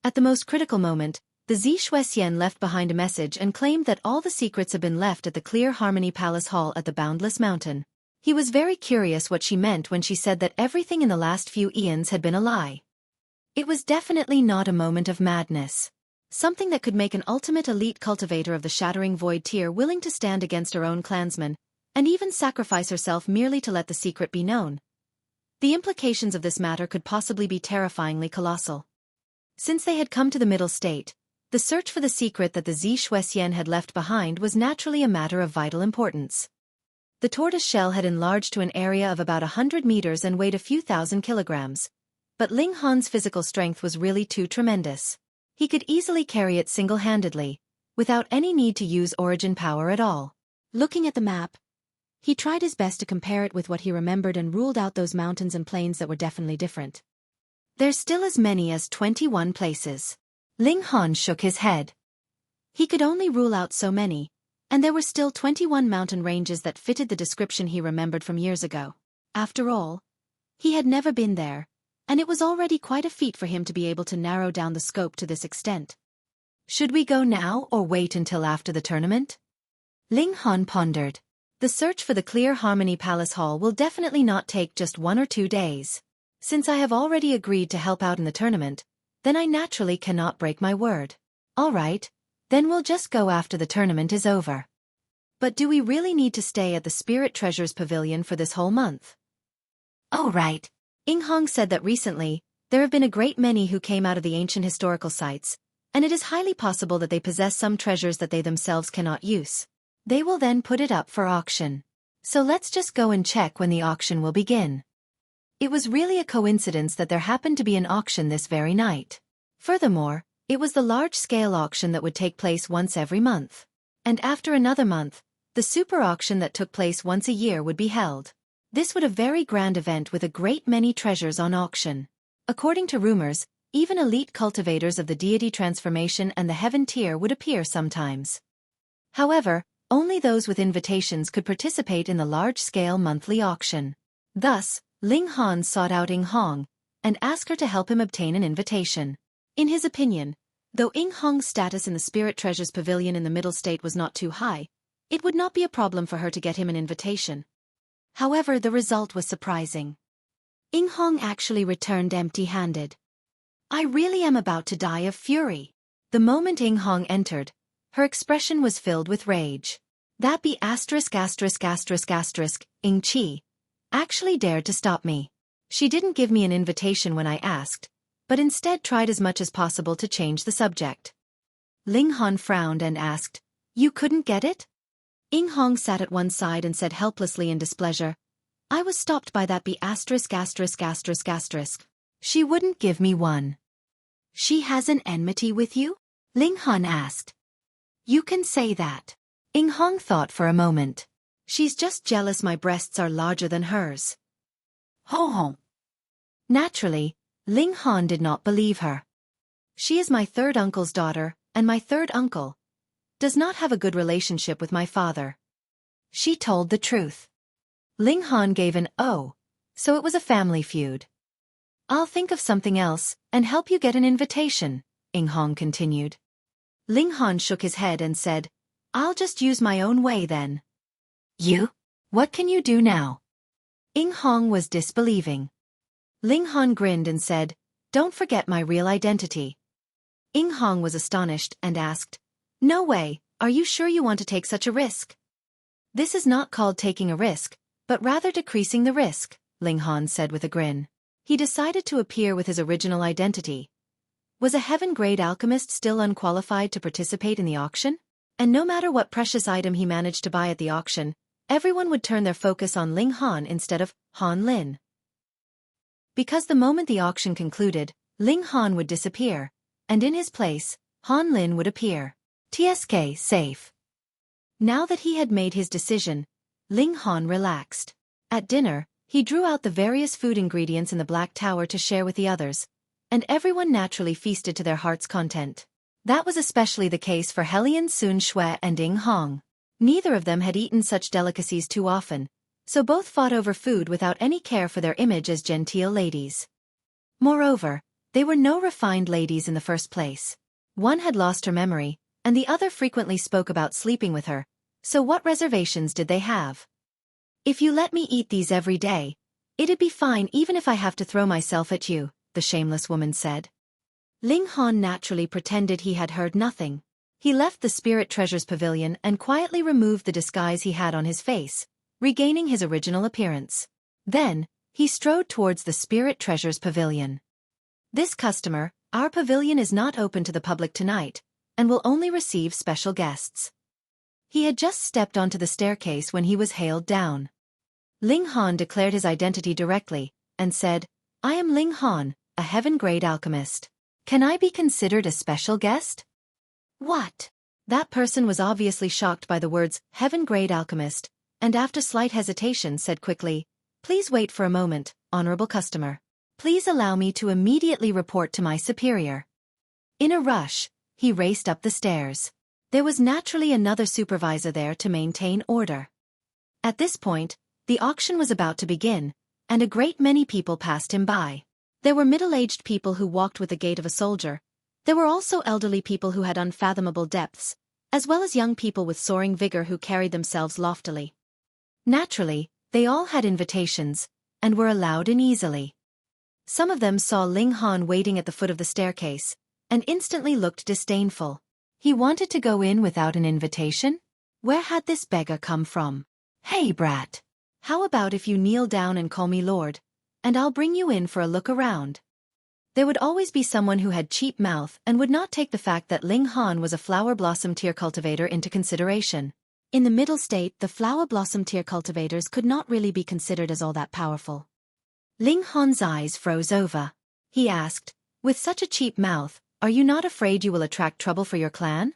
At the most critical moment, the Xuanyuan left behind a message and claimed that all the secrets had been left at the Clear Harmony Palace Hall at the Boundless Mountain. He was very curious what she meant when she said that everything in the last few eons had been a lie. It was definitely not a moment of madness. Something that could make an ultimate elite cultivator of the Shattering Void tier willing to stand against her own clansmen, and even sacrifice herself merely to let the secret be known. The implications of this matter could possibly be terrifyingly colossal. Since they had come to the middle state, the search for the secret that the Xuanyuan had left behind was naturally a matter of vital importance. The tortoise shell had enlarged to an area of about 100 meters and weighed a few thousand kilograms, but Ling Han's physical strength was really too tremendous. He could easily carry it single-handedly, without any need to use origin power at all. Looking at the map, he tried his best to compare it with what he remembered and ruled out those mountains and plains that were definitely different. There's still as many as 21 places. Ling Han shook his head. He could only rule out so many, and there were still 21 mountain ranges that fitted the description he remembered from years ago. After all, he had never been there, and it was already quite a feat for him to be able to narrow down the scope to this extent. Should we go now or wait until after the tournament? Ling Han pondered. The search for the Clear Harmony Palace Hall will definitely not take just 1 or 2 days. Since I have already agreed to help out in the tournament, then I naturally cannot break my word. All right, then we'll just go after the tournament is over. But do we really need to stay at the Spirit Treasures Pavilion for this whole month? Oh right. Ing Hong said that recently, there have been a great many who came out of the ancient historical sites, and it is highly possible that they possess some treasures that they themselves cannot use. They will then put it up for auction. So let's just go and check when the auction will begin. It was really a coincidence that there happened to be an auction this very night. Furthermore, it was the large-scale auction that would take place once every month. And after another month, the super auction that took place once a year would be held. This would be a very grand event with a great many treasures on auction. According to rumors, even elite cultivators of the deity transformation and the heaven tier would appear sometimes. However, Only those with invitations could participate in the large-scale monthly auction. Thus, Ling Han sought out Ing Hong and asked her to help him obtain an invitation. In his opinion, though Ing Hong's status in the Spirit Treasures Pavilion in the Middle State was not too high, it would not be a problem for her to get him an invitation. However, the result was surprising. Ing Hong actually returned empty-handed. I really am about to die of fury. The moment Ing Hong entered, her expression was filled with rage. That be *******, Ing Chi actually dared to stop me. She didn't give me an invitation when I asked, but instead tried as much as possible to change the subject. Ling Han frowned and asked, "You couldn't get it?" Ing Hong sat at one side and said helplessly in displeasure, "I was stopped by that be *******. She wouldn't give me one." "She has an enmity with you?" Ling Han asked. "You can say that." Ing Hong thought for a moment. "She's just jealous my breasts are larger than hers." Ho ho. Naturally, Ling Han did not believe her. "She is my third uncle's daughter, and my third uncle does not have a good relationship with my father." She told the truth. Ling Han gave an "oh," so it was a family feud. "I'll think of something else and help you get an invitation," Ing Hong continued. Ling Han shook his head and said, "I'll just use my own way then." "You? What can you do now?" Ing Hong was disbelieving. Ling Han grinned and said, "Don't forget my real identity." Ing Hong was astonished and asked, "No way, are you sure you want to take such a risk?" "This is not called taking a risk, but rather decreasing the risk," Ling Han said with a grin. He decided to appear with his original identity. Was a heaven-grade alchemist still unqualified to participate in the auction? And no matter what precious item he managed to buy at the auction, everyone would turn their focus on Ling Han instead of Han Lin. Because the moment the auction concluded, Ling Han would disappear, and in his place, Han Lin would appear. TSK safe. Now that he had made his decision, Ling Han relaxed. At dinner, he drew out the various food ingredients in the Black Tower to share with the others, and everyone naturally feasted to their heart's content. That was especially the case for Helian Sun Xue and Ing Hong. Neither of them had eaten such delicacies too often, so both fought over food without any care for their image as genteel ladies. Moreover, they were no refined ladies in the first place. One had lost her memory, and the other frequently spoke about sleeping with her, so what reservations did they have? "If you let me eat these every day, it'd be fine even if I have to throw myself at you," the shameless woman said. Ling Han naturally pretended he had heard nothing. He left the Spirit Treasures Pavilion and quietly removed the disguise he had on his face, regaining his original appearance. Then, he strode towards the Spirit Treasures Pavilion. "This customer, our pavilion is not open to the public tonight, and will only receive special guests." He had just stepped onto the staircase when he was hailed down. Ling Han declared his identity directly, and said, "I am Ling Han, a heaven-grade alchemist. Can I be considered a special guest?" "What?" That person was obviously shocked by the words, heaven-grade alchemist, and after slight hesitation said quickly, "Please wait for a moment, honorable customer. Please allow me to immediately report to my superior." In a rush, he raced up the stairs. There was naturally another supervisor there to maintain order. At this point, the auction was about to begin, and a great many people passed him by. There were middle-aged people who walked with the gait of a soldier. There were also elderly people who had unfathomable depths, as well as young people with soaring vigor who carried themselves loftily. Naturally, they all had invitations, and were allowed in easily. Some of them saw Ling Han waiting at the foot of the staircase, and instantly looked disdainful. He wanted to go in without an invitation? Where had this beggar come from? "Hey brat! How about if you kneel down and call me Lord, and I'll bring you in for a look around?" There would always be someone who had cheap mouth and would not take the fact that Ling Han was a flower blossom tear cultivator into consideration. In the Middle State, the flower blossom tear cultivators could not really be considered as all that powerful. Ling Han's eyes froze over. He asked, "With such a cheap mouth, are you not afraid you will attract trouble for your clan?"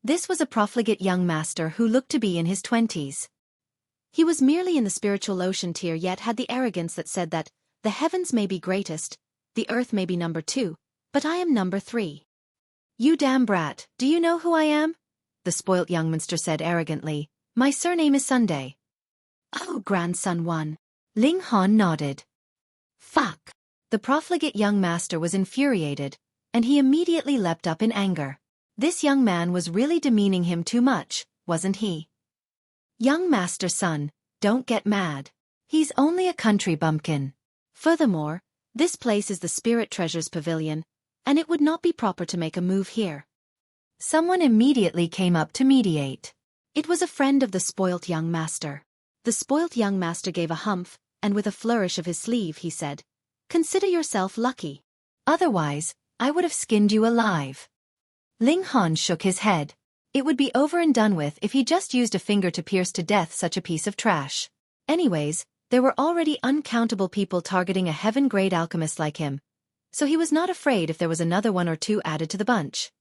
This was a profligate young master who looked to be in his 20s. He was merely in the spiritual ocean tier yet had the arrogance that said that, "The heavens may be greatest, the earth may be number 2, but I am number 3. You damn brat, do you know who I am? the spoilt young monster said arrogantly. My surname is Sunday. Oh, grandson one. Ling Han nodded. Fuck. The profligate young master was infuriated, and he immediately leapt up in anger. This young man was really demeaning him too much, wasn't he? Young master son, don't get mad. He's only a country bumpkin. Furthermore, this place is the Spirit Treasures Pavilion, and it would not be proper to make a move here. Someone immediately came up to mediate. It was a friend of the spoilt young master. The spoilt young master gave a humph, and with a flourish of his sleeve he said, Consider yourself lucky. Otherwise, I would have skinned you alive. Ling Han shook his head. It would be over and done with if he just used a finger to pierce to death such a piece of trash. Anyways, there were already uncountable people targeting a heaven-grade alchemist like him, so he was not afraid if there was another one or two added to the bunch.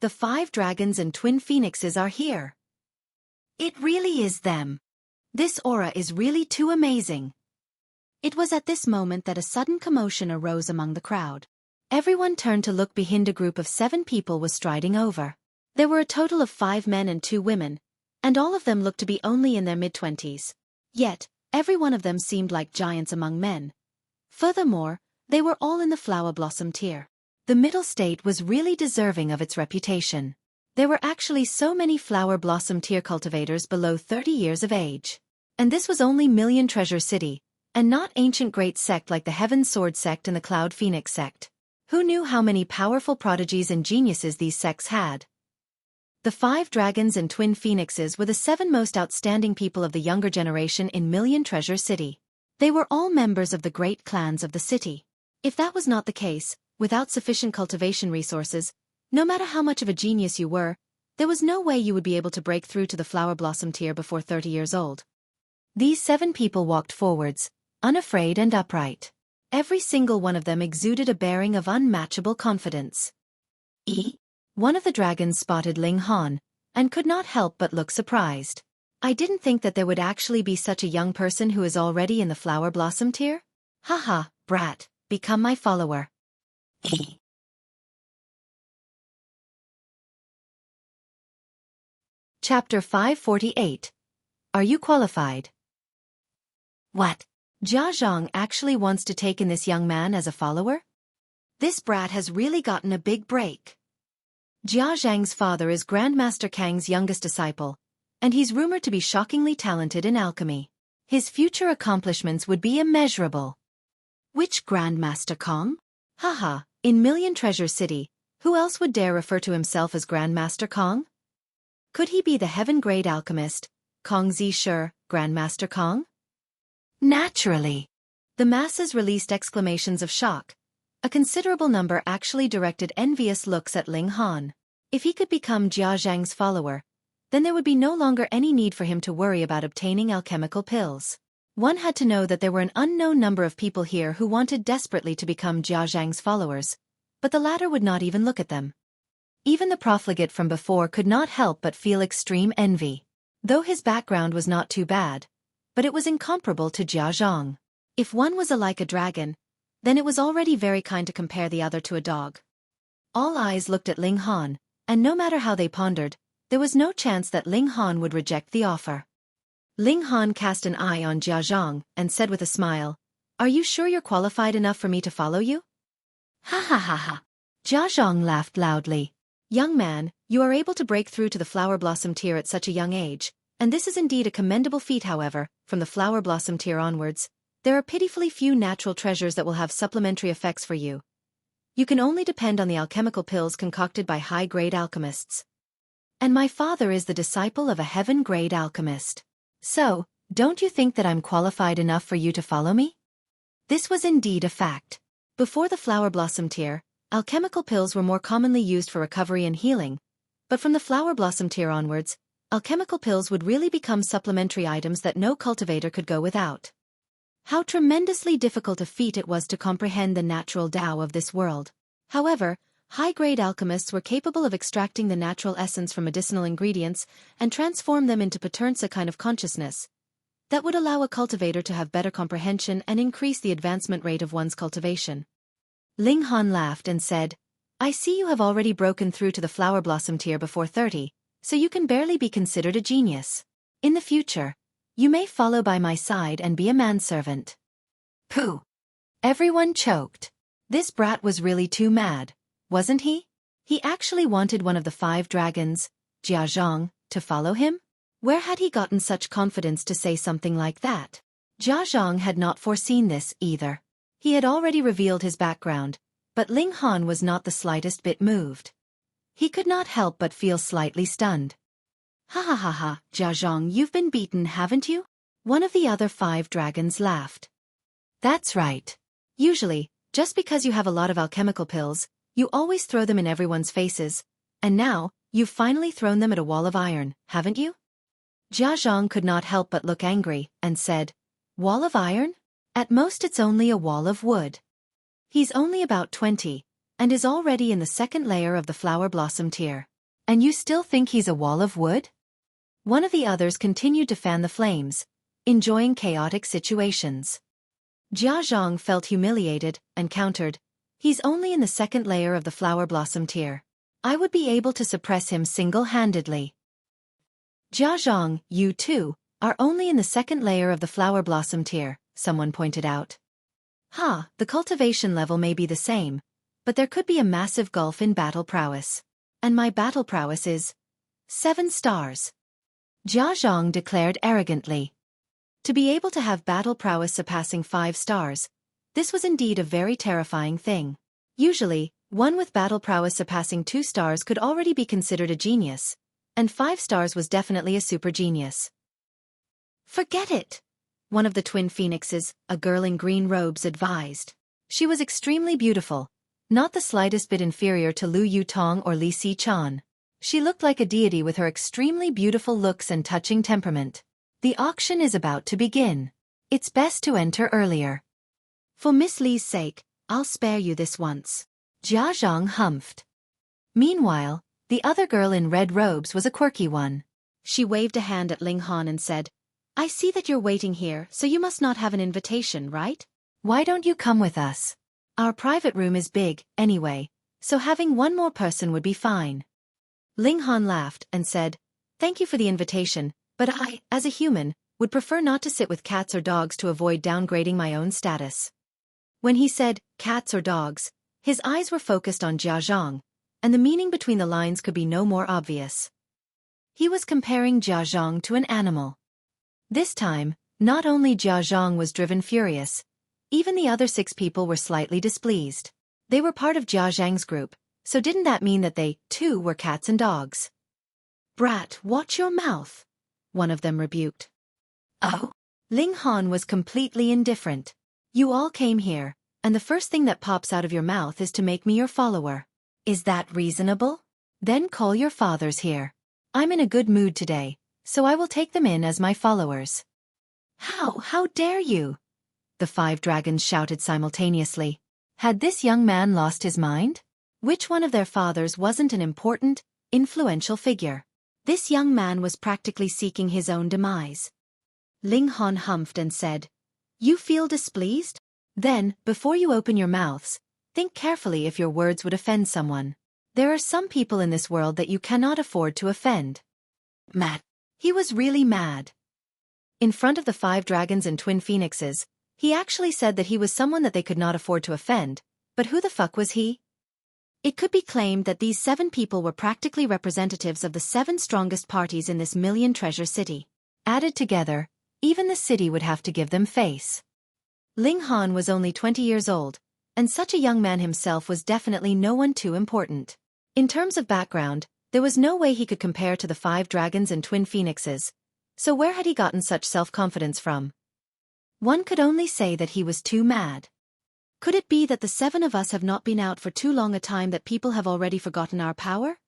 The 5 dragons and twin phoenixes are here. It really is them. This aura is really too amazing. It was at this moment that a sudden commotion arose among the crowd. Everyone turned to look behind. A group of 7 people was striding over. There were a total of 5 men and 2 women, and all of them looked to be only in their mid-20s. Yet, every one of them seemed like giants among men. Furthermore, they were all in the flower blossom tier. The middle state was really deserving of its reputation. There were actually so many flower blossom tier cultivators below 30 years of age. And this was only Million Treasure City, and not ancient great sect like the Heaven Sword Sect and the Cloud Phoenix Sect. Who knew how many powerful prodigies and geniuses these sects had? The 5 dragons and twin phoenixes were the 7 most outstanding people of the younger generation in Million Treasure City. They were all members of the great clans of the city. If that was not the case, without sufficient cultivation resources, no matter how much of a genius you were, there was no way you would be able to break through to the flower blossom tier before 30 years old. These 7 people walked forwards, unafraid and upright. Every single one of them exuded a bearing of unmatchable confidence. One of the dragons spotted Ling Han, and could not help but look surprised. I didn't think that there would actually be such a young person who is already in the flower blossom tier. Haha, brat, become my follower. Chapter 548. Are you qualified? What? Jia Zhang actually wants to take in this young man as a follower? This brat has really gotten a big break. Jia Zhang's father is Grandmaster Kang's youngest disciple, and he's rumored to be shockingly talented in alchemy. His future accomplishments would be immeasurable. Which Grandmaster Kang? Haha, in Million Treasure City, who else would dare refer to himself as Grandmaster Kang? Could he be the heaven-grade alchemist, Kang Zhi, Grandmaster Kang? Naturally. The masses released exclamations of shock. A considerable number actually directed envious looks at Ling Han. If he could become Jia Zhang's follower, then there would be no longer any need for him to worry about obtaining alchemical pills. One had to know that there were an unknown number of people here who wanted desperately to become Jia Zhang's followers, but the latter would not even look at them. Even the profligate from before could not help but feel extreme envy. Though his background was not too bad, but it was incomparable to Jia Zhang. If one was like a dragon, then it was already very kind to compare the other to a dog. All eyes looked at Ling Han, and no matter how they pondered, there was no chance that Ling Han would reject the offer. Ling Han cast an eye on Jia Zhang and said with a smile, Are you sure you're qualified enough for me to follow you? Ha ha ha ha. Jia Zhang laughed loudly. Young man, you are able to break through to the flower blossom tier at such a young age, and this is indeed a commendable feat. However, from the flower blossom tier onwards, there are pitifully few natural treasures that will have supplementary effects for you. You can only depend on the alchemical pills concocted by high-grade alchemists. And my father is the disciple of a heaven-grade alchemist. So, don't you think that I'm qualified enough for you to follow me? This was indeed a fact. Before the flower blossom tier, alchemical pills were more commonly used for recovery and healing, but from the flower blossom tier onwards, alchemical pills would really become supplementary items that no cultivator could go without. How tremendously difficult a feat it was to comprehend the natural Dao of this world. However, high-grade alchemists were capable of extracting the natural essence from medicinal ingredients and transform them into Paterntsa kind of consciousness. That would allow a cultivator to have better comprehension and increase the advancement rate of one's cultivation. Ling Han laughed and said, I see you have already broken through to the flower blossom tier before 30, so you can barely be considered a genius. In the future, you may follow by my side and be a manservant. Pooh! Everyone choked. This brat was really too mad, wasn't he? He actually wanted one of the 5 dragons, Jiazhong, to follow him? Where had he gotten such confidence to say something like that? Jiazhong had not foreseen this either. He had already revealed his background, but Ling Han was not the slightest bit moved. He could not help but feel slightly stunned. Ha ha ha ha, Jiazhong, you've been beaten, haven't you? One of the other 5 dragons laughed. That's right. Usually, just because you have a lot of alchemical pills, you always throw them in everyone's faces, and now, you've finally thrown them at a wall of iron, haven't you? Jiazhong could not help but look angry, and said, Wall of iron? At most it's only a wall of wood. He's only about 20, and is already in the 2nd layer of the flower blossom tier. And you still think he's a wall of wood? One of the others continued to fan the flames, enjoying chaotic situations. Jiazhong felt humiliated, and countered, He's only in the 2nd layer of the flower blossom tier. I would be able to suppress him single-handedly. Jiazhong, you too, are only in the 2nd layer of the flower blossom tier, someone pointed out. The cultivation level may be the same, but there could be a massive gulf in battle prowess. And my battle prowess is 7 stars. Jiazhong declared arrogantly. To be able to have battle prowess surpassing 5 stars, this was indeed a very terrifying thing. Usually, one with battle prowess surpassing 2 stars could already be considered a genius, and 5 stars was definitely a super genius. Forget it! One of the twin phoenixes, a girl in green robes, advised. She was extremely beautiful, not the slightest bit inferior to Lu Yutong or Li Si-chan. She looked like a deity with her extremely beautiful looks and touching temperament. The auction is about to begin. It's best to enter earlier. For Miss Li's sake, I'll spare you this once. Jiazhong humphed. Meanwhile, the other girl in red robes was a quirky one. She waved a hand at Ling Han and said, I see that you're waiting here, so you must not have an invitation, right? Why don't you come with us? Our private room is big, anyway, so having one more person would be fine. Ling Han laughed and said, Thank you for the invitation, but I, as a human, would prefer not to sit with cats or dogs to avoid downgrading my own status. When he said, cats or dogs, his eyes were focused on Jiazhong, and the meaning between the lines could be no more obvious. He was comparing Jiazhong to an animal. This time, not only Jiazhong was driven furious, even the other 6 people were slightly displeased. They were part of Jiazhang's group, so didn't that mean that they, too, were cats and dogs? Brat, watch your mouth, one of them rebuked. Oh? Ling Han was completely indifferent. You all came here, and the first thing that pops out of your mouth is to make me your follower. Is that reasonable? Then call your fathers here. I'm in a good mood today, so I will take them in as my followers. How dare you? The 5 dragons shouted simultaneously. Had this young man lost his mind? Which one of their fathers wasn't an important, influential figure? This young man was practically seeking his own demise. Ling Han humphed and said, You feel displeased? Then, before you open your mouths, think carefully if your words would offend someone. There are some people in this world that you cannot afford to offend. Mad. He was really mad. In front of the 5 dragons and twin phoenixes, he actually said that he was someone that they could not afford to offend, but who the fuck was he? It could be claimed that these 7 people were practically representatives of the 7 strongest parties in this million treasure city. Added together, even the city would have to give them face. Ling Han was only 20 years old, and such a young man himself was definitely no one too important. In terms of background, there was no way he could compare to the 5 dragons and twin phoenixes, so where had he gotten such self-confidence from? One could only say that he was too mad. Could it be that the 7 of us have not been out for too long a time that people have already forgotten our power?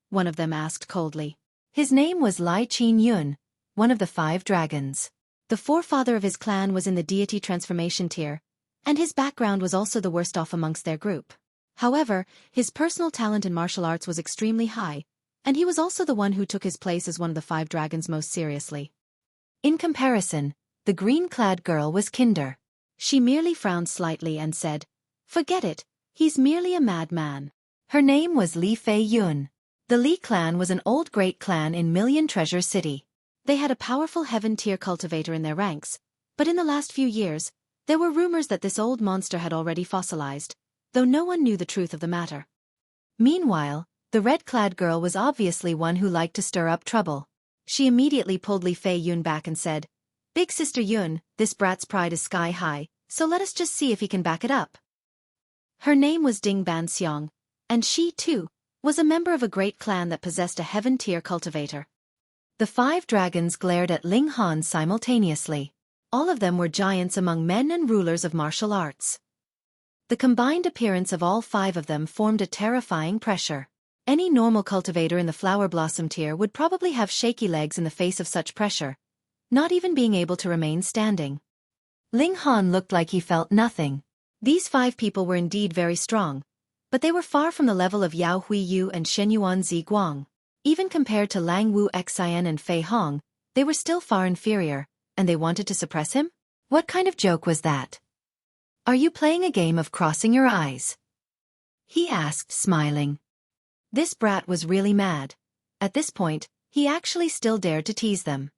One of them asked coldly. His name was Xuanyuan, one of the 5 dragons. The forefather of his clan was in the deity transformation tier, and his background was also the worst off amongst their group. However, his personal talent in martial arts was extremely high, and he was also the one who took his place as one of the 5 dragons most seriously. In comparison, the green-clad girl was Kinder. She merely frowned slightly and said, Forget it, he's merely a madman. Her name was Li Fei Yun. The Li clan was an old great clan in Million Treasure City. They had a powerful heaven-tier cultivator in their ranks, but in the last few years, there were rumors that this old monster had already fossilized, though no one knew the truth of the matter. Meanwhile, the red-clad girl was obviously one who liked to stir up trouble. She immediately pulled Li Fei Yun back and said, "Big Sister Yun, this brat's pride is sky high, so let us just see if he can back it up." Her name was Ding Ban Xiong, and she, too, was a member of a great clan that possessed a heaven-tier cultivator. The 5 dragons glared at Ling Han simultaneously. All of them were giants among men and rulers of martial arts. The combined appearance of all 5 of them formed a terrifying pressure. Any normal cultivator in the flower blossom tier would probably have shaky legs in the face of such pressure, not even being able to remain standing. Ling Han looked like he felt nothing. These 5 people were indeed very strong, but they were far from the level of Yao Huiyu and Xuanyuan Zi Guang. Even compared to Lang Wu Xian and Fei Hong, they were still far inferior, and they wanted to suppress him? What kind of joke was that? "Are you playing a game of crossing your eyes?" he asked, smiling. This brat was really mad. At this point, he actually still dared to tease them.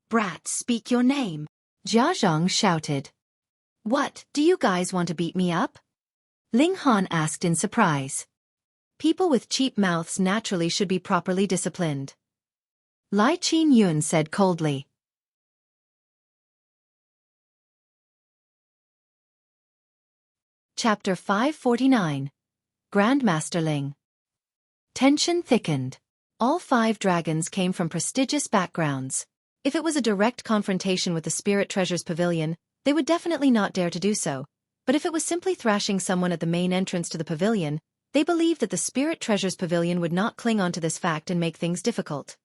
"Brat, speak your name," Jia Zhang shouted. "What, do you guys want to beat me up?" Ling Han asked in surprise. People with cheap mouths naturally should be properly disciplined. Lai Qin Yun said coldly. Chapter 549. Grandmaster Ling. Tension thickened. All 5 dragons came from prestigious backgrounds. If it was a direct confrontation with the Spirit Treasures Pavilion, they would definitely not dare to do so, but if it was simply thrashing someone at the main entrance to the pavilion, they believed that the Spirit Treasures Pavilion would not cling on to this fact and make things difficult.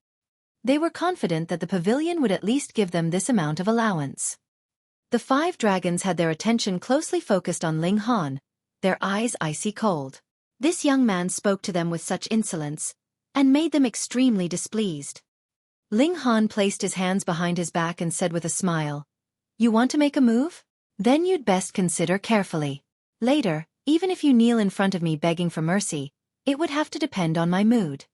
They were confident that the pavilion would at least give them this amount of allowance. The 5 dragons had their attention closely focused on Ling Han, their eyes icy cold. This young man spoke to them with such insolence, and made them extremely displeased. Ling Han placed his hands behind his back and said with a smile, "You want to make a move? Then you'd best consider carefully. Later, even if you kneel in front of me begging for mercy, it would have to depend on my mood."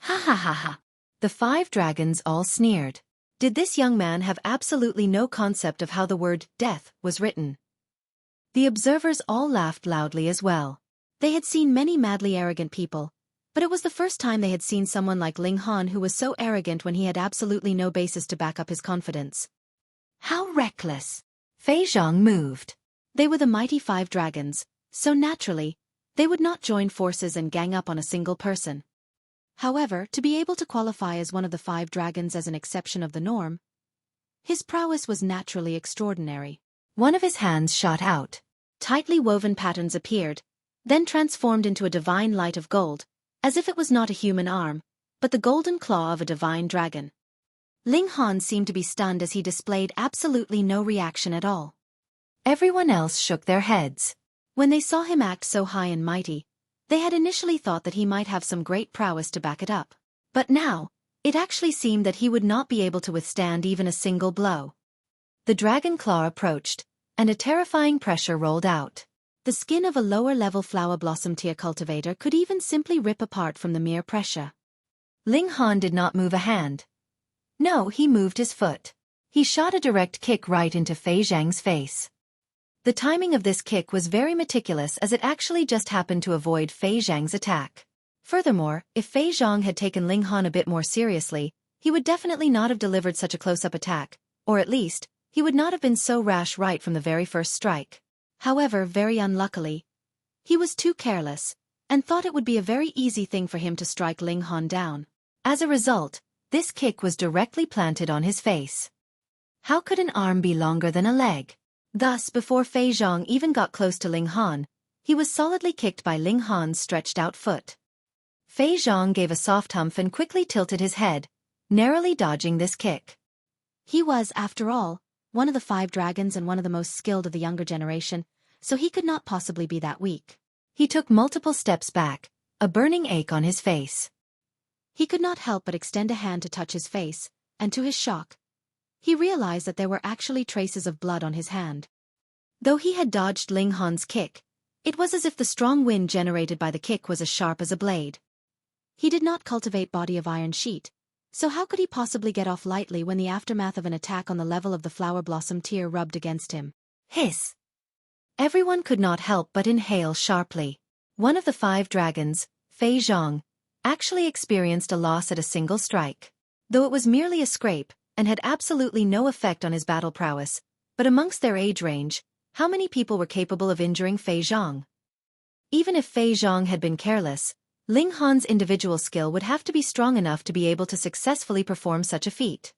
Ha ha ha ha. The 5 dragons all sneered. Did this young man have absolutely no concept of how the word death was written? The observers all laughed loudly as well. They had seen many madly arrogant people, but it was the first time they had seen someone like Ling Han who was so arrogant when he had absolutely no basis to back up his confidence. How reckless! Fei Zhang moved. They were the mighty 5 dragons, so naturally, they would not join forces and gang up on a single person. However, to be able to qualify as one of the 5 dragons as an exception of the norm, his prowess was naturally extraordinary. One of his hands shot out. Tightly woven patterns appeared, then transformed into a divine light of gold, as if it was not a human arm, but the golden claw of a divine dragon. Ling Han seemed to be stunned as he displayed absolutely no reaction at all. Everyone else shook their heads. When they saw him act so high and mighty, they had initially thought that he might have some great prowess to back it up. But now, it actually seemed that he would not be able to withstand even a single blow. The dragon claw approached, and a terrifying pressure rolled out. The skin of a lower-level flower blossom tier cultivator could even simply rip apart from the mere pressure. Ling Han did not move a hand. No, he moved his foot. He shot a direct kick right into Fei Zhang's face. The timing of this kick was very meticulous as it actually just happened to avoid Fei Zhang's attack. Furthermore, if Fei Zhang had taken Ling Han a bit more seriously, he would definitely not have delivered such a close-up attack, or at least, he would not have been so rash right from the very first strike. However, very unluckily, he was too careless, and thought it would be a very easy thing for him to strike Ling Han down. As a result, this kick was directly planted on his face. How could an arm be longer than a leg? Thus, before Fei Zhang even got close to Ling Han, he was solidly kicked by Ling Han's stretched-out foot. Fei Zhang gave a soft humph and quickly tilted his head, narrowly dodging this kick. He was, after all, one of the 5 dragons and one of the most skilled of the younger generation, so he could not possibly be that weak. He took multiple steps back, a burning ache on his face. He could not help but extend a hand to touch his face, and to his shock, he realized that there were actually traces of blood on his hand. Though he had dodged Ling Han's kick, it was as if the strong wind generated by the kick was as sharp as a blade. He did not cultivate body of iron sheet, so how could he possibly get off lightly when the aftermath of an attack on the level of the flower blossom tear rubbed against him? Hiss! Everyone could not help but inhale sharply. One of the 5 dragons, Fei Zhang, actually experienced a loss at a single strike. Though it was merely a scrape, and had absolutely no effect on his battle prowess, but amongst their age range, how many people were capable of injuring Fei Zhang? Even if Fei Zhang had been careless, Ling Han's individual skill would have to be strong enough to be able to successfully perform such a feat.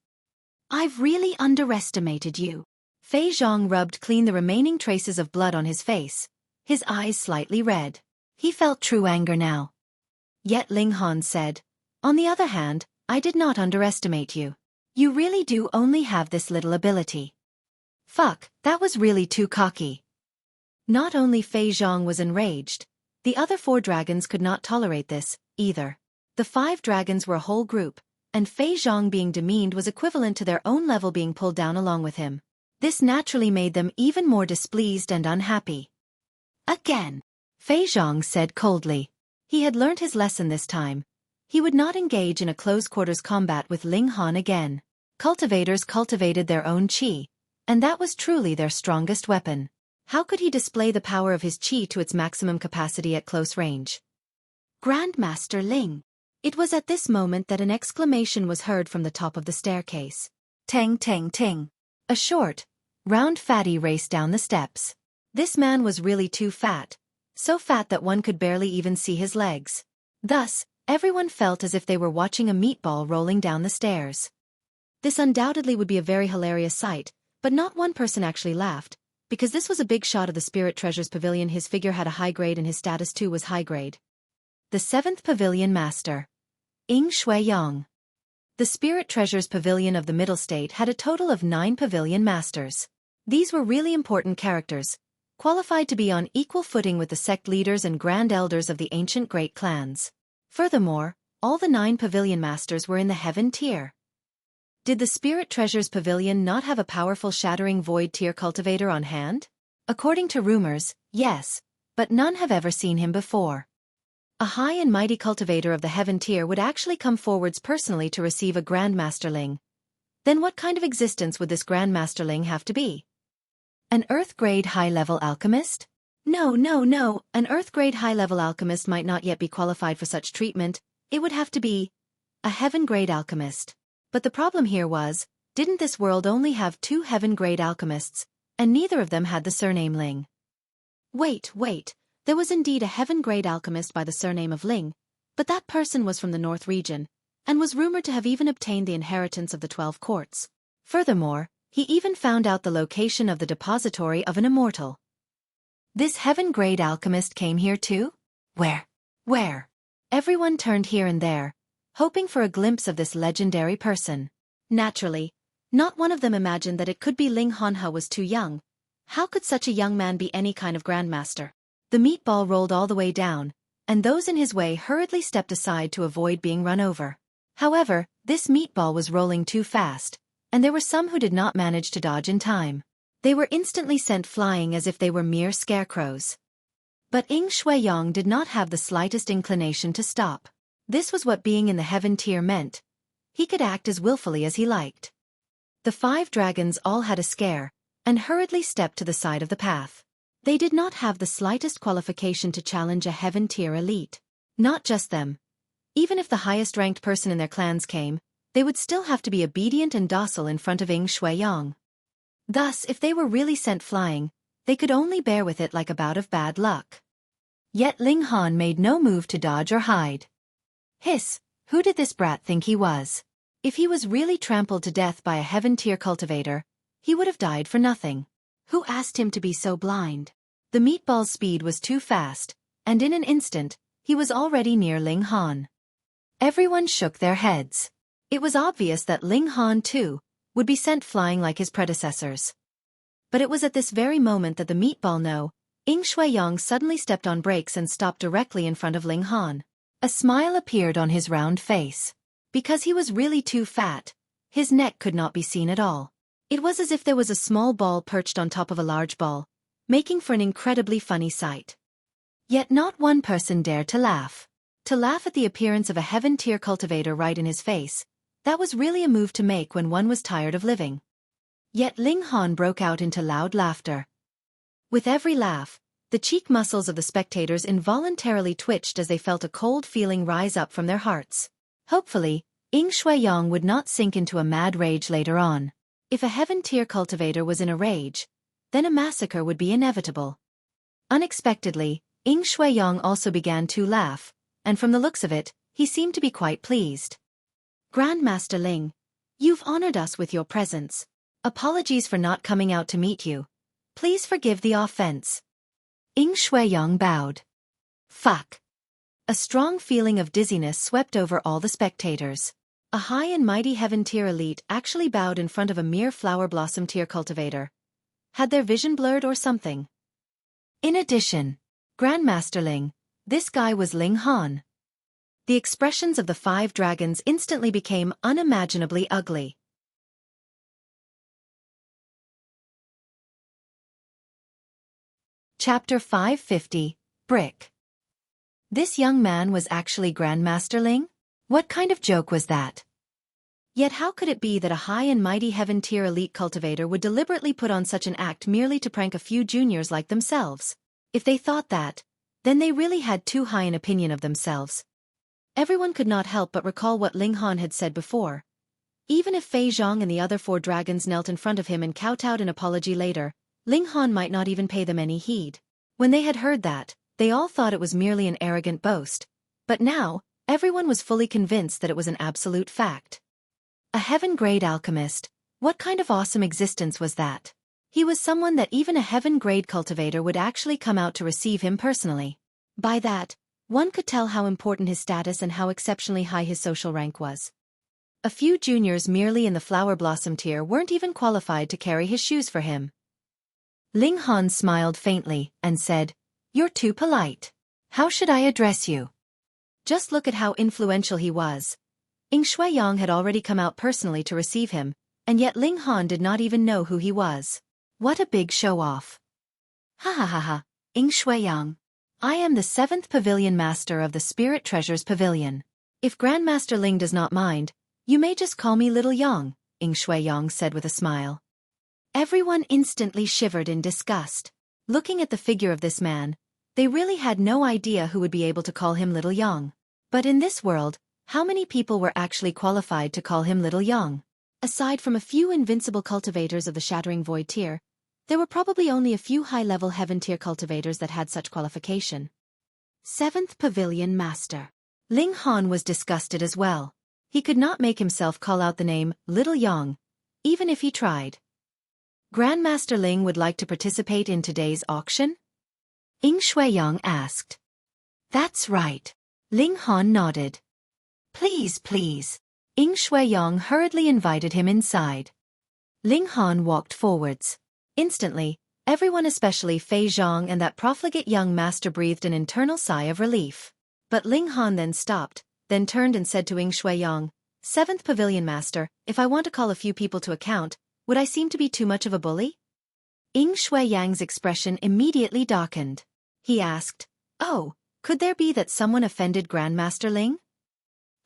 I've really underestimated you. Fei Zhang rubbed clean the remaining traces of blood on his face, his eyes slightly red. He felt true anger now. Yet Ling Han said, "On the other hand, I did not underestimate you. You really do only have this little ability." Fuck, that was really too cocky. Not only Fei Zhang was enraged, the other 4 dragons could not tolerate this, either. The 5 dragons were a whole group, and Fei Zhang being demeaned was equivalent to their own level being pulled down along with him. This naturally made them even more displeased and unhappy. Again, Fei Zhang said coldly. He had learnt his lesson this time. He would not engage in a close-quarters combat with Ling Han again. Cultivators cultivated their own qi, and that was truly their strongest weapon. How could he display the power of his qi to its maximum capacity at close range? Grandmaster Ling. It was at this moment that an exclamation was heard from the top of the staircase. Tang tang ting. A short, round fatty raced down the steps. This man was really too fat, so fat that one could barely even see his legs. Thus, everyone felt as if they were watching a meatball rolling down the stairs. This undoubtedly would be a very hilarious sight, but not one person actually laughed, because this was a big shot of the Spirit Treasures Pavilion. His figure had a high grade and his status too was high grade. The 7th Pavilion Master. Xuanyuan. The Spirit Treasures Pavilion of the Middle State had a total of 9 Pavilion Masters. These were really important characters, qualified to be on equal footing with the sect leaders and grand elders of the ancient great clans. Furthermore, all the 9 Pavilion Masters were in the Heaven tier. Did the Spirit Treasures Pavilion not have a powerful Shattering Void tier cultivator on hand? According to rumors, yes, but none have ever seen him before. A high and mighty cultivator of the Heaven tier would actually come forwards personally to receive a Grandmaster Ling. Then what kind of existence would this Grandmaster Ling have to be? An Earth-grade high-level alchemist? No, an Earth-grade high-level alchemist might not yet be qualified for such treatment. It would have to be a Heaven-grade alchemist. But the problem here was, didn't this world only have 2 Heaven-grade alchemists, and neither of them had the surname Ling? Wait, there was indeed a Heaven-grade alchemist by the surname of Ling, but that person was from the North region, and was rumored to have even obtained the inheritance of the 12 courts. Furthermore, he even found out the location of the depository of an immortal. This Heaven-grade alchemist came here too? Where? Everyone turned here and there, hoping for a glimpse of this legendary person. Naturally, not one of them imagined that it could be Ling Hanhe was too young. How could such a young man be any kind of grandmaster? The meatball rolled all the way down, and those in his way hurriedly stepped aside to avoid being run over. However, this meatball was rolling too fast, and there were some who did not manage to dodge in time. They were instantly sent flying as if they were mere scarecrows. But Xuanyuan did not have the slightest inclination to stop. This was what being in the Heaven tier meant. He could act as willfully as he liked. The 5 dragons all had a scare, and hurriedly stepped to the side of the path. They did not have the slightest qualification to challenge a Heaven tier elite. Not just them. Even if the highest-ranked person in their clans came, they would still have to be obedient and docile in front of Xuanyuan. Thus, if they were really sent flying, they could only bear with it like a bout of bad luck. Yet Ling Han made no move to dodge or hide. Hiss, who did this brat think he was? If he was really trampled to death by a Heaven tier cultivator, he would have died for nothing. Who asked him to be so blind? The meatball's speed was too fast, and in an instant, he was already near Ling Han. Everyone shook their heads. It was obvious that Ling Han, too, would be sent flying like his predecessors. But it was at this very moment that the meatball Xuanyuan suddenly stepped on brakes and stopped directly in front of Ling Han. A smile appeared on his round face. Because he was really too fat, his neck could not be seen at all. It was as if there was a small ball perched on top of a large ball, making for an incredibly funny sight. Yet not one person dared to laugh. To laugh at the appearance of a heaven-tier cultivator right in his face, that was really a move to make when one was tired of living. Yet Ling Han broke out into loud laughter. With every laugh, the cheek muscles of the spectators involuntarily twitched as they felt a cold feeling rise up from their hearts. Hopefully, Xuanyuan would not sink into a mad rage later on. If a heaven-tier cultivator was in a rage, then a massacre would be inevitable. Unexpectedly, Xuanyuan also began to laugh, and from the looks of it, he seemed to be quite pleased. Grandmaster Ling, you've honored us with your presence. Apologies for not coming out to meet you. Please forgive the offense. Xuanyuan bowed. Fuck. A strong feeling of dizziness swept over all the spectators. A high and mighty heaven-tier elite actually bowed in front of a mere flower blossom tier cultivator. Had their vision blurred or something? In addition, Grandmaster Ling, this guy was Ling Han. The expressions of the 5 dragons instantly became unimaginably ugly. Chapter 550, Brick. This young man was actually Grandmaster Ling? What kind of joke was that? Yet how could it be that a high and mighty heaven-tier elite cultivator would deliberately put on such an act merely to prank a few juniors like themselves? If they thought that, then they really had too high an opinion of themselves. Everyone could not help but recall what Ling Han had said before. Even if Fei Zhang and the other 4 dragons knelt in front of him and kowtowed an apology later, Ling Han might not even pay them any heed. When they had heard that, they all thought it was merely an arrogant boast. But now, everyone was fully convinced that it was an absolute fact. A heaven-grade alchemist, what kind of awesome existence was that? He was someone that even a heaven-grade cultivator would actually come out to receive him personally. By that, one could tell how important his status and how exceptionally high his social rank was. A few juniors merely in the flower blossom tier weren't even qualified to carry his shoes for him. Ling Han smiled faintly and said, "You're too polite. How should I address you?" Just look at how influential he was. Xuanyuan had already come out personally to receive him, and yet Ling Han did not even know who he was. What a big show-off. Ha ha ha ha, Xuanyuan. I am the 7th Pavilion Master of the Spirit Treasures Pavilion. If Grandmaster Ling does not mind, you may just call me Little Yang, Xuanyuan said with a smile. Everyone instantly shivered in disgust. Looking at the figure of this man, they really had no idea who would be able to call him Little Yang. But in this world, how many people were actually qualified to call him Little Yang? Aside from a few invincible cultivators of the Shattering Void tier, there were probably only a few high-level Heaven tier cultivators that had such qualification. 7th Pavilion Master. Ling Han was disgusted as well. He could not make himself call out the name Little Yang, even if he tried. Grandmaster Ling would like to participate in today's auction? Xuanyuan asked. That's right. Ling Han nodded. Please, please. Xuanyuan hurriedly invited him inside. Ling Han walked forwards. Instantly, everyone, especially Fei Zhang and that profligate young master, breathed an internal sigh of relief. But Ling Han then stopped, then turned and said to Xuanyuan, 7th Pavilion Master, if I want to call a few people to account, would I seem to be too much of a bully? Xuanyuan's expression immediately darkened. He asked, Oh, could there be that someone offended Grandmaster Ling?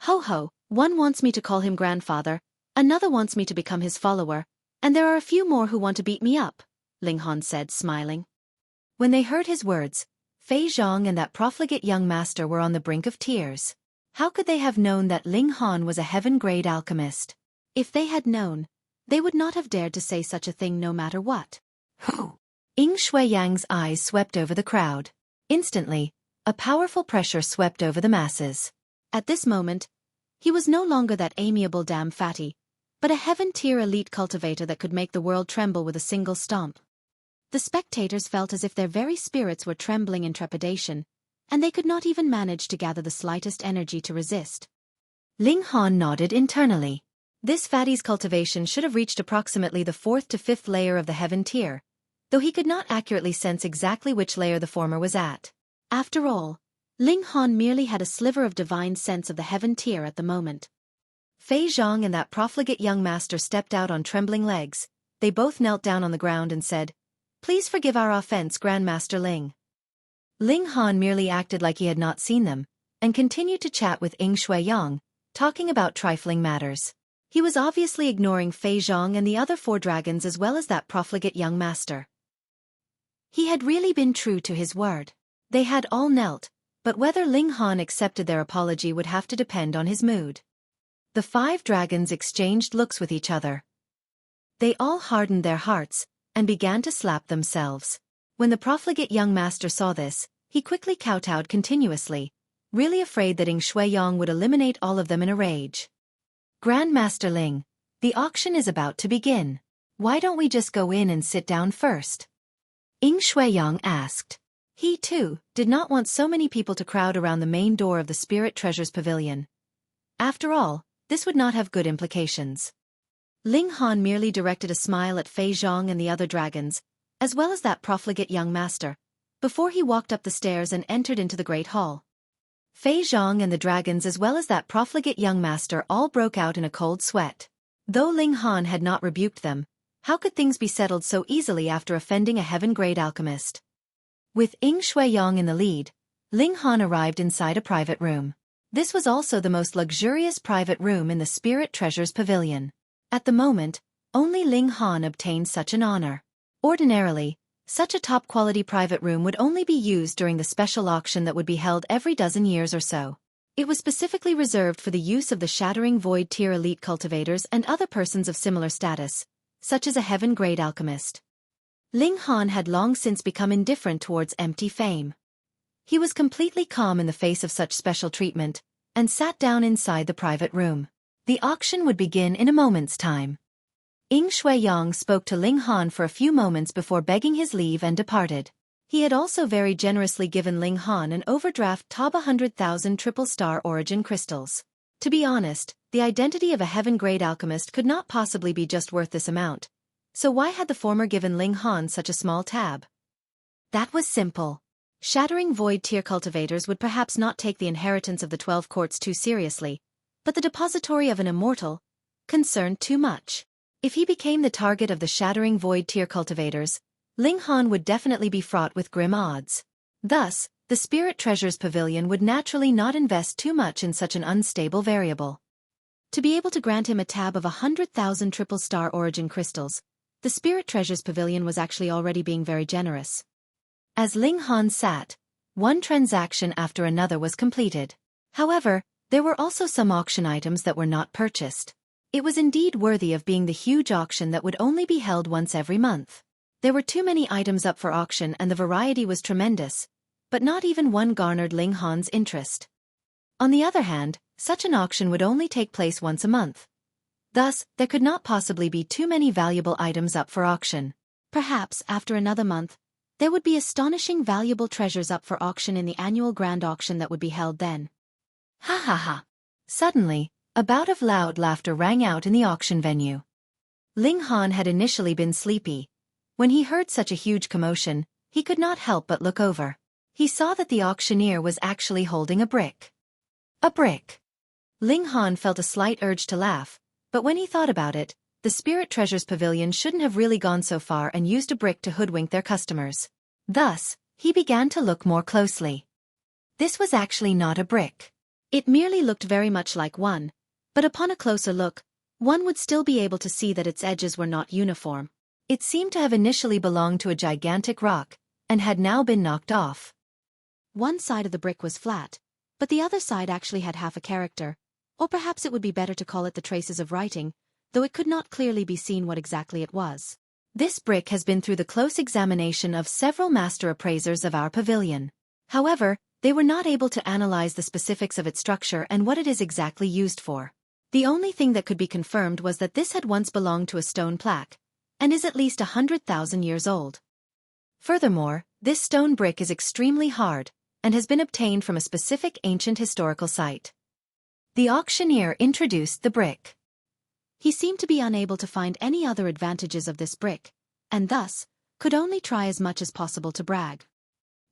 Ho ho, one wants me to call him grandfather, another wants me to become his follower, and there are a few more who want to beat me up, Ling Han said, smiling. When they heard his words, Fei Zhang and that profligate young master were on the brink of tears. How could they have known that Ling Han was a heaven-grade alchemist? If they had known, they would not have dared to say such a thing no matter what. Who? Xuanyuan's eyes swept over the crowd. Instantly, a powerful pressure swept over the masses. At this moment, he was no longer that amiable damn fatty, but a heaven-tier elite cultivator that could make the world tremble with a single stomp. The spectators felt as if their very spirits were trembling in trepidation, and they could not even manage to gather the slightest energy to resist. Ling Han nodded internally. This fatty's cultivation should have reached approximately the 4th to 5th layer of the heaven tier, though he could not accurately sense exactly which layer the former was at. After all, Ling Han merely had a sliver of divine sense of the heaven tier at the moment. Fei Zhang and that profligate young master stepped out on trembling legs. They both knelt down on the ground and said, Please forgive our offense, Grandmaster Ling. Ling Han merely acted like he had not seen them, and continued to chat with Xuanyuan, talking about trifling matters. He was obviously ignoring Fei Zhang and the other 4 dragons as well as that profligate young master. He had really been true to his word. They had all knelt, but whether Ling Han accepted their apology would have to depend on his mood. The 5 dragons exchanged looks with each other. They all hardened their hearts, and began to slap themselves. When the profligate young master saw this, he quickly kowtowed continuously, really afraid that Xuanyuan would eliminate all of them in a rage. Grandmaster Ling, the auction is about to begin. Why don't we just go in and sit down first? Xuanyuan asked. He, too, did not want so many people to crowd around the main door of the Spirit Treasures Pavilion. After all, this would not have good implications. Ling Han merely directed a smile at Fei Zhang and the other dragons, as well as that profligate young master, before he walked up the stairs and entered into the great hall. Fei Zhang and the dragons as well as that profligate young master all broke out in a cold sweat. Though Ling Han had not rebuked them, how could things be settled so easily after offending a heaven-grade alchemist? With Xuanyuan in the lead, Ling Han arrived inside a private room. This was also the most luxurious private room in the Spirit Treasures Pavilion. At the moment, only Ling Han obtained such an honor. Ordinarily, such a top-quality private room would only be used during the special auction that would be held every dozen years or so. It was specifically reserved for the use of the Shattering Void tier elite cultivators and other persons of similar status, such as a heaven-grade alchemist. Ling Han had long since become indifferent towards empty fame. He was completely calm in the face of such special treatment, and sat down inside the private room. The auction would begin in a moment's time. Xuanyuan spoke to Ling Han for a few moments before begging his leave and departed. He had also very generously given Ling Han an overdraft of 100,000 triple-star origin crystals. To be honest, the identity of a heaven-grade alchemist could not possibly be just worth this amount. So why had the former given Ling Han such a small tab? That was simple. Shattering Void tier cultivators would perhaps not take the inheritance of the 12 courts too seriously, but the depository of an immortal concerned too much. If he became the target of the Shattering Void tier cultivators, Ling Han would definitely be fraught with grim odds. Thus, the Spirit Treasures Pavilion would naturally not invest too much in such an unstable variable. To be able to grant him a tab of 100,000 triple-star origin crystals, the Spirit Treasures Pavilion was actually already being very generous. As Ling Han sat, one transaction after another was completed. However, there were also some auction items that were not purchased. It was indeed worthy of being the huge auction that would only be held once every month. There were too many items up for auction and the variety was tremendous, but not even one garnered Ling Han's interest. On the other hand, such an auction would only take place once a month. Thus, there could not possibly be too many valuable items up for auction. Perhaps, after another month, there would be astonishing valuable treasures up for auction in the annual grand auction that would be held then. Ha ha ha. Suddenly, a bout of loud laughter rang out in the auction venue. Ling Han had initially been sleepy. When he heard such a huge commotion, he could not help but look over. He saw that the auctioneer was actually holding a brick. A brick. Ling Han felt a slight urge to laugh, but when he thought about it, the Spirit Treasures Pavilion shouldn't have really gone so far and used a brick to hoodwink their customers. Thus, he began to look more closely. This was actually not a brick. It merely looked very much like one, but upon a closer look, one would still be able to see that its edges were not uniform. It seemed to have initially belonged to a gigantic rock, and had now been knocked off. One side of the brick was flat, but the other side actually had half a character, or perhaps it would be better to call it the traces of writing, though it could not clearly be seen what exactly it was. This brick has been through the close examination of several master appraisers of our pavilion. However, they were not able to analyze the specifics of its structure and what it is exactly used for. The only thing that could be confirmed was that this had once belonged to a stone plaque, and is at least 100,000 years old. Furthermore, this stone brick is extremely hard, and has been obtained from a specific ancient historical site. The auctioneer introduced the brick. He seemed to be unable to find any other advantages of this brick, and thus, could only try as much as possible to brag.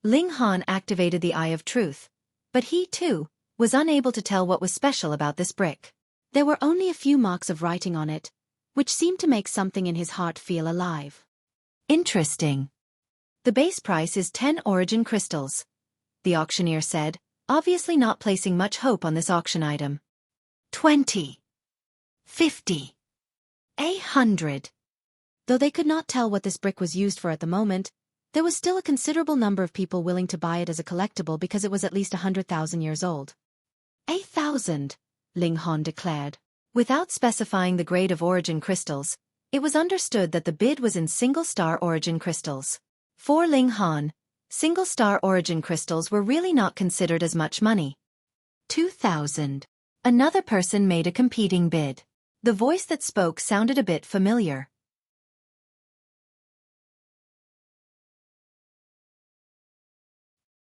Ling Han activated the Eye of Truth, but he, too, was unable to tell what was special about this brick. There were only a few marks of writing on it, which seemed to make something in his heart feel alive. Interesting. The base price is 10 origin crystals, the auctioneer said, obviously not placing much hope on this auction item. 20. 50. 100. Though they could not tell what this brick was used for at the moment, there was still a considerable number of people willing to buy it as a collectible because it was at least 100,000 years old. 1,000, Ling Han declared. Without specifying the grade of origin crystals, it was understood that the bid was in single-star origin crystals. For Ling Han, single-star origin crystals were really not considered as much money. 2,000. Another person made a competing bid. The voice that spoke sounded a bit familiar.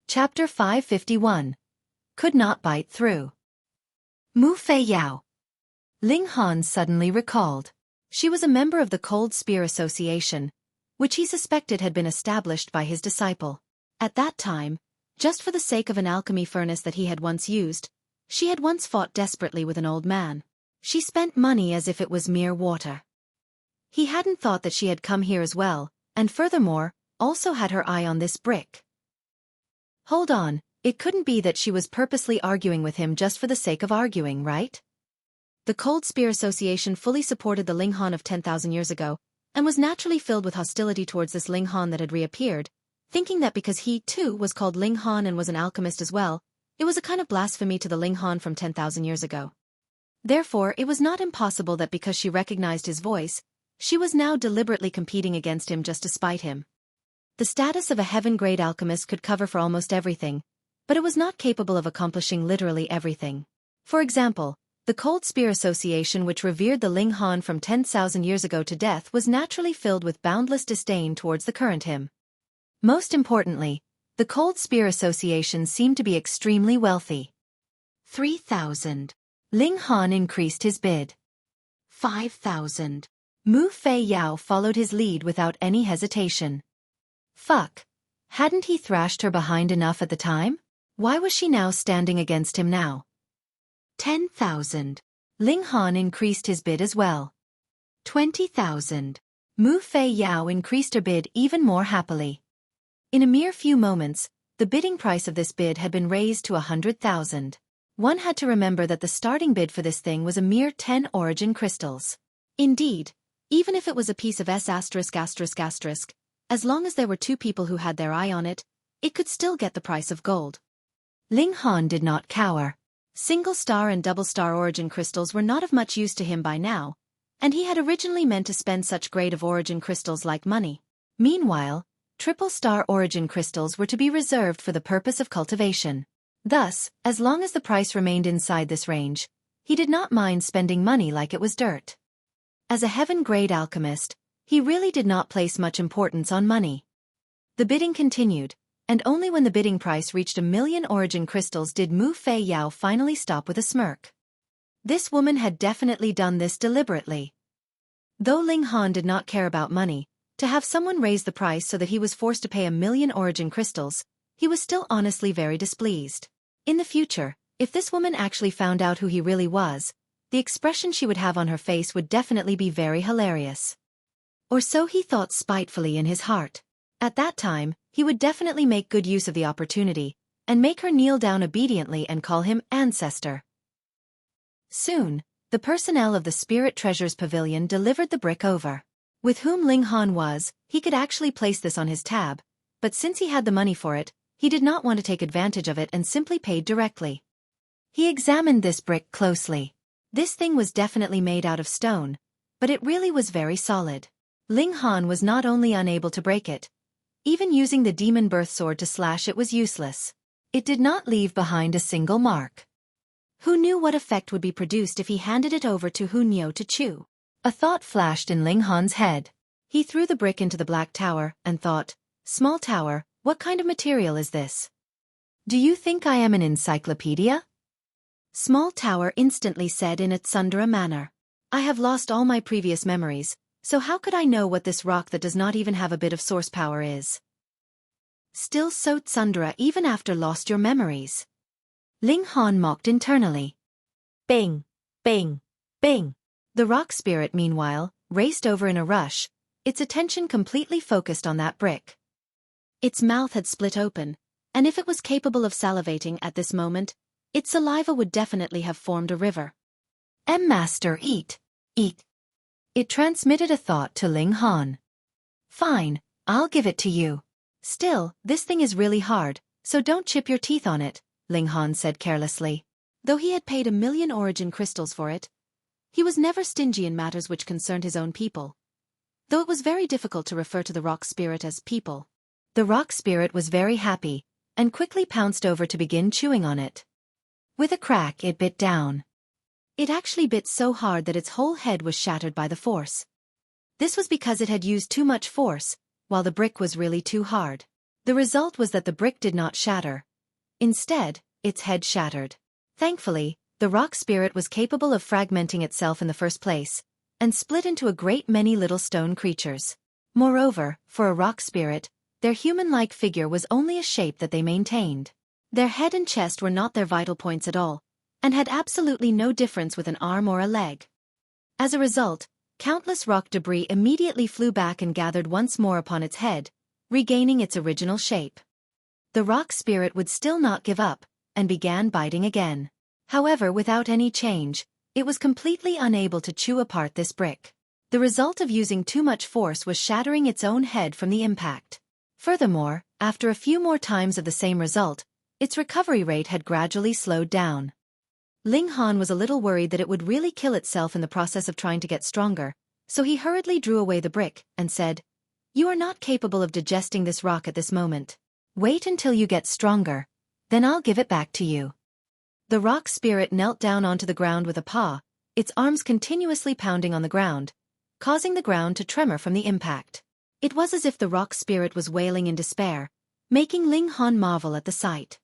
Chapter 551. Could not bite through. Mu Fei Yao. Ling Han suddenly recalled. She was a member of the Cold Spear Association, which he suspected had been established by his disciple. At that time, just for the sake of an alchemy furnace that he had once used, she had once fought desperately with an old man. She spent money as if it was mere water. He hadn't thought that she had come here as well, and furthermore, also had her eye on this brick. Hold on, it couldn't be that she was purposely arguing with him just for the sake of arguing, right? The Cold Spear Association fully supported the Ling Han of 10,000 years ago, and was naturally filled with hostility towards this Ling Han that had reappeared, thinking that because he, too, was called Ling Han and was an alchemist as well, it was a kind of blasphemy to the Ling Han from 10,000 years ago. Therefore, it was not impossible that because she recognized his voice, she was now deliberately competing against him just to spite him. The status of a heaven-grade alchemist could cover for almost everything, but it was not capable of accomplishing literally everything. For example, the Cold Spear Association, which revered the Ling Han from 10,000 years ago to death, was naturally filled with boundless disdain towards the current him. Most importantly, the Cold Spear Association seemed to be extremely wealthy. 3,000. Ling Han increased his bid. 5,000. Mu Fei Yao followed his lead without any hesitation. Fuck. Hadn't he thrashed her behind enough at the time? Why was she now standing against him now? 10,000. Ling Han increased his bid as well. 20,000. Mu Fei Yao increased her bid even more happily. In a mere few moments, the bidding price of this bid had been raised to 100,000. One had to remember that the starting bid for this thing was a mere 10 origin crystals. Indeed, even if it was a piece of S******, as long as there were two people who had their eye on it, it could still get the price of gold. Ling Han did not cower. Single-star and double-star origin crystals were not of much use to him by now, and he had originally meant to spend such grade of origin crystals like money. Meanwhile, triple-star origin crystals were to be reserved for the purpose of cultivation. Thus, as long as the price remained inside this range, he did not mind spending money like it was dirt. As a heaven-grade alchemist, he really did not place much importance on money. The bidding continued, and only when the bidding price reached 1,000,000 origin crystals did Mu Fei Yao finally stop with a smirk. This woman had definitely done this deliberately. Though Ling Han did not care about money, to have someone raise the price so that he was forced to pay 1,000,000 origin crystals, he was still honestly very displeased. In the future, if this woman actually found out who he really was, the expression she would have on her face would definitely be very hilarious. Or so he thought spitefully in his heart. At that time, he would definitely make good use of the opportunity, and make her kneel down obediently and call him ancestor. Soon, the personnel of the Spirit Treasures Pavilion delivered the brick over. With whom Ling Han was, he could actually place this on his tab, but since he had the money for it, he did not want to take advantage of it and simply paid directly. He examined this brick closely. This thing was definitely made out of stone, but it really was very solid. Ling Han was not only unable to break it, even using the demon birth sword to slash it was useless. It did not leave behind a single mark. Who knew what effect would be produced if he handed it over to Hu Niu to chew? A thought flashed in Ling Han's head. He threw the brick into the black tower and thought, "Small tower, what kind of material is this? Do you think I am an encyclopedia?" Small tower instantly said in a tsundere manner, "I have lost all my previous memories, so how could I know what this rock that does not even have a bit of source power is?" Still so tsundere even after lost your memories. Ling Han mocked internally. Bing, bing, bing. The rock spirit, meanwhile, raced over in a rush, its attention completely focused on that brick. Its mouth had split open, and if it was capable of salivating at this moment, its saliva would definitely have formed a river. Master, eat. Eat. It transmitted a thought to Ling Han. Fine, I'll give it to you. Still, this thing is really hard, so don't chip your teeth on it, Ling Han said carelessly. Though he had paid 1,000,000 origin crystals for it, he was never stingy in matters which concerned his own people. Though it was very difficult to refer to the rock spirit as people. The rock spirit was very happy, and quickly pounced over to begin chewing on it. With a crack it bit down. It actually bit so hard that its whole head was shattered by the force. This was because it had used too much force, while the brick was really too hard. The result was that the brick did not shatter. Instead, its head shattered. Thankfully, the rock spirit was capable of fragmenting itself in the first place, and split into a great many little stone creatures. Moreover, for a rock spirit, their human-like figure was only a shape that they maintained. Their head and chest were not their vital points at all, and had absolutely no difference with an arm or a leg. As a result, countless rock debris immediately flew back and gathered once more upon its head, regaining its original shape. The rock spirit would still not give up, and began biting again. However, without any change, it was completely unable to chew apart this brick. The result of using too much force was shattering its own head from the impact. Furthermore, after a few more times of the same result, its recovery rate had gradually slowed down. Ling Han was a little worried that it would really kill itself in the process of trying to get stronger, so he hurriedly drew away the brick and said, "You are not capable of digesting this rock at this moment. Wait until you get stronger, then I'll give it back to you." The rock spirit knelt down onto the ground with a paw, its arms continuously pounding on the ground, causing the ground to tremor from the impact. It was as if the rock spirit was wailing in despair, making Ling Han marvel at the sight.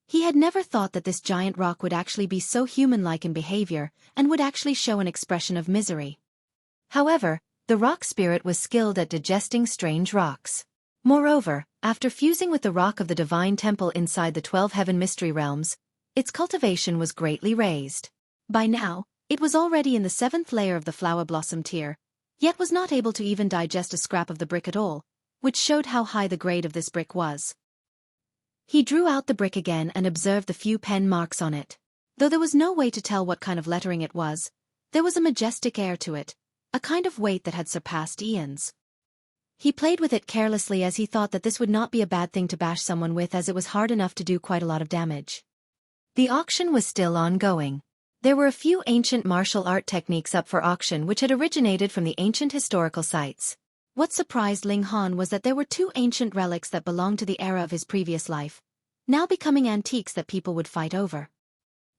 He had never thought that this giant rock would actually be so human-like in behavior and would actually show an expression of misery. However, the rock spirit was skilled at digesting strange rocks. Moreover, after fusing with the rock of the divine temple inside the 12 heaven mystery realms, its cultivation was greatly raised. By now, it was already in the 7th layer of the flower blossom tier, yet was not able to even digest a scrap of the brick at all, which showed how high the grade of this brick was. He drew out the brick again and observed the few pen marks on it. Though there was no way to tell what kind of lettering it was, there was a majestic air to it, a kind of weight that had surpassed eons. He played with it carelessly as he thought that this would not be a bad thing to bash someone with, as it was hard enough to do quite a lot of damage. The auction was still ongoing. There were a few ancient martial art techniques up for auction which had originated from the ancient historical sites. What surprised Ling Han was that there were 2 ancient relics that belonged to the era of his previous life, now becoming antiques that people would fight over.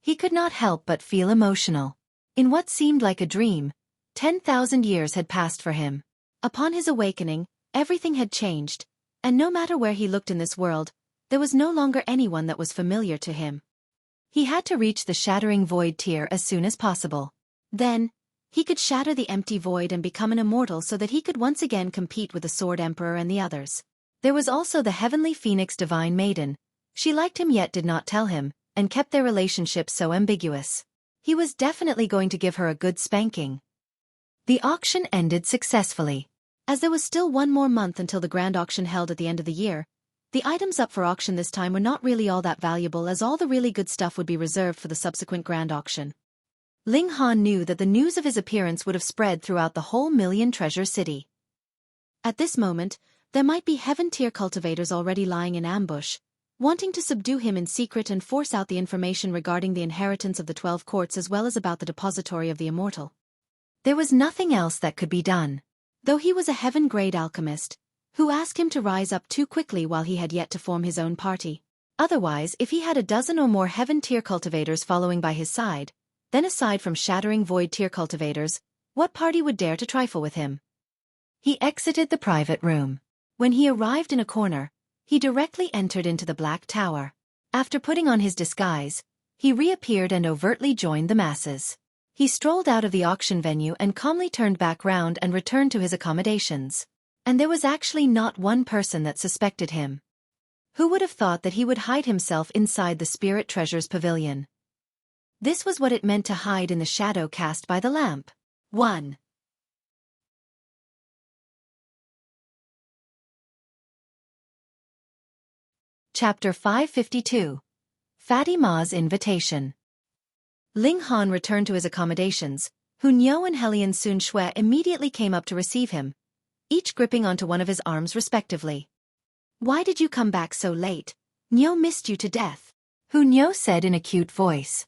He could not help but feel emotional. In what seemed like a dream, 10,000 years had passed for him. Upon his awakening, everything had changed, and no matter where he looked in this world, there was no longer anyone that was familiar to him. He had to reach the shattering void tier as soon as possible. Then, he could shatter the empty void and become an immortal so that he could once again compete with the Sword Emperor and the others. There was also the Heavenly Phoenix Divine Maiden. She liked him yet did not tell him, and kept their relationship so ambiguous. He was definitely going to give her a good spanking. The auction ended successfully. As there was still 1 more month until the grand auction held at the end of the year, the items up for auction this time were not really all that valuable, as all the really good stuff would be reserved for the subsequent grand auction. Ling Han knew that the news of his appearance would have spread throughout the whole Million Treasure City. At this moment, there might be heaven-tier cultivators already lying in ambush, wanting to subdue him in secret and force out the information regarding the inheritance of the 12 courts as well as about the depository of the immortal. There was nothing else that could be done. Though he was a heaven-grade alchemist, who asked him to rise up too quickly while he had yet to form his own party. Otherwise, if he had a dozen or more heaven-tier cultivators following by his side, then aside from shattering void-tier cultivators, what party would dare to trifle with him? He exited the private room. When he arrived in a corner, he directly entered into the Black Tower. After putting on his disguise, he reappeared and overtly joined the masses. He strolled out of the auction venue and calmly turned back round and returned to his accommodations. And there was actually not one person that suspected him. Who would have thought that he would hide himself inside the Spirit Treasures Pavilion? This was what it meant to hide in the shadow cast by the lamp. 1. Chapter 552. Fatty Ma's Invitation. Ling Han returned to his accommodations. Xuanyuan and Xuanyuan immediately came up to receive him, each gripping onto one of his arms respectively. "Why did you come back so late? Xuanyuan missed you to death," Xuanyuan said in a cute voice.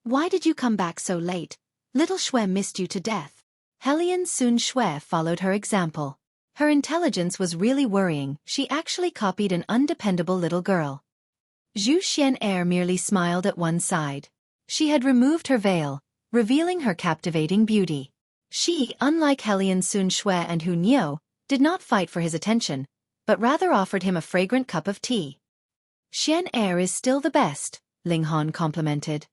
"Why did you come back so late? Little Xuanyuan missed you to death." Xuanyuan followed her example. Her intelligence was really worrying. She actually copied an undependable little girl. Xuanyuan merely smiled at one side. She had removed her veil, revealing her captivating beauty. She, unlike Xuanyuan and Xuanyuan, did not fight for his attention, but rather offered him a fragrant cup of tea. "Xuanyuan is still the best," Ling Han complimented.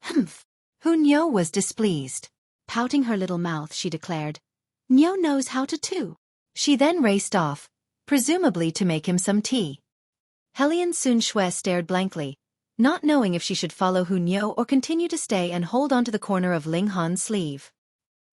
"Humph." Xuanyuan was displeased. Pouting her little mouth, she declared, "Xuanyuan knows how to too." She then raced off, presumably to make him some tea. Xuanyuan stared blankly, not knowing if she should follow Xuanyuan or continue to stay and hold onto the corner of Ling Han's sleeve.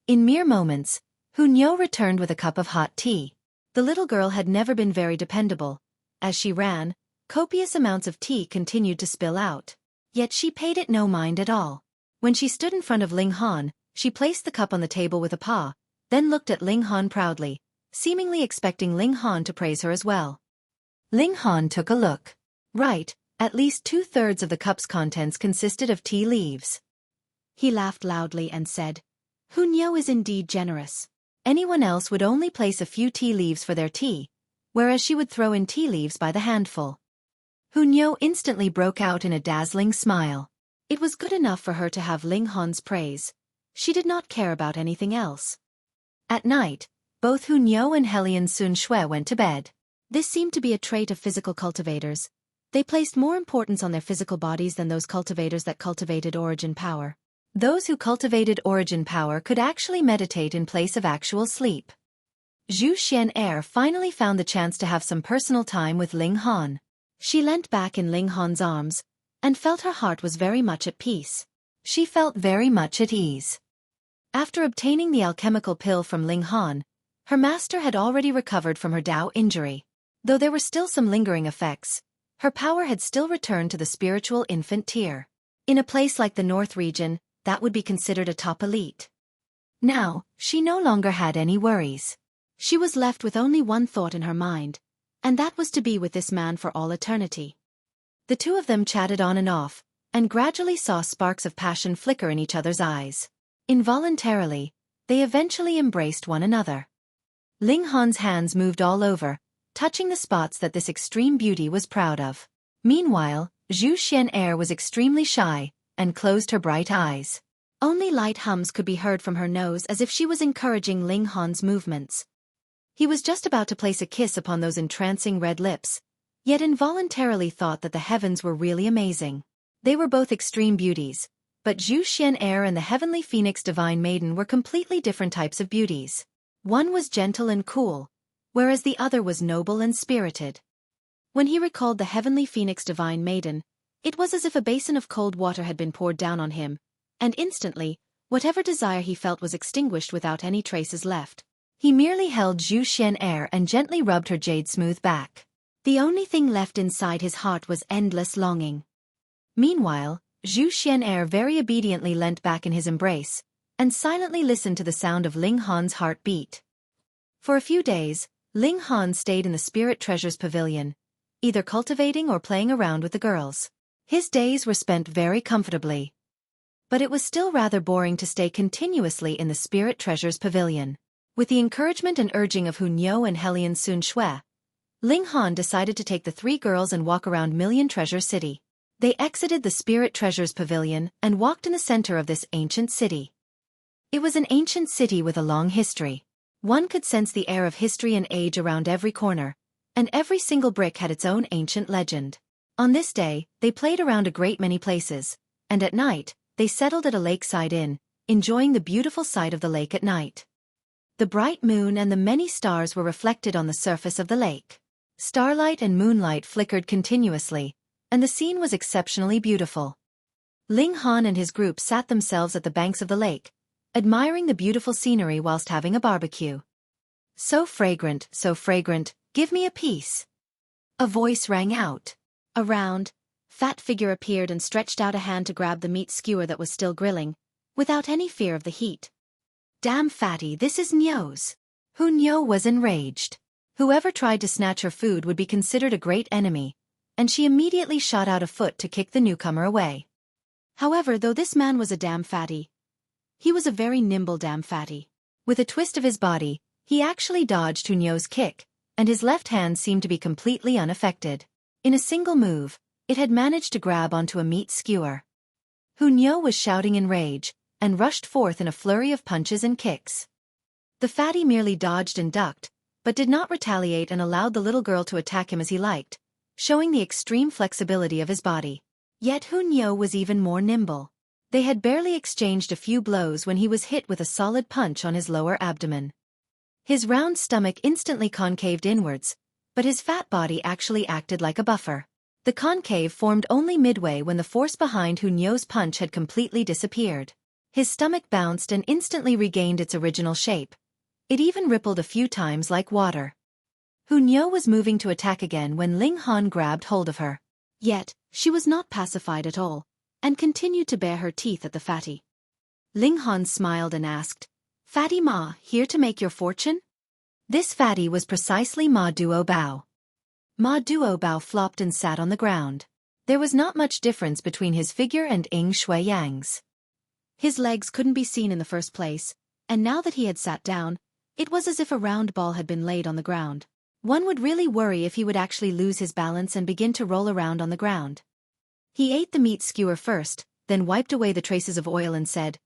In mere moments, Xuanyuan returned with a cup of hot tea. The little girl had never been very dependable. As she ran, copious amounts of tea continued to spill out. Yet she paid it no mind at all. When she stood in front of Ling Han, she placed the cup on the table with a paw, then looked at Ling Han proudly, seemingly expecting Ling Han to praise her as well. Ling Han took a look. Right, at least 2/3 of the cup's contents consisted of tea leaves. He laughed loudly and said, "Xuanyuan is indeed generous. Anyone else would only place a few tea leaves for their tea, whereas she would throw in tea leaves by the handful." Xuanyuan instantly broke out in a dazzling smile. It was good enough for her to have Ling Han's praise. She did not care about anything else. At night, both Xuanyuan and Xuanyuan went to bed. This seemed to be a trait of physical cultivators. They placed more importance on their physical bodies than those cultivators that cultivated origin power. Those who cultivated origin power could actually meditate in place of actual sleep. Xuanyuan finally found the chance to have some personal time with Ling Han. She leant back in Ling Han's arms, and felt her heart was very much at peace. She felt very much at ease. After obtaining the alchemical pill from Ling Han, her master had already recovered from her Dao injury. Though there were still some lingering effects, her power had still returned to the spiritual infant tier. In a place like the North region, that would be considered a top elite. Now, she no longer had any worries. She was left with only one thought in her mind, and that was to be with this man for all eternity. The two of them chatted on and off, and gradually saw sparks of passion flicker in each other's eyes. Involuntarily, they eventually embraced one another. Ling Han's hands moved all over, touching the spots that this extreme beauty was proud of. Meanwhile, Xuanyuan was extremely shy, and closed her bright eyes. Only light hums could be heard from her nose as if she was encouraging Ling Han's movements. He was just about to place a kiss upon those entrancing red lips, yet involuntarily thought that the heavens were really amazing. They were both extreme beauties, but Xuanyuan and the Heavenly Phoenix Divine Maiden were completely different types of beauties. One was gentle and cool, whereas the other was noble and spirited. When he recalled the Heavenly Phoenix Divine Maiden, it was as if a basin of cold water had been poured down on him, and instantly, whatever desire he felt was extinguished without any traces left. He merely held Xuanyuan and gently rubbed her jade-smooth back. The only thing left inside his heart was endless longing. Meanwhile, Xuanyuan very obediently leant back in his embrace, and silently listened to the sound of Ling Han's heart beat. For a few days, Ling Han stayed in the Spirit Treasures Pavilion, either cultivating or playing around with the girls. His days were spent very comfortably. But it was still rather boring to stay continuously in the Spirit Treasures Pavilion. With the encouragement and urging of Xuanyuan and Xuanyuan, Ling Han decided to take the three girls and walk around Million Treasure City. They exited the Spirit Treasures Pavilion and walked in the center of this ancient city. It was an ancient city with a long history. One could sense the air of history and age around every corner, and every single brick had its own ancient legend. On this day, they played around a great many places, and at night, they settled at a lakeside inn, enjoying the beautiful sight of the lake at night. The bright moon and the many stars were reflected on the surface of the lake. Starlight and moonlight flickered continuously, and the scene was exceptionally beautiful. Ling Han and his group sat themselves at the banks of the lake, admiring the beautiful scenery whilst having a barbecue. So fragrant, give me a piece." A voice rang out. A round, fat figure appeared and stretched out a hand to grab the meat skewer that was still grilling, without any fear of the heat. Damn fatty, this is Nyo's. Nyo was enraged. Whoever tried to snatch her food would be considered a great enemy, and she immediately shot out a foot to kick the newcomer away. However, though this man was a damn fatty, he was a very nimble damn fatty. With a twist of his body, he actually dodged Nyo's kick, and his left hand seemed to be completely unaffected. In a single move, it had managed to grab onto a meat skewer. Nyo was shouting in rage, and rushed forth in a flurry of punches and kicks. The fatty merely dodged and ducked, but did not retaliate and allowed the little girl to attack him as he liked, showing the extreme flexibility of his body. Yet Nyo was even more nimble. They had barely exchanged a few blows when he was hit with a solid punch on his lower abdomen. His round stomach instantly concaved inwards, but his fat body actually acted like a buffer. The concave formed only midway when the force behind Nyo's punch had completely disappeared. His stomach bounced and instantly regained its original shape. It even rippled a few times like water. Nyo was moving to attack again when Ling Han grabbed hold of her. Yet, she was not pacified at all, and continued to bare her teeth at the fatty. Ling Han smiled and asked, "Fatty Ma, here to make your fortune?" This fatty was precisely Ma Duo Bao. Ma Duo Bao flopped and sat on the ground. There was not much difference between his figure and Ying Xuanyang's. His legs couldn't be seen in the first place, and now that he had sat down, it was as if a round ball had been laid on the ground. One would really worry if he would actually lose his balance and begin to roll around on the ground. He ate the meat skewer first, then wiped away the traces of oil and said,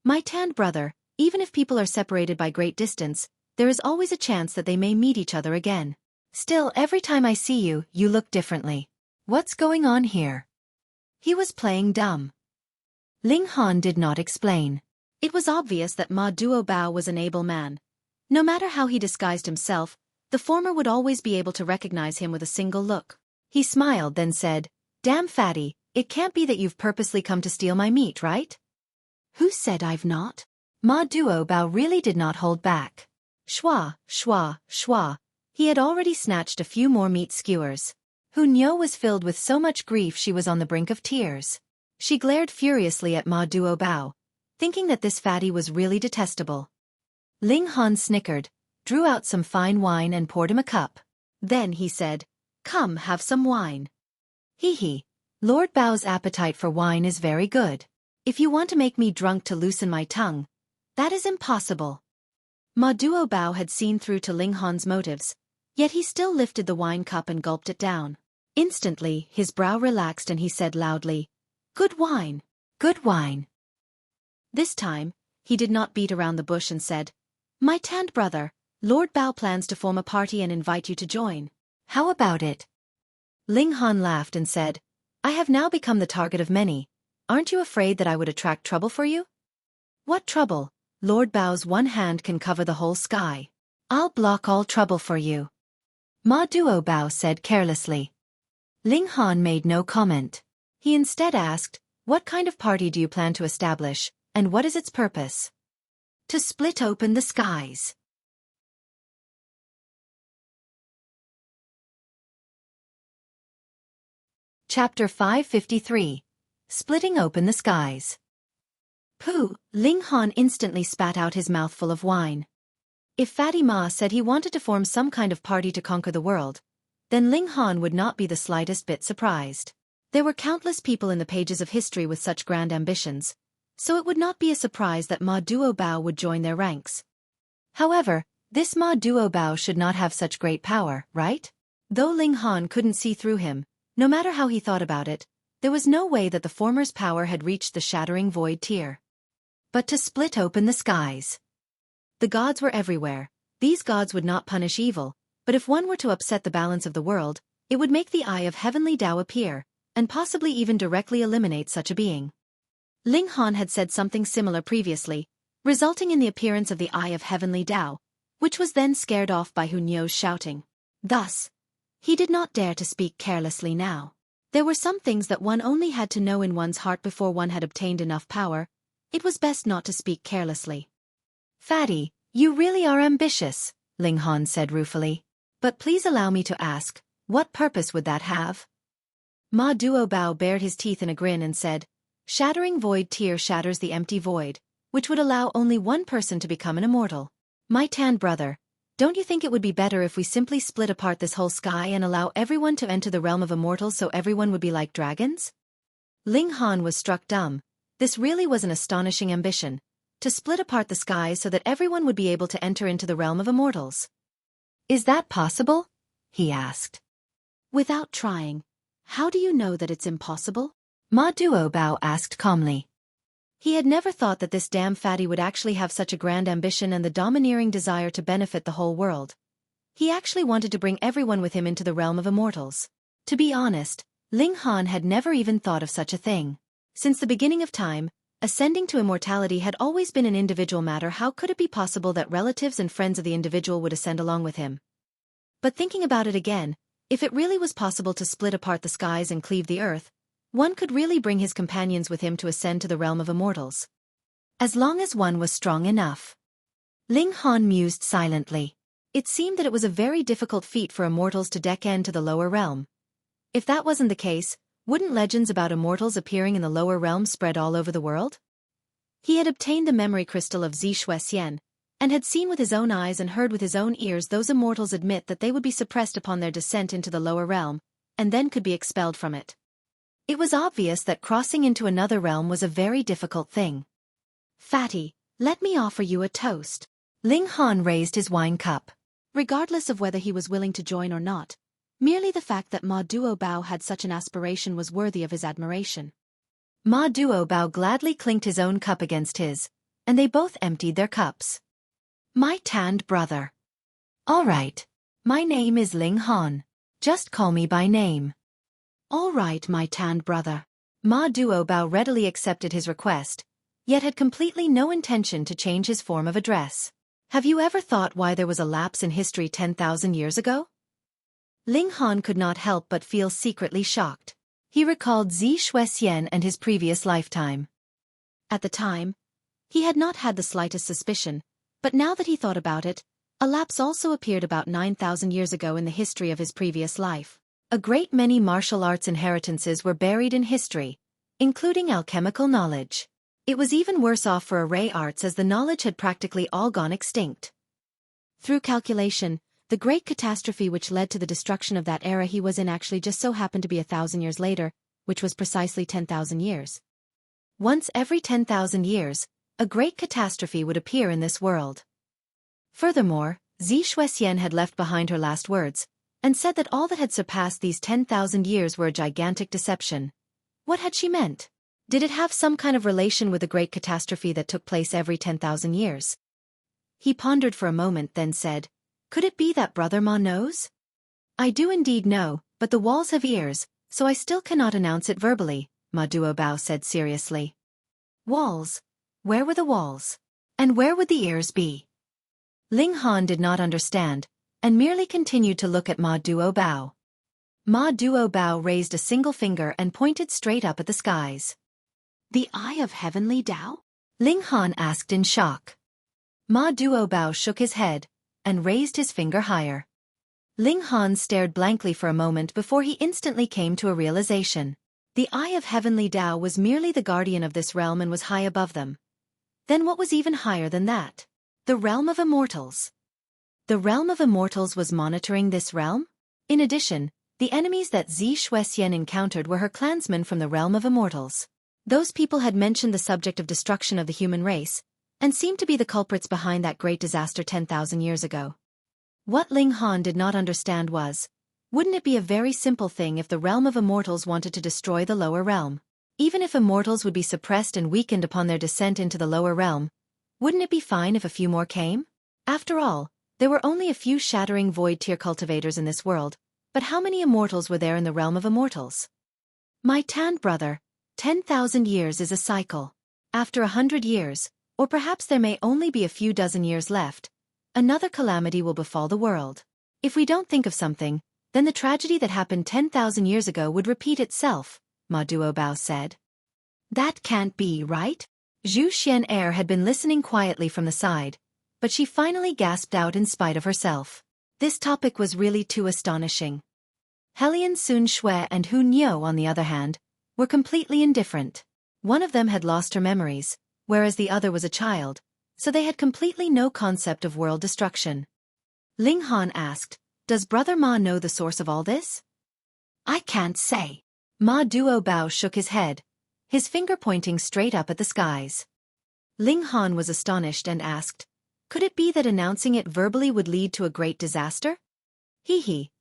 "My tanned brother, even if people are separated by great distance, there is always a chance that they may meet each other again. Still, every time I see you, you look differently. What's going on here?" He was playing dumb. Ling Han did not explain. It was obvious that Ma Duo Bao was an able man. No matter how he disguised himself, the former would always be able to recognize him with a single look. He smiled, then said, "Damn fatty, it can't be that you've purposely come to steal my meat, right?" "Who said I've not?" Ma Duo Bao really did not hold back. Shwa, shwa, shwa. He had already snatched a few more meat skewers. Nyo was filled with so much grief she was on the brink of tears. She glared furiously at Ma Duo Bao, thinking that this fatty was really detestable. Ling Han snickered, drew out some fine wine and poured him a cup. Then he said, "Come, have some wine." "Hee. Lord Bao's appetite for wine is very good. If you want to make me drunk to loosen my tongue, that is impossible." Ma Duo Bao had seen through to Ling Han's motives, yet he still lifted the wine cup and gulped it down. Instantly, his brow relaxed and he said loudly, "Good wine, good wine." This time, he did not beat around the bush and said, "My tanned brother, Lord Bao plans to form a party and invite you to join. How about it?" Ling Han laughed and said, "I have now become the target of many. Aren't you afraid that I would attract trouble for you?" "What trouble? Lord Bao's one hand can cover the whole sky. I'll block all trouble for you." Ma Duo Bao said carelessly. Ling Han made no comment. He instead asked, "What kind of party do you plan to establish, and what is its purpose?" "To split open the skies." Chapter 553. Splitting Open the Skies. Pooh! Ling Han instantly spat out his mouthful of wine. If Fatty Ma said he wanted to form some kind of party to conquer the world, then Ling Han would not be the slightest bit surprised. There were countless people in the pages of history with such grand ambitions, so it would not be a surprise that Ma Duo Bao would join their ranks. However, this Ma Duo Bao should not have such great power, right? Though Ling Han couldn't see through him, no matter how he thought about it, there was no way that the former's power had reached the shattering void tier. But to split open the skies. The gods were everywhere. These gods would not punish evil, but if one were to upset the balance of the world, it would make the eye of Heavenly Dao appear, and possibly even directly eliminate such a being. Ling Han had said something similar previously, resulting in the appearance of the eye of Heavenly Dao, which was then scared off by Nyo's shouting. Thus, he did not dare to speak carelessly now. There were some things that one only had to know in one's heart before one had obtained enough power. It was best not to speak carelessly. "Fatty, you really are ambitious," Ling Han said ruefully. "But please allow me to ask, What purpose would that have? Ma Duobao bared his teeth in a grin and said, shattering void tear shatters the empty void, which would allow only one person to become an immortal. My tanned brother, don't you think it would be better if we simply split apart this whole sky and allow everyone to enter the realm of immortals so everyone would be like dragons? Ling Han was struck dumb. This really was an astonishing ambition, to split apart the skies so that everyone would be able to enter into the realm of immortals. Is that possible? He asked. Without trying. How do you know that it's impossible? Ma Duobao asked calmly. He had never thought that this damn fatty would actually have such a grand ambition and the domineering desire to benefit the whole world. He actually wanted to bring everyone with him into the realm of immortals. To be honest, Ling Han had never even thought of such a thing. Since the beginning of time, ascending to immortality had always been an individual matter. How could it be possible that relatives and friends of the individual would ascend along with him? But thinking about it again, if it really was possible to split apart the skies and cleave the earth, one could really bring his companions with him to ascend to the realm of immortals. As long as one was strong enough. Ling Han mused silently. It seemed that it was a very difficult feat for immortals to descend to the lower realm. If that wasn't the case, wouldn't legends about immortals appearing in the lower realm spread all over the world? He had obtained the memory crystal of Xuanyuan, and had seen with his own eyes and heard with his own ears those immortals admit that they would be suppressed upon their descent into the lower realm, and then could be expelled from it. It was obvious that crossing into another realm was a very difficult thing. Fatty, let me offer you a toast. Ling Han raised his wine cup. Regardless of whether he was willing to join or not, merely the fact that Ma Duobao had such an aspiration was worthy of his admiration. Ma Duobao gladly clinked his own cup against his, and they both emptied their cups. My tanned brother. All right. My name is Ling Han. Just call me by name. All right, my tanned brother. Ma Duobao readily accepted his request, yet had completely no intention to change his form of address. Have you ever thought why there was a lapse in history 10,000 years ago? Ling Han could not help but feel secretly shocked. He recalled Xuanyuan and his previous lifetime. At the time, he had not had the slightest suspicion, but now that he thought about it, a lapse also appeared about 9,000 years ago in the history of his previous life. A great many martial arts inheritances were buried in history, including alchemical knowledge. It was even worse off for array arts as the knowledge had practically all gone extinct. Through calculation, the great catastrophe which led to the destruction of that era he was in actually just so happened to be 1,000 years later, which was precisely 10,000 years. Once every 10,000 years, a great catastrophe would appear in this world. Furthermore, Xuanyuan had left behind her last words, and said that all that had surpassed these 10,000 years were a gigantic deception. What had she meant? Did it have some kind of relation with the great catastrophe that took place every 10,000 years? He pondered for a moment, then said, could it be that Brother Ma knows? I do indeed know, but the walls have ears, so I still cannot announce it verbally, Ma Duobao said seriously. Walls? Where were the walls? And where would the ears be? Ling Han did not understand, and merely continued to look at Ma Duobao. Ma Duobao raised a single finger and pointed straight up at the skies. The eye of Heavenly Dao? Ling Han asked in shock. Ma Duobao shook his head, and raised his finger higher. Ling Han stared blankly for a moment before he instantly came to a realization. The eye of Heavenly Dao was merely the guardian of this realm and was high above them. Then what was even higher than that? The realm of immortals. The realm of immortals was monitoring this realm? In addition, the enemies that Xuanyuan encountered were her clansmen from the realm of immortals. Those people had mentioned the subject of destruction of the human race, and seemed to be the culprits behind that great disaster 10,000 years ago. What Ling Han did not understand was, wouldn't it be a very simple thing if the realm of immortals wanted to destroy the lower realm? Even if immortals would be suppressed and weakened upon their descent into the lower realm, wouldn't it be fine if a few more came? After all, there were only a few shattering void tier cultivators in this world, but how many immortals were there in the realm of immortals? My tanned brother, 10,000 years is a cycle. After 100 years, or perhaps there may only be a few dozen years left, another calamity will befall the world. If we don't think of something, then the tragedy that happened 10,000 years ago would repeat itself, Ma Duobao said. That can't be, right? Zhu Xian'er had been listening quietly from the side, but she finally gasped out in spite of herself. This topic was really too astonishing. Helian Sun Xue and Hu Niu, on the other hand, were completely indifferent. One of them had lost her memories, whereas the other was a child, so they had completely no concept of world destruction. Ling Han asked, "Does Brother Ma know the source of all this?" "I can't say." Ma Duo shook his head, his finger pointing straight up at the skies. Ling Han was astonished and asked, "Could it be that announcing it verbally would lead to a great disaster?"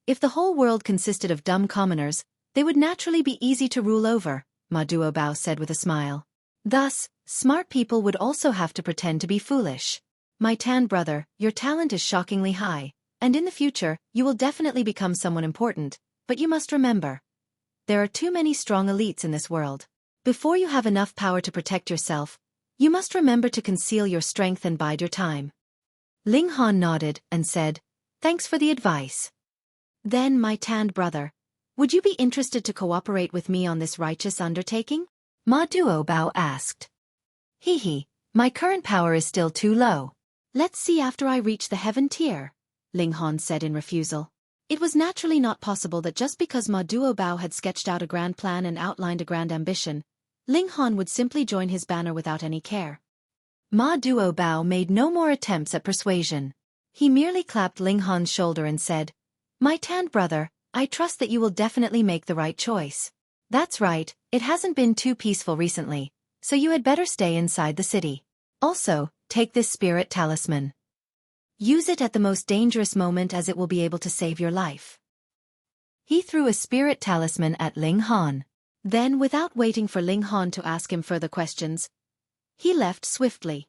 If the whole world consisted of dumb commoners, they would naturally be easy to rule over, Ma Duo said with a smile. Thus, smart people would also have to pretend to be foolish. My tan brother, your talent is shockingly high, and in the future, you will definitely become someone important, but you must remember. There are too many strong elites in this world. Before you have enough power to protect yourself, you must remember to conceal your strength and bide your time. Ling Han nodded and said, "Thanks for the advice." "Then, my tanned brother, would you be interested to cooperate with me on this righteous undertaking?" Ma Duo asked. My current power is still too low. Let's see after I reach the heaven tier," Ling Han said in refusal. It was naturally not possible that just because Ma Duo had sketched out a grand plan and outlined a grand ambition, Ling Han would simply join his banner without any care. Ma Duo made no more attempts at persuasion. He merely clapped Ling Han's shoulder and said, "My tanned brother, I trust that you will definitely make the right choice. That's right, it hasn't been too peaceful recently, so you had better stay inside the city. Also, take this spirit talisman. Use it at the most dangerous moment as it will be able to save your life." He threw a spirit talisman at Ling Han. Then, without waiting for Ling Han to ask him further questions, he left swiftly.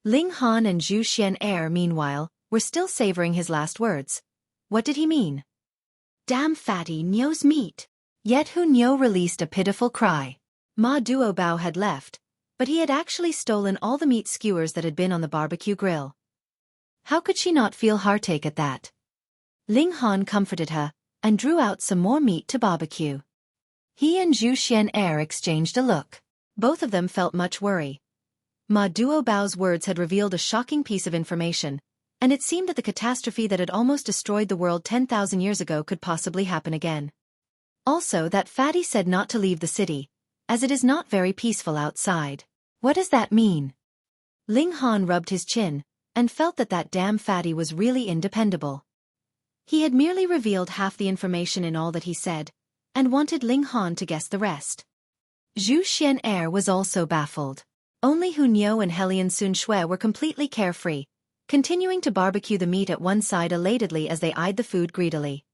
Ling Han and Zhu Xian, meanwhile, were still savoring his last words. What did he mean? Damn fatty Niu's meat. Yet Hu Niu released a pitiful cry. Ma Duo had left, but he had actually stolen all the meat skewers that had been on the barbecue grill. How could she not feel heartache at that? Ling Han comforted her, and drew out some more meat to barbecue. He and Zhu Xian exchanged a look. Both of them felt much worry. Ma Duo's words had revealed a shocking piece of information, and it seemed that the catastrophe that had almost destroyed the world 10,000 years ago could possibly happen again. Also, that fatty said not to leave the city, as it is not very peaceful outside. What does that mean? Ling Han rubbed his chin, and felt that that damn fatty was really independable. He had merely revealed half the information in all that he said, and wanted Ling Han to guess the rest. Zhu Xian was also baffled. Only Hu Niu and Helian Sun Xue were completely carefree, continuing to barbecue the meat at one side elatedly as they eyed the food greedily.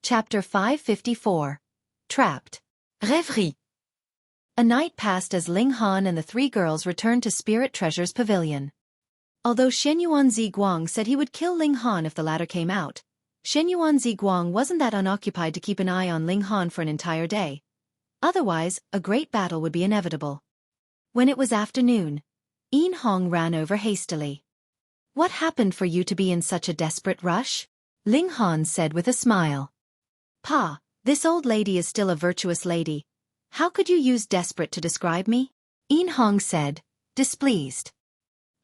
Chapter 554. Trapped. Rêverie. A night passed as Ling Han and the three girls returned to Spirit Treasure's pavilion. Although Xuanyuan Guang said he would kill Ling Han if the latter came out, Xuanyuan Guang wasn't that unoccupied to keep an eye on Ling Han for an entire day. Otherwise, a great battle would be inevitable. When it was afternoon, Yin Hong ran over hastily. "What happened for you to be in such a desperate rush?" Ling Han said with a smile. "Pa, this old lady is still a virtuous lady. How could you use desperate to describe me?" Yin Hong said, displeased.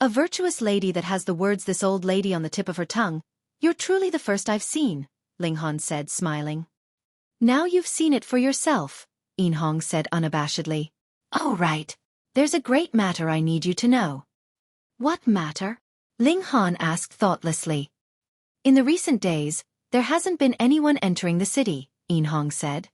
"A virtuous lady that has the words 'this old lady' on the tip of her tongue. You're truly the first I've seen," Ling Han said, smiling. "Now you've seen it for yourself," Yin Hong said unabashedly. "Oh right. There's a great matter I need you to know." "What matter?" Ling Han asked thoughtlessly. "In the recent days, there hasn't been anyone entering the city," Yin Hong said.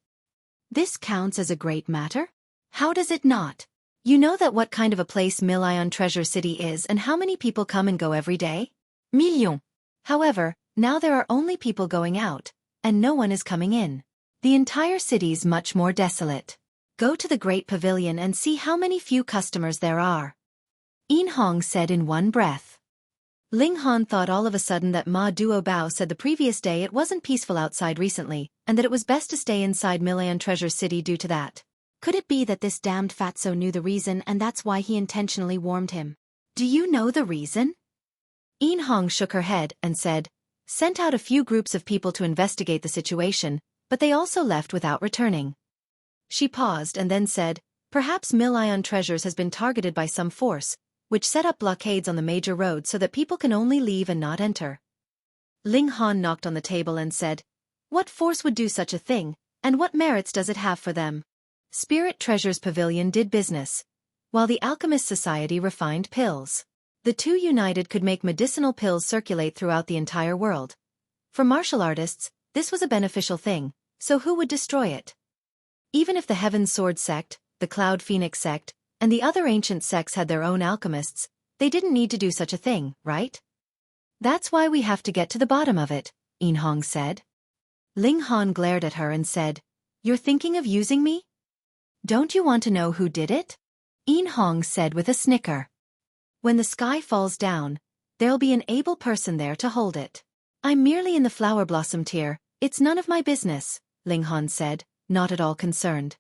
"This counts as a great matter? How does it not? You know that what kind of a place Million Treasure City is and how many people come and go every day? Millions. However, now there are only people going out, and no one is coming in. The entire city's much more desolate. Go to the Great Pavilion and see how many few customers there are," Yin Hong said in one breath. Ling Han thought all of a sudden that Ma Duo said the previous day it wasn't peaceful outside recently, and that it was best to stay inside Million Treasure City due to that. Could it be that this damned fatso knew the reason and that's why he intentionally warned him? "Do you know the reason?" Yin Hong shook her head and said, "Sent out a few groups of people to investigate the situation, but they also left without returning." She paused and then said, "Perhaps Million Treasures has been targeted by some force, which set up blockades on the major roads so that people can only leave and not enter. Ling Han knocked on the table and said, "What force would do such a thing, and what merits does it have for them?" Spirit Treasure's pavilion did business, while the Alchemist Society refined pills. The two united could make medicinal pills circulate throughout the entire world. For martial artists, this was a beneficial thing, so who would destroy it? Even if the Heaven Sword Sect, the Cloud Phoenix Sect, and the other ancient sects had their own alchemists, they didn't need to do such a thing, right? "That's why we have to get to the bottom of it," Yin Hong said. Ling Han glared at her and said, "You're thinking of using me? Don't you want to know who did it?" Yin Hong said with a snicker. "When the sky falls down, there'll be an able person there to hold it. I'm merely in the flower blossom tier, it's none of my business," Ling Han said, not at all concerned.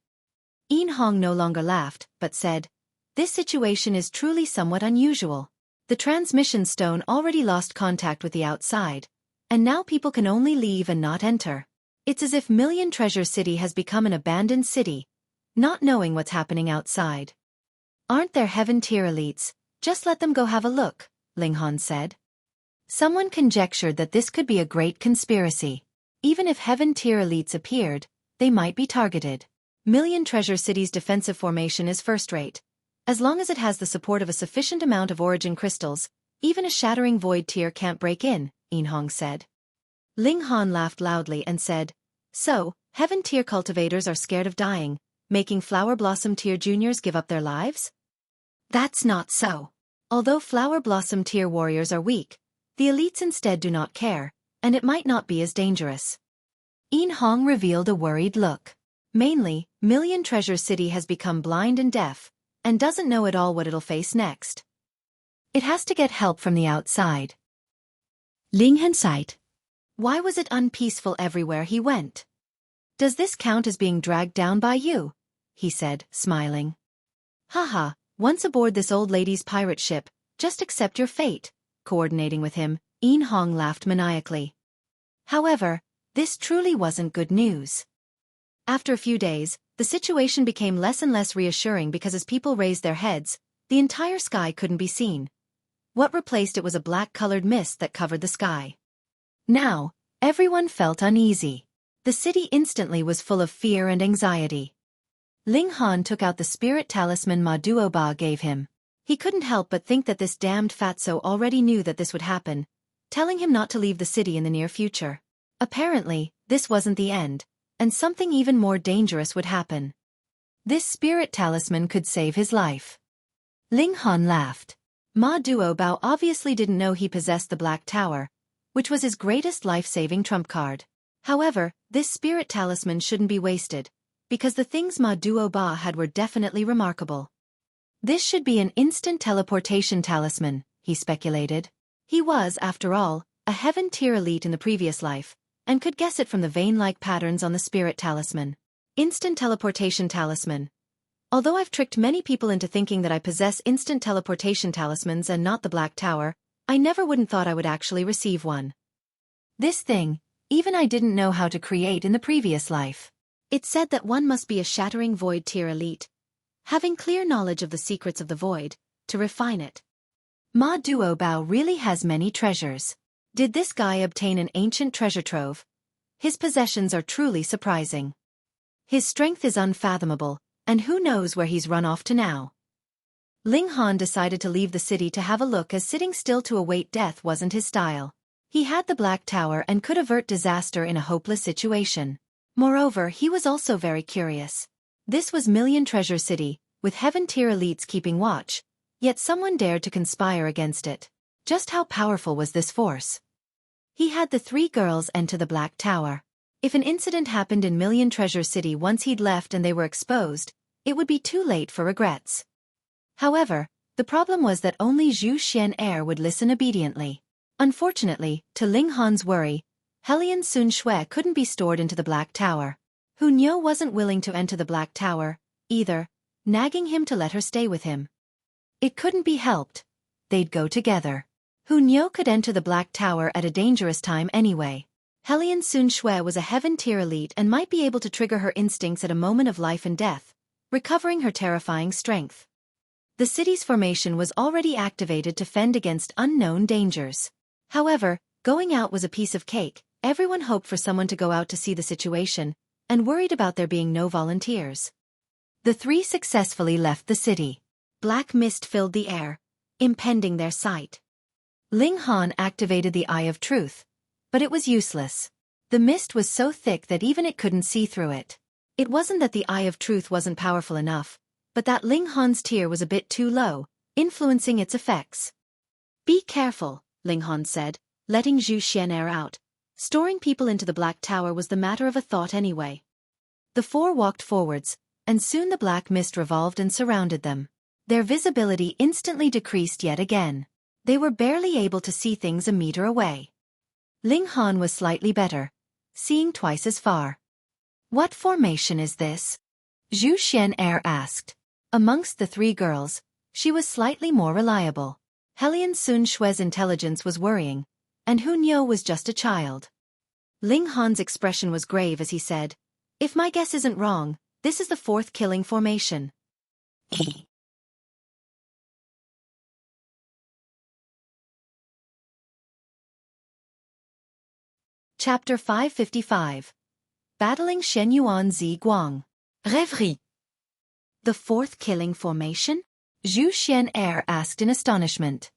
Yin Hong no longer laughed, but said, "This situation is truly somewhat unusual. The transmission stone already lost contact with the outside, and now people can only leave and not enter. It's as if Million Treasure City has become an abandoned city, not knowing what's happening outside." "Aren't there heaven-tier elites? Just let them go have a look," Ling Han said. Someone conjectured that this could be a great conspiracy. Even if heaven-tier elites appeared, they might be targeted. Million Treasure City's defensive formation is first-rate. As long as it has the support of a sufficient amount of origin crystals, even a shattering void tier can't break in, Yin Hong said. Ling Han laughed loudly and said, "So, heaven-tier cultivators are scared of dying, making Flower Blossom tier juniors give up their lives?" "That's not so. Although Flower Blossom tier warriors are weak, the elites instead do not care, and it might not be as dangerous." Yin Hong revealed a worried look. Mainly, Million Treasure City has become blind and deaf, and doesn't know at all what it'll face next. It has to get help from the outside. Ling Han sighed. Why was it unpeaceful everywhere he went? "Does this count as being dragged down by you?" he said, smiling. "Haha, once aboard this old lady's pirate ship, just accept your fate." Coordinating with him, Yin Hong laughed maniacally. However, this truly wasn't good news. After a few days, the situation became less and less reassuring because as people raised their heads, the entire sky couldn't be seen. What replaced it was a black-colored mist that covered the sky. Now, everyone felt uneasy. The city instantly was full of fear and anxiety. Ling Han took out the spirit talisman Ma Duo Ba gave him. He couldn't help but think that this damned fatso already knew that this would happen, telling him not to leave the city in the near future. Apparently, this wasn't the end, and something even more dangerous would happen. This spirit talisman could save his life. Ling Han laughed. Ma Duo Bao obviously didn't know he possessed the Black Tower, which was his greatest life-saving trump card. However, this spirit talisman shouldn't be wasted, because the things Ma Duo Ba had were definitely remarkable. This should be an instant teleportation talisman, he speculated. He was, after all, a heaven-tier elite in the previous life, and could guess it from the vein-like patterns on the spirit talisman. Instant teleportation talisman. Although I've tricked many people into thinking that I possess instant teleportation talismans and not the Black Tower, I never wouldn't thought I would actually receive one. This thing, even I didn't know how to create in the previous life. It said that one must be a shattering void tier elite, having clear knowledge of the secrets of the void, to refine it. Ma Duo Bao really has many treasures. Did this guy obtain an ancient treasure trove? His possessions are truly surprising. His strength is unfathomable, and who knows where he's run off to now. Ling Han decided to leave the city to have a look as sitting still to await death wasn't his style. He had the Black Tower and could avert disaster in a hopeless situation. Moreover, he was also very curious. This was Million Treasure City, with heaven-tier elites keeping watch, yet someone dared to conspire against it. Just how powerful was this force? He had the three girls enter the Black Tower. If an incident happened in Million Treasure City once he'd left and they were exposed, it would be too late for regrets. However, the problem was that only Zhu Xian Heir would listen obediently. Unfortunately, to Ling Han's worry, Helion Sun Shui couldn't be stored into the Black Tower. Hunyou wasn't willing to enter the Black Tower, either, nagging him to let her stay with him. It couldn't be helped. They'd go together. Hunyou could enter the Black Tower at a dangerous time anyway. Helion Sun Shui was a heaven-tier elite and might be able to trigger her instincts at a moment of life and death, recovering her terrifying strength. The city's formation was already activated to fend against unknown dangers. However, going out was a piece of cake. Everyone hoped for someone to go out to see the situation, and worried about there being no volunteers. The three successfully left the city. Black mist filled the air, impeding their sight. Ling Han activated the Eye of Truth, but it was useless. The mist was so thick that even it couldn't see through it. It wasn't that the Eye of Truth wasn't powerful enough, but that Ling Han's tier was a bit too low, influencing its effects. Be careful, Ling Han said, letting Xuanyuan air out. Storing people into the Black Tower was the matter of a thought anyway. The four walked forwards, and soon the black mist revolved and surrounded them. Their visibility instantly decreased yet again. They were barely able to see things a meter away. Ling Han was slightly better, seeing twice as far. What formation is this? Xuanyuan asked. Amongst the three girls, she was slightly more reliable. Helian Sun Shue's intelligence was worrying, and Hunyou was just a child. Ling Han's expression was grave as he said, "If my guess isn't wrong, this is the fourth killing formation." Chapter 555. Battling Xuanyuan Z Guang. Rêverie. The fourth killing formation? Xuanyuan asked in astonishment.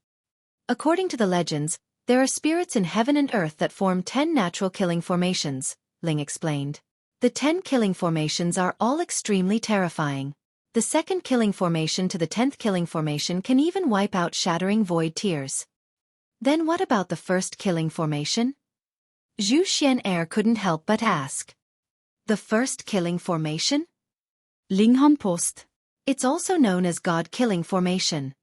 According to the legends, there are spirits in heaven and earth that form 10 natural killing formations, Ling explained. The 10 killing formations are all extremely terrifying. The second killing formation to the 10th killing formation can even wipe out shattering void tears. Then what about the first killing formation? Xuanyuan couldn't help but ask. The first killing formation? Ling Han paused. It's also known as God-killing formation.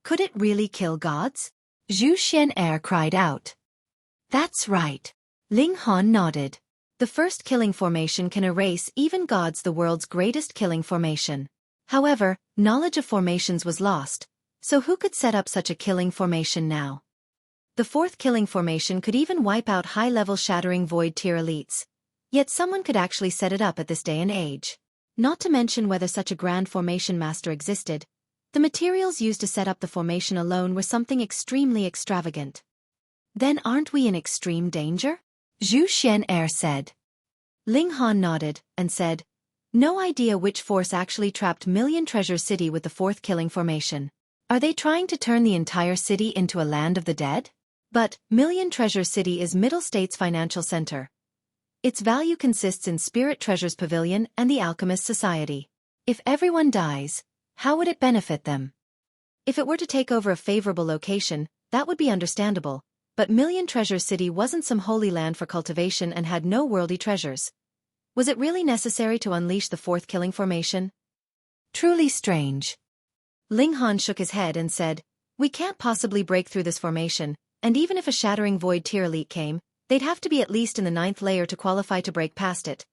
Could it really kill gods? Xuanyuan cried out. That's right. Ling Han nodded. The first killing formation can erase even gods, the world's greatest killing formation. However, knowledge of formations was lost, so who could set up such a killing formation now? The fourth killing formation could even wipe out high-level shattering void tier elites. Yet someone could actually set it up at this day and age. Not to mention whether such a grand formation master existed, the materials used to set up the formation alone were something extremely extravagant. Then aren't we in extreme danger? Xuanyuan said. Ling Han nodded, and said, no idea which force actually trapped Million Treasure City with the fourth killing formation. Are they trying to turn the entire city into a land of the dead? But, Million Treasure City is Middle State's financial center. Its value consists in Spirit Treasure's Pavilion and the Alchemist Society. If everyone dies, how would it benefit them? If it were to take over a favorable location, that would be understandable, but Million Treasure City wasn't some holy land for cultivation and had no worldly treasures. Was it really necessary to unleash the fourth killing formation? Truly strange. Ling Han shook his head and said, we can't possibly break through this formation, and even if a shattering void tier elite came, they'd have to be at least in the 9th layer to qualify to break past it.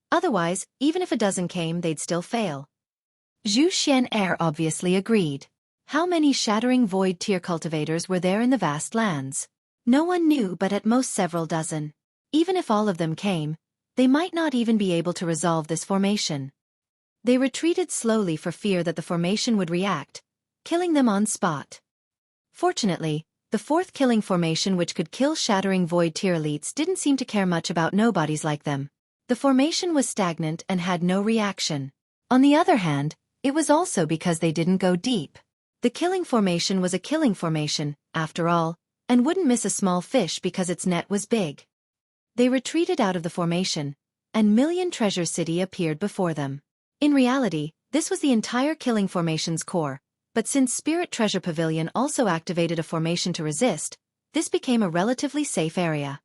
Otherwise, even if a dozen came, they'd still fail. Xuanyuan obviously agreed. How many shattering void tier cultivators were there in the vast lands? No one knew, but at most several dozen. Even if all of them came, they might not even be able to resolve this formation. They retreated slowly for fear that the formation would react, killing them on spot. Fortunately, the fourth killing formation, which could kill shattering void tier elites, didn't seem to care much about nobodies like them. The formation was stagnant and had no reaction. On the other hand, it was also because they didn't go deep. The killing formation was a killing formation, after all, and wouldn't miss a small fish because its net was big. They retreated out of the formation, and Million Treasure City appeared before them. In reality, this was the entire killing formation's core, but since Spirit Treasure Pavilion also activated a formation to resist, this became a relatively safe area.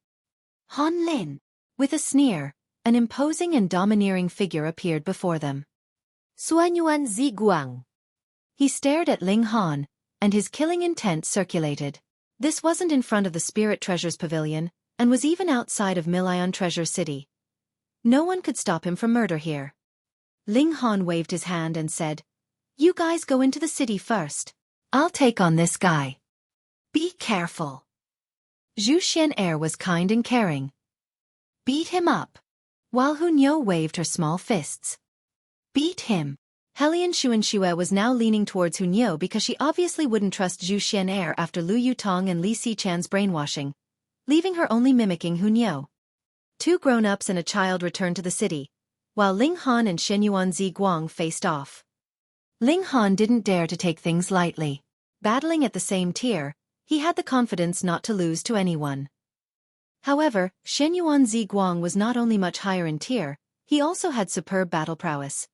Han Lin. With a sneer, an imposing and domineering figure appeared before them. Xuanyuan Z Guang. He stared at Ling Han, and his killing intent circulated. This wasn't in front of the Spirit Treasures Pavilion, and was even outside of Million Treasure City. No one could stop him from murder here. Ling Han waved his hand and said, you guys go into the city first. I'll take on this guy. Be careful. Xuanyuan was kind and caring. Beat him up. While Hunyou waved her small fists. Beat him. Hellion Xuanyuan was now leaning towards Hunyou because she obviously wouldn't trust Zhu Xian'er after Lu Yutong and Li Xichan's brainwashing, leaving her only mimicking Hunyou. 2 grown-ups and a child returned to the city, while Ling Han and Xuanyuan Guang faced off. Ling Han didn't dare to take things lightly. Battling at the same tier, he had the confidence not to lose to anyone. However, Xuanyuan Guang was not only much higher in tier, he also had superb battle prowess.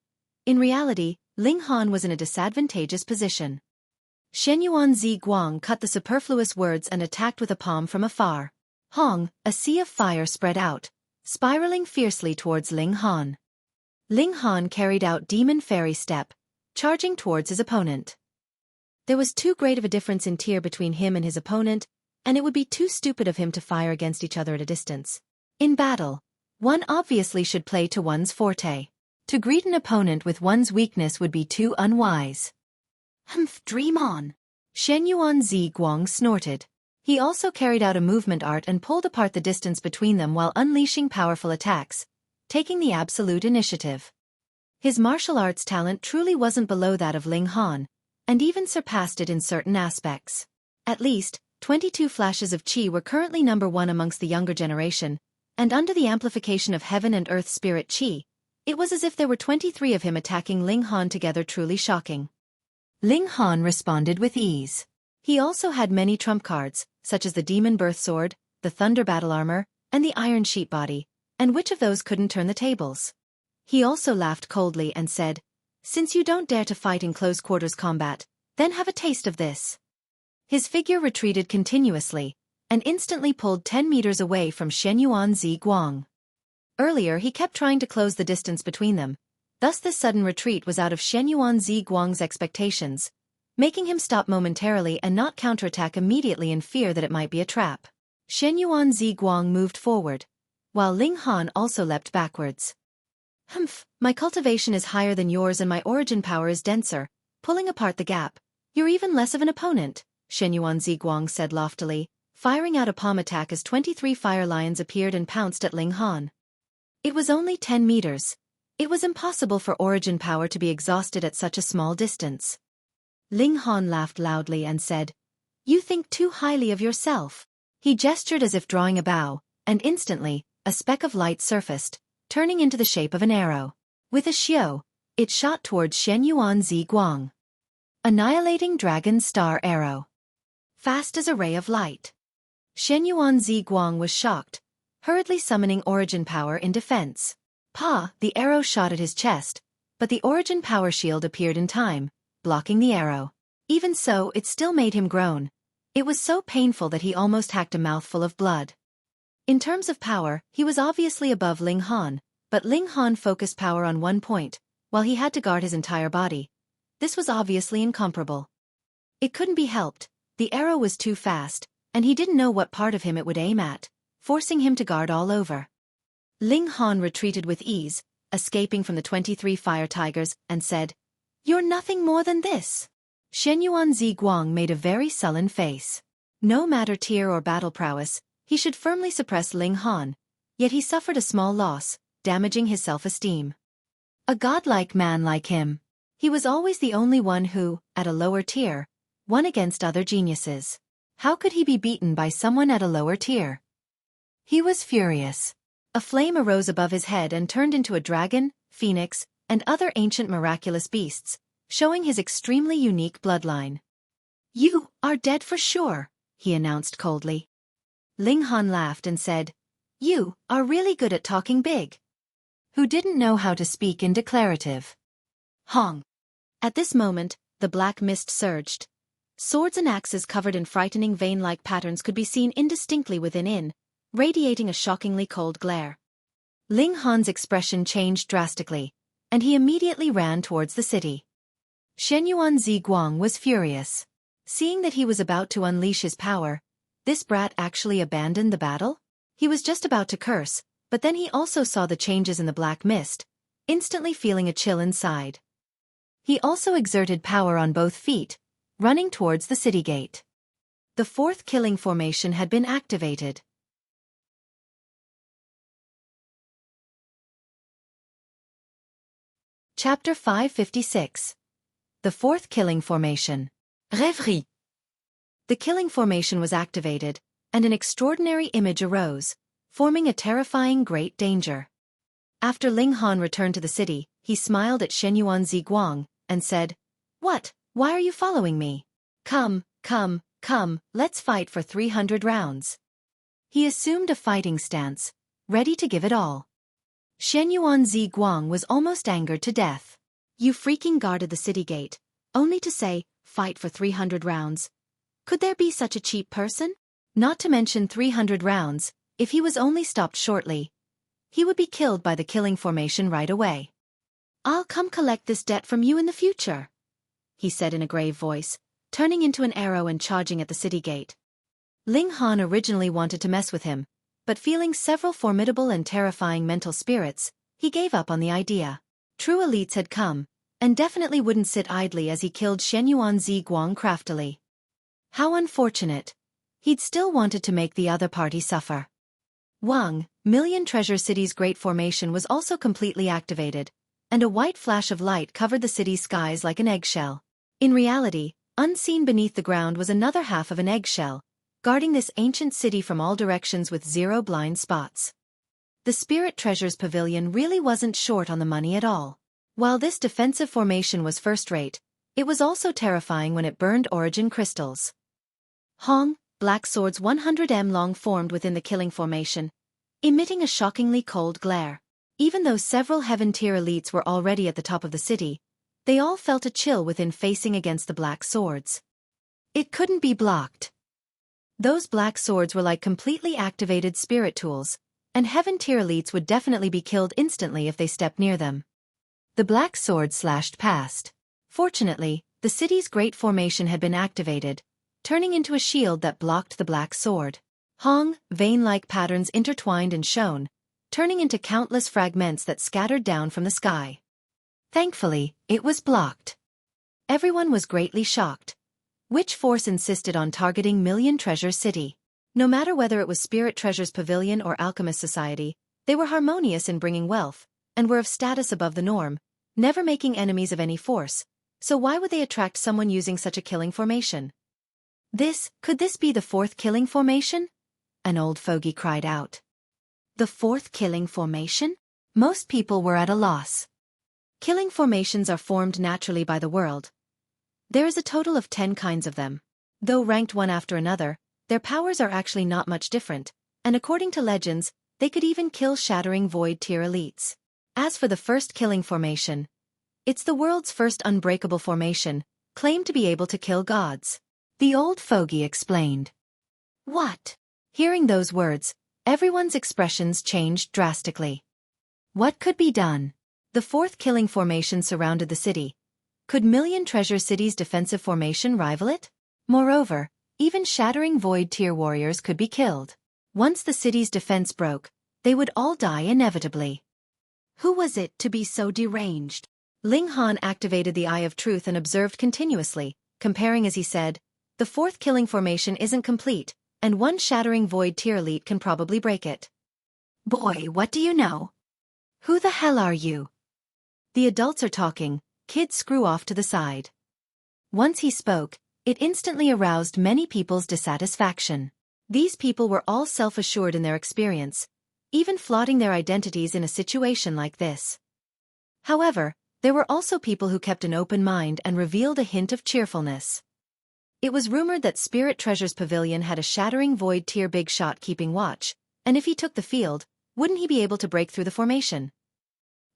In reality, Ling Han was in a disadvantageous position. Xuanyuan Guang cut the superfluous words and attacked with a palm from afar. Hong, a sea of fire spread out, spiraling fiercely towards Ling Han. Ling Han carried out Demon Fairy Step, charging towards his opponent. There was too great of a difference in tier between him and his opponent, and it would be too stupid of him to fire against each other at a distance. In battle, one obviously should play to one's forte. To greet an opponent with one's weakness would be too unwise. Humph, dream on. Xuanyuan Guang snorted. He also carried out a movement art and pulled apart the distance between them while unleashing powerful attacks, taking the absolute initiative. His martial arts talent truly wasn't below that of Ling Han, and even surpassed it in certain aspects. At least, 22 flashes of Qi were currently number 1 amongst the younger generation, and under the amplification of Heaven and Earth Spirit Qi, it was as if there were 23 of him attacking Ling Han together, truly shocking. Ling Han responded with ease. He also had many trump cards, such as the Demon Birth Sword, the Thunder Battle Armor, and the Iron Sheet Body, and which of those couldn't turn the tables? He also laughed coldly and said, "Since you don't dare to fight in close quarters combat, then have a taste of this." His figure retreated continuously, and instantly pulled 10 meters away from Xuanyuan Guang. Earlier he kept trying to close the distance between them, thus this sudden retreat was out of Xuanyuan Guang's expectations, making him stop momentarily and not counterattack immediately in fear that it might be a trap. Xuanyuan Guang moved forward, while Ling Han also leapt backwards. "Humph, my cultivation is higher than yours and my origin power is denser, pulling apart the gap. You're even less of an opponent," Xuanyuan Guang said loftily, firing out a palm attack as 23 fire lions appeared and pounced at Ling Han. It was only 10 meters. It was impossible for origin power to be exhausted at such a small distance. Ling Han laughed loudly and said, "You think too highly of yourself." He gestured as if drawing a bow, and instantly, a speck of light surfaced, turning into the shape of an arrow. With a xiu, it shot towards Xuanyuan Guang. Annihilating Dragon Star Arrow. Fast as a ray of light. Xuanyuan Guang was shocked, hurriedly summoning origin power in defense. The arrow shot at his chest, but the origin power shield appeared in time, blocking the arrow. Even so, it still made him groan. It was so painful that he almost hacked a mouthful of blood. In terms of power, he was obviously above Ling Han, but Ling Han focused power on one point, while he had to guard his entire body. This was obviously incomparable. It couldn't be helped, the arrow was too fast, and he didn't know what part of him it would aim at, forcing him to guard all over. Ling Han retreated with ease, escaping from the 23 fire tigers, and said, "You're nothing more than this." Xuanyuan Guang made a very sullen face. No matter tier or battle prowess, he should firmly suppress Ling Han, yet he suffered a small loss, damaging his self-esteem. A godlike man like him. He was always the only one who, at a lower tier, won against other geniuses. How could he be beaten by someone at a lower tier? He was furious. A flame arose above his head and turned into a dragon, phoenix, and other ancient miraculous beasts, showing his extremely unique bloodline. "You are dead for sure," he announced coldly. Ling Han laughed and said, "You are really good at talking big." Who didn't know how to speak in declarative? Hong. At this moment, the black mist surged. Swords and axes covered in frightening vein-like patterns could be seen indistinctly within, radiating a shockingly cold glare. Ling Han's expression changed drastically, and he immediately ran towards the city. Xuanyuan Guang was furious. Seeing that he was about to unleash his power, this brat actually abandoned the battle? He was just about to curse, but then he also saw the changes in the black mist, instantly feeling a chill inside. He also exerted power on both feet, running towards the city gate. The fourth killing formation had been activated. Chapter 556. The Fourth Killing Formation. Rêverie. The killing formation was activated, and an extraordinary image arose, forming a terrifying great danger. After Ling Han returned to the city, he smiled at Xuanyuan Guang, and said, "What? Why are you following me? Come, let's fight for 300 rounds." He assumed a fighting stance, ready to give it all. Xuanyuan Guang was almost angered to death. "You freaking guarded the city gate, only to say, fight for 300 rounds. Could there be such a cheap person? Not to mention 300 rounds, if he was only stopped shortly, he would be killed by the killing formation right away. I'll come collect this debt from you in the future," he said in a grave voice, turning into an arrow and charging at the city gate. Ling Han originally wanted to mess with him, but feeling several formidable and terrifying mental spirits, he gave up on the idea. True elites had come, and definitely wouldn't sit idly as he killed Xuanyuan Guang craftily. How unfortunate. He'd still wanted to make the other party suffer. Guang, Million Treasure City's great formation was also completely activated, and a white flash of light covered the city's skies like an eggshell. In reality, unseen beneath the ground was another half of an eggshell, guarding this ancient city from all directions with 0 blind spots. The Spirit Treasures Pavilion really wasn't short on the money at all. While this defensive formation was first-rate, it was also terrifying when it burned origin crystals. Hong, black swords 100 long formed within the killing formation, emitting a shockingly cold glare. Even though several heaven-tier elites were already at the top of the city, they all felt a chill within facing against the black swords. It couldn't be blocked. Those black swords were like completely activated spirit tools, and heaven-tier elites would definitely be killed instantly if they stepped near them. The black sword slashed past. Fortunately, the city's great formation had been activated, turning into a shield that blocked the black sword. Hong, vein-like patterns intertwined and shone, turning into countless fragments that scattered down from the sky. Thankfully, it was blocked. Everyone was greatly shocked. Which force insisted on targeting Million Treasure City? No matter whether it was Spirit Treasures Pavilion or Alchemist Society, they were harmonious in bringing wealth, and were of status above the norm, never making enemies of any force, so why would they attract someone using such a killing formation? Could this be the fourth killing formation? An old fogey cried out. The fourth killing formation? Most people were at a loss. Killing formations are formed naturally by the world. There is a total of 10 kinds of them. Though ranked one after another, their powers are actually not much different, and according to legends, they could even kill shattering void tier elites. As for the first killing formation, it's the world's first unbreakable formation, claimed to be able to kill gods. The old fogey explained. What? Hearing those words, everyone's expressions changed drastically. What could be done? The fourth killing formation surrounded the city. Could Million Treasure City's defensive formation rival it? Moreover, even shattering void tier warriors could be killed. Once the city's defense broke, they would all die inevitably. Who was it to be so deranged? Ling Han activated the Eye of Truth and observed continuously, comparing as he said, the fourth killing formation isn't complete, and one shattering void tier elite can probably break it. Boy, what do you know? Who the hell are you? The adults are talking, kids screw off to the side. Once he spoke, it instantly aroused many people's dissatisfaction. These people were all self-assured in their experience, even flaunting their identities in a situation like this. However, there were also people who kept an open mind and revealed a hint of cheerfulness. It was rumored that Spirit Treasures Pavilion had a shattering void tier big shot keeping watch, and if he took the field, wouldn't he be able to break through the formation?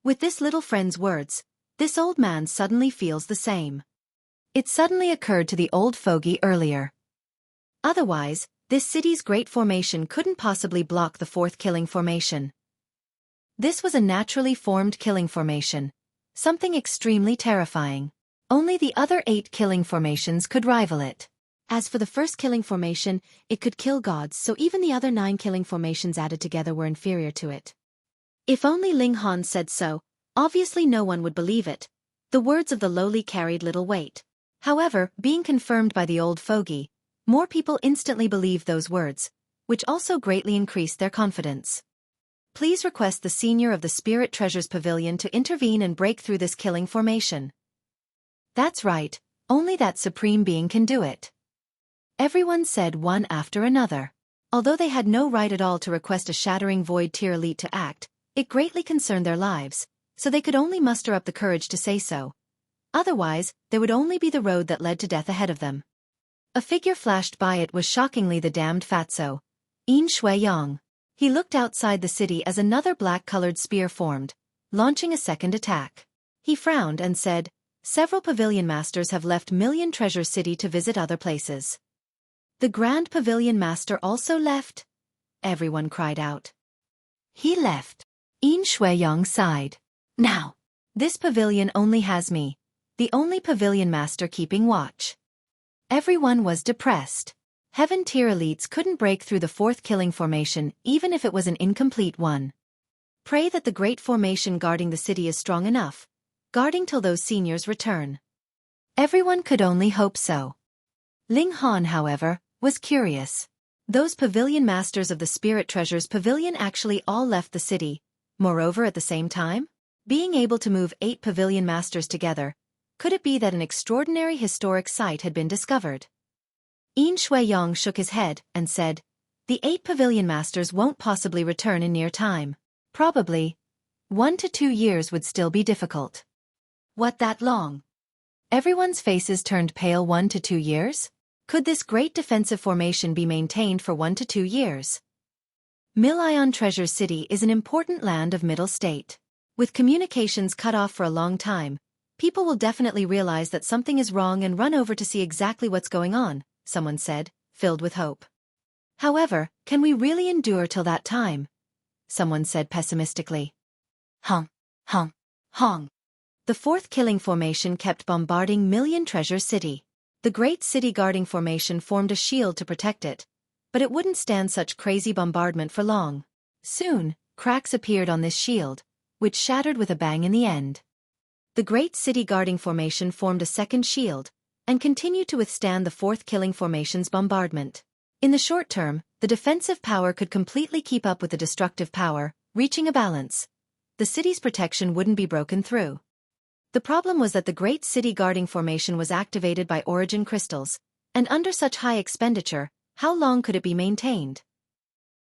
With this little friend's words, this old man suddenly feels the same. It suddenly occurred to the old fogey earlier. Otherwise, this city's great formation couldn't possibly block the fourth killing formation. This was a naturally formed killing formation, something extremely terrifying. Only the other 8 killing formations could rival it. As for the first killing formation, it could kill gods, so even the other 9 killing formations added together were inferior to it. If only Ling Han said so, obviously no one would believe it. The words of the lowly carried little weight. However, being confirmed by the old fogey, more people instantly believed those words, which also greatly increased their confidence. Please request the senior of the Spirit Treasures Pavilion to intervene and break through this killing formation. That's right, only that supreme being can do it. Everyone said one after another. Although they had no right at all to request a shattering void tier elite to act, it greatly concerned their lives, so they could only muster up the courage to say so. Otherwise, there would only be the road that led to death ahead of them. A figure flashed by. It was shockingly the damned fatso, Xuanyuan. He looked outside the city as another black-colored spear formed, launching a second attack. He frowned and said, "Several pavilion masters have left Million Treasure City to visit other places." "The Grand Pavilion Master also left?" everyone cried out. "He left." Xuanyuan sighed. "Now, this pavilion only has me, the only pavilion master keeping watch." Everyone was depressed. Heaven tier elites couldn't break through the fourth killing formation even if it was an incomplete one. Pray that the great formation guarding the city is strong enough, guarding till those seniors return. Everyone could only hope so. Ling, however, was curious. Those pavilion masters of the Spirit Treasures Pavilion actually all left the city, moreover at the same time? Being able to move 8 pavilion masters together, could it be that an extraordinary historic site had been discovered? Xuanyuan shook his head and said, "The 8 pavilion masters won't possibly return in near time. Probably 1 to 2 years would still be difficult." "What, that long?" Everyone's faces turned pale. 1 to 2 years? Could this great defensive formation be maintained for 1 to 2 years? Million Treasure City is an important land of Middle State. With communications cut off for a long time, people will definitely realize that something is wrong and run over to see exactly what's going on, someone said, filled with hope. "However, can we really endure till that time?" someone said pessimistically. Hong. The fourth killing formation kept bombarding Million Treasure City. The great city guarding formation formed a shield to protect it, but it wouldn't stand such crazy bombardment for long. Soon, cracks appeared on this shield, which shattered with a bang in the end. The great city guarding formation formed a second shield, and continued to withstand the fourth killing formation's bombardment. In the short term, the defensive power could completely keep up with the destructive power, reaching a balance. The city's protection wouldn't be broken through. The problem was that the great city guarding formation was activated by origin crystals, and under such high expenditure, how long could it be maintained?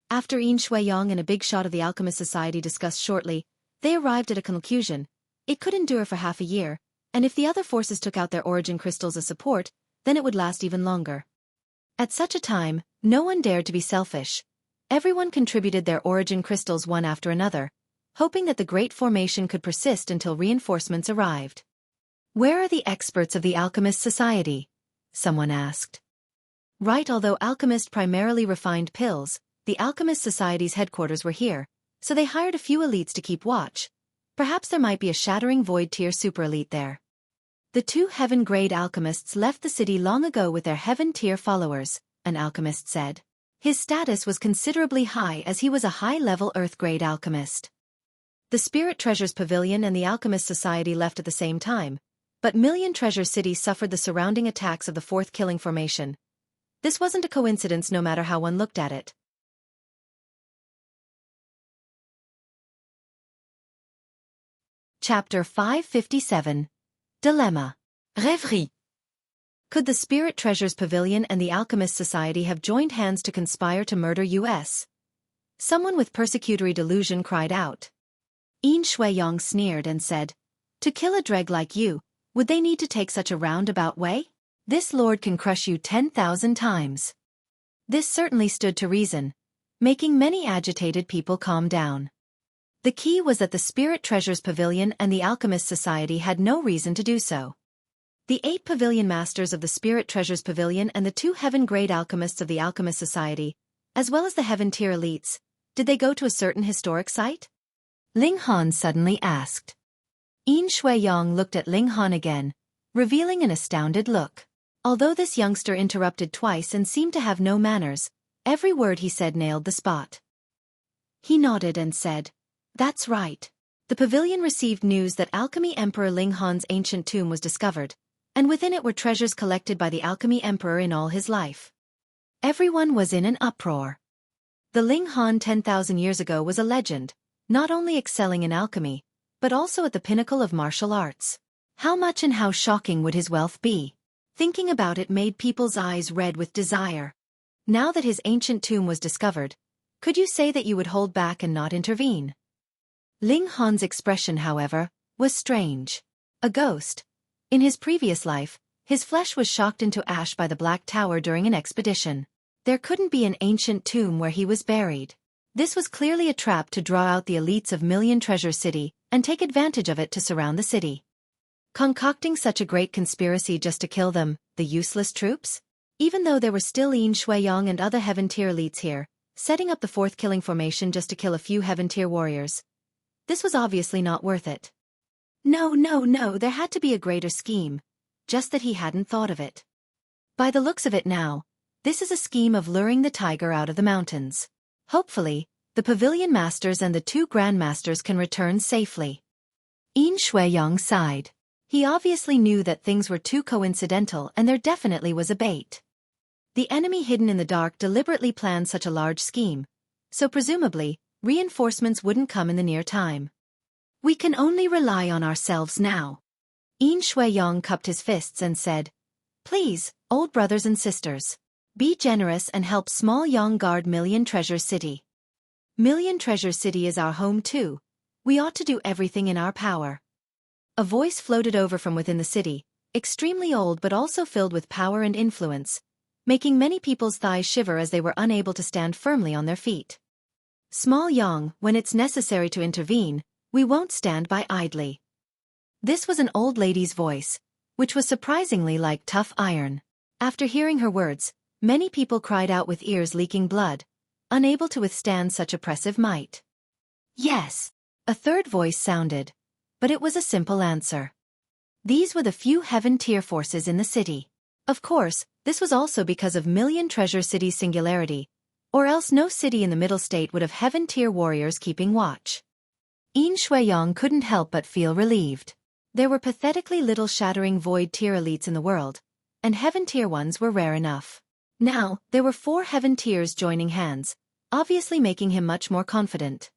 After Xuanyuan and a big shot of the Alchemist Society discussed shortly, they arrived at a conclusion. It could endure for half a year, and if the other forces took out their origin crystals as support, then it would last even longer. At such a time, no one dared to be selfish. Everyone contributed their origin crystals one after another, hoping that the great formation could persist until reinforcements arrived. "Where are the experts of the Alchemist Society?" someone asked. Right, although alchemists primarily refined pills, the Alchemist Society's headquarters were here, so they hired a few elites to keep watch. Perhaps there might be a shattering void tier super elite there. The 2 heaven-grade alchemists left the city long ago with their heaven tier followers, an alchemist said. His status was considerably high as he was a high-level earth-grade alchemist. The Spirit Treasures Pavilion and the Alchemist Society left at the same time, but Million Treasure City suffered the surrounding attacks of the fourth killing formation. This wasn't a coincidence no matter how one looked at it. Chapter 557. Dilemma. Rêverie. Could the Spirit Treasures Pavilion and the Alchemist Society have joined hands to conspire to murder us? Someone with persecutory delusion cried out. Xuanyuan sneered and said, "To kill a dreg like you, would they need to take such a roundabout way? This lord can crush you 10,000 times." This certainly stood to reason, making many agitated people calm down. The key was that the Spirit Treasures Pavilion and the Alchemist Society had no reason to do so. The 8 pavilion masters of the Spirit Treasures Pavilion and the 2 heaven-grade alchemists of the Alchemist Society, as well as the heaven-tier elites, did they go to a certain historic site? Ling suddenly asked. Xuanyuan looked at Ling again, revealing an astounded look. Although this youngster interrupted twice and seemed to have no manners, every word he said nailed the spot. He nodded and said, "That's right. The pavilion received news that Alchemy Emperor Ling ancient tomb was discovered, and within it were treasures collected by the Alchemy Emperor in all his life." Everyone was in an uproar. The Ling Han 10,000 years ago was a legend, not only excelling in alchemy, but also at the pinnacle of martial arts. How much and how shocking would his wealth be? Thinking about it made people's eyes red with desire. Now that his ancient tomb was discovered, could you say that you would hold back and not intervene? Ling Han's expression, however, was strange. A ghost. In his previous life, his flesh was shocked into ash by the Black Tower during an expedition. There couldn't be an ancient tomb where he was buried. This was clearly a trap to draw out the elites of Million Treasure City and take advantage of it to surround the city. Concocting such a great conspiracy just to kill them, the useless troops? Even though there were still Yin Xuanyuan and other Heaven-tier elites here, setting up the fourth killing formation just to kill a few Heaven-tier warriors. This was obviously not worth it. No, there had to be a greater scheme, just that he hadn't thought of it. By the looks of it now, this is a scheme of luring the tiger out of the mountains. Hopefully, the pavilion masters and the two grandmasters can return safely. Yin Xuanyuan sighed. He obviously knew that things were too coincidental and there definitely was a bait. The enemy hidden in the dark deliberately planned such a large scheme, so presumably, reinforcements wouldn't come in the near time. We can only rely on ourselves now. Yin Xuanyuan cupped his fists and said, "Please, old brothers and sisters, be generous and help small Yang guard Million Treasure City. Million Treasure City is our home too. We ought to do everything in our power." A voice floated over from within the city, extremely old but also filled with power and influence, making many people's thighs shiver as they were unable to stand firmly on their feet. "Small Yang, when it's necessary to intervene, we won't stand by idly." This was an old lady's voice, which was surprisingly like tough iron. After hearing her words, many people cried out with ears leaking blood, unable to withstand such oppressive might. "Yes," a third voice sounded, but it was a simple answer. These were the few Heaven-tier forces in the city. Of course, this was also because of Million Treasure City's singularity, or else no city in the Middle State would have Heaven-tier warriors keeping watch. Yin Xuanyuan couldn't help but feel relieved. There were pathetically little shattering void-tier elites in the world, and Heaven-tier ones were rare enough. Now, there were 4 Heaven-tiers joining hands, obviously making him much more confident.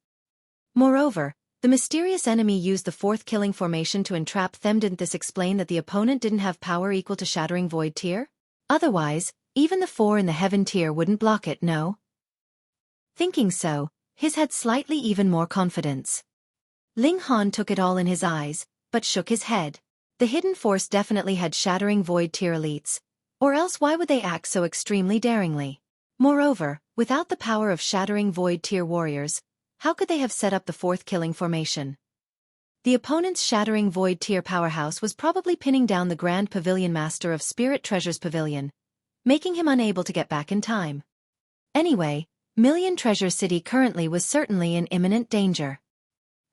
Moreover, the mysterious enemy used the fourth killing formation to entrap them. Didn't this explain that the opponent didn't have power equal to shattering void tier? Otherwise, even the 4 in the Heaven tier wouldn't block it, no? Thinking so, his had slightly even more confidence. Ling Han took it all in his eyes, but shook his head. The hidden force definitely had shattering void tier elites, or else why would they act so extremely daringly? Moreover, without the power of shattering void tier warriors, how could they have set up the fourth killing formation? The opponent's shattering void tier powerhouse was probably pinning down the Grand Pavilion Master of Spirit Treasures Pavilion, making him unable to get back in time. Anyway, Million Treasure City currently was certainly in imminent danger.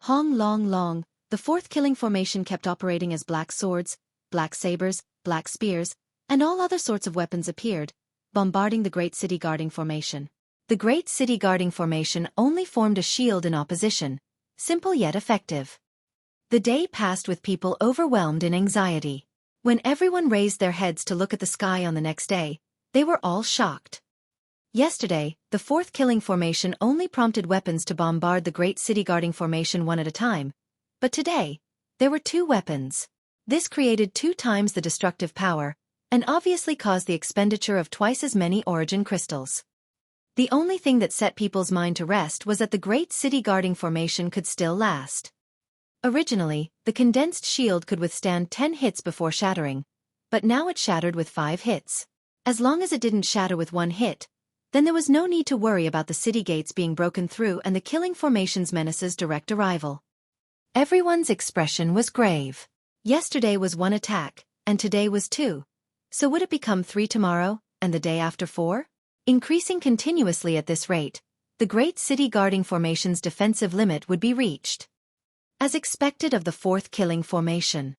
Long, the fourth killing formation kept operating as black swords, black sabers, black spears, and all other sorts of weapons appeared, bombarding the Great City Guarding Formation. The Great City Guarding Formation only formed a shield in opposition, simple yet effective. The day passed with people overwhelmed in anxiety. When everyone raised their heads to look at the sky on the next day, they were all shocked. Yesterday, the fourth killing formation only prompted weapons to bombard the Great City Guarding Formation one at a time, but today, there were 2 weapons. This created 2 times the destructive power, and obviously caused the expenditure of twice as many origin crystals. The only thing that set people's mind to rest was that the Great City Guarding Formation could still last. Originally, the condensed shield could withstand 10 hits before shattering, but now it shattered with 5 hits. As long as it didn't shatter with 1 hit, then there was no need to worry about the city gates being broken through and the killing formation's menace's direct arrival. Everyone's expression was grave. Yesterday was 1 attack, and today was 2. So would it become 3 tomorrow, and the day after 4? Increasing continuously at this rate, the Great City Guarding Formation's defensive limit would be reached. As expected of the fourth killing formation,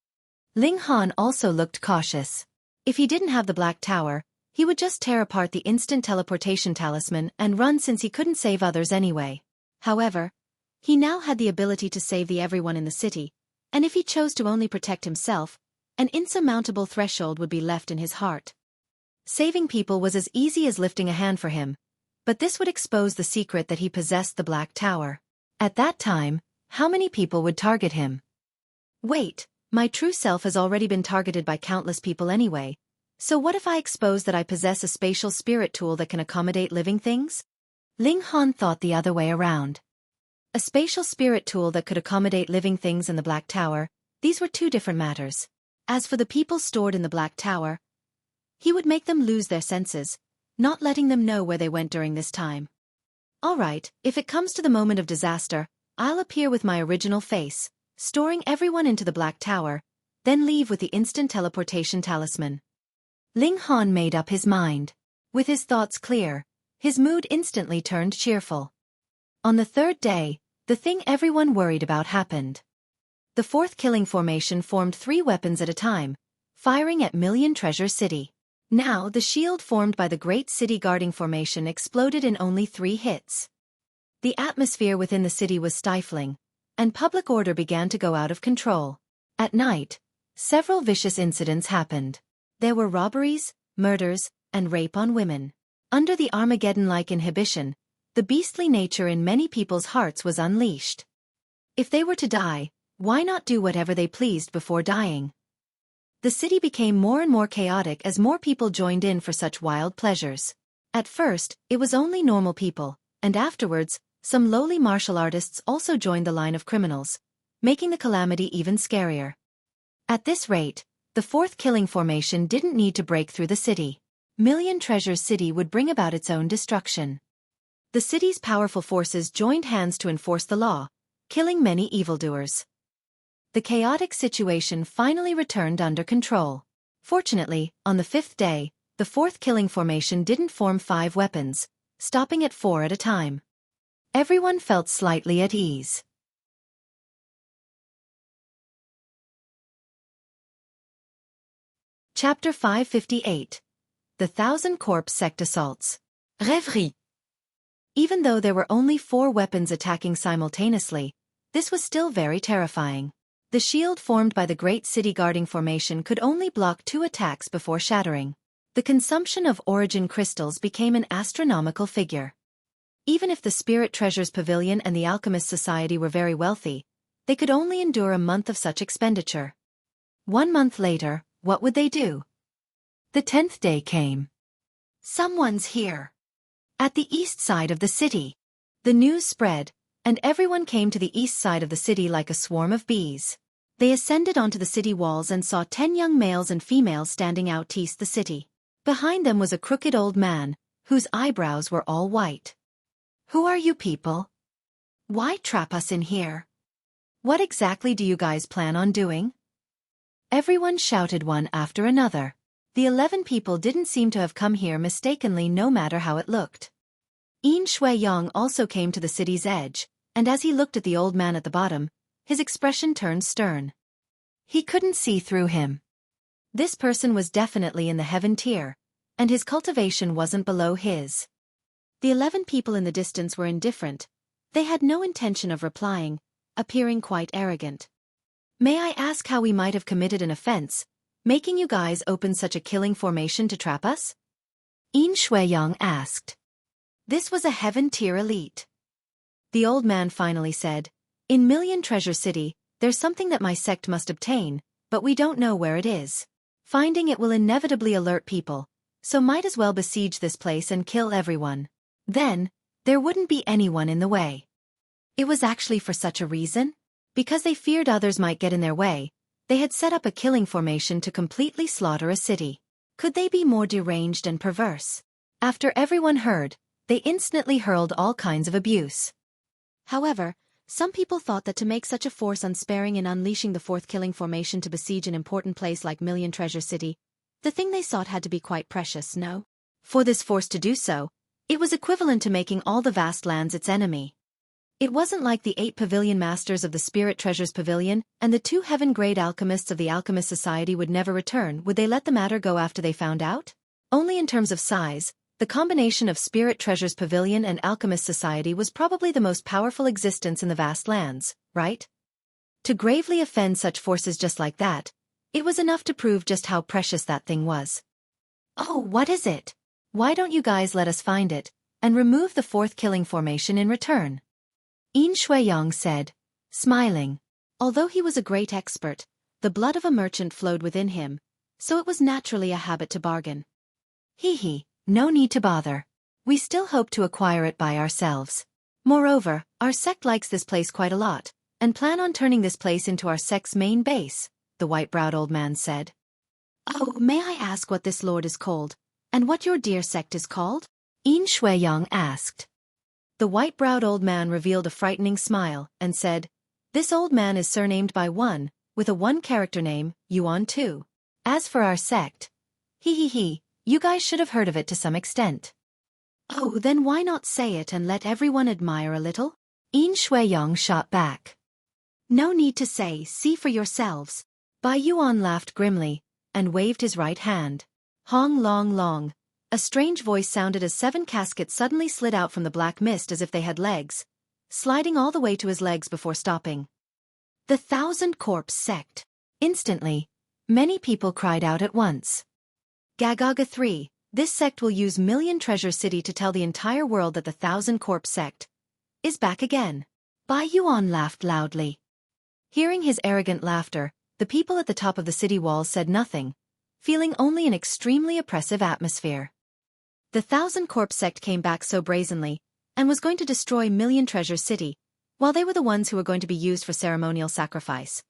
Ling Han also looked cautious. If he didn't have the Black Tower, he would just tear apart the instant teleportation talisman and run since he couldn't save others anyway. However, he now had the ability to save everyone in the city, and if he chose to only protect himself, an insurmountable threshold would be left in his heart. Saving people was as easy as lifting a hand for him, but this would expose the secret that he possessed the Black Tower. At that time, how many people would target him? Wait, my true self has already been targeted by countless people anyway, so what if I expose that I possess a spatial spirit tool that can accommodate living things? Ling Han thought the other way around. A spatial spirit tool that could accommodate living things in the Black Tower, these were two different matters. As for the people stored in the Black Tower, he would make them lose their senses, not letting them know where they went during this time. Alright, if it comes to the moment of disaster, I'll appear with my original face, storing everyone into the Black Tower, then leave with the instant teleportation talisman. Ling Han made up his mind. With his thoughts clear, his mood instantly turned cheerful. On the third day, the thing everyone worried about happened. The fourth killing formation formed 3 weapons at a time, firing at Million Treasure City. Now the shield formed by the Great City Guarding Formation exploded in only 3 hits. The atmosphere within the city was stifling, and public order began to go out of control. At night, several vicious incidents happened. There were robberies, murders, and rape on women. Under the Armageddon-like inhibition, the beastly nature in many people's hearts was unleashed. If they were to die, why not do whatever they pleased before dying? The city became more and more chaotic as more people joined in for such wild pleasures. At first, it was only normal people, and afterwards, some lowly martial artists also joined the line of criminals, making the calamity even scarier. At this rate, the fourth killing formation didn't need to break through the city. Million Treasure City would bring about its own destruction. The city's powerful forces joined hands to enforce the law, killing many evildoers. The chaotic situation finally returned under control. Fortunately, on the 5th day, the fourth killing formation didn't form 5 weapons, stopping at 4 at a time. Everyone felt slightly at ease. Chapter 558. The Thousand Corpse Sect Assaults. Rêverie. Even though there were only 4 weapons attacking simultaneously, this was still very terrifying. The shield formed by the Great City Guarding Formation could only block 2 attacks before shattering. The consumption of origin crystals became an astronomical figure. Even if the Spirit Treasures Pavilion and the Alchemist Society were very wealthy, they could only endure a month of such expenditure. 1 month later, what would they do? The 10th day came. Someone's here. At the east side of the city. The news spread, and everyone came to the east side of the city like a swarm of bees. They ascended onto the city walls and saw 10 young males and females standing out to east the city. Behind them was a crooked old man, whose eyebrows were all white. Who are you people? Why trap us in here? What exactly do you guys plan on doing? Everyone shouted one after another. The 11 people didn't seem to have come here mistakenly no matter how it looked. Xuanyuan also came to the city's edge, and as he looked at the old man at the bottom, his expression turned stern. He couldn't see through him. This person was definitely in the heaven tier, and his cultivation wasn't below his. The 11 people in the distance were indifferent. They had no intention of replying, appearing quite arrogant. May I ask how we might have committed an offense, making you guys open such a killing formation to trap us? Xuanyuan asked. This was a heaven tier elite. The old man finally said, in Million Treasure City, there's something that my sect must obtain, but we don't know where it is. Finding it will inevitably alert people, so might as well besiege this place and kill everyone. Then, there wouldn't be anyone in the way. It was actually for such a reason? Because they feared others might get in their way, they had set up a killing formation to completely slaughter a city. Could they be more deranged and perverse? After everyone heard, they instantly hurled all kinds of abuse. However, some people thought that to make such a force unsparing in unleashing the fourth killing formation to besiege an important place like Million Treasure City, the thing they sought had to be quite precious, no? For this force to do so, it was equivalent to making all the vast lands its enemy. It wasn't like the 8 pavilion masters of the Spirit Treasures Pavilion and the 2 heaven-grade alchemists of the Alchemist Society would never return. Would they let the matter go after they found out? Only in terms of size, the combination of Spirit Treasures Pavilion and Alchemist Society was probably the most powerful existence in the vast lands, right? To gravely offend such forces just like that, it was enough to prove just how precious that thing was. Oh, what is it? Why don't you guys let us find it? and remove the fourth killing formation in return. Xuanyuan said, smiling. Although he was a great expert, the blood of a merchant flowed within him, so it was naturally a habit to bargain. No need to bother. We still hope to acquire it by ourselves. Moreover, our sect likes this place quite a lot, and plan on turning this place into our sect's main base, the white-browed old man said. Oh, may I ask what this lord is called, and what your dear sect is called? Xuanyuan asked. The white-browed old man revealed a frightening smile, and said, this old man is surnamed by one, with a one-character name, Yuan too. As for our sect, you guys should have heard of it to some extent. Oh, then why not say it and let everyone admire a little? Xuanyuan shot back. No need to say, see for yourselves. Bai Yuan laughed grimly, and waved his right hand. Hong long long. A strange voice sounded as 7 caskets suddenly slid out from the black mist as if they had legs, sliding all the way to his legs before stopping. The 1,000 Corpse Sect. Instantly, many people cried out at once. Gagaga 3. This sect will use Million Treasure City to tell the entire world that the 1,000 Corpse Sect is back again. Bai Yuan laughed loudly. Hearing his arrogant laughter, the people at the top of the city walls said nothing, feeling only an extremely oppressive atmosphere. The 1,000 Corpse Sect came back so brazenly, and was going to destroy Million Treasure City, while they were the ones who were going to be used for ceremonial sacrifice.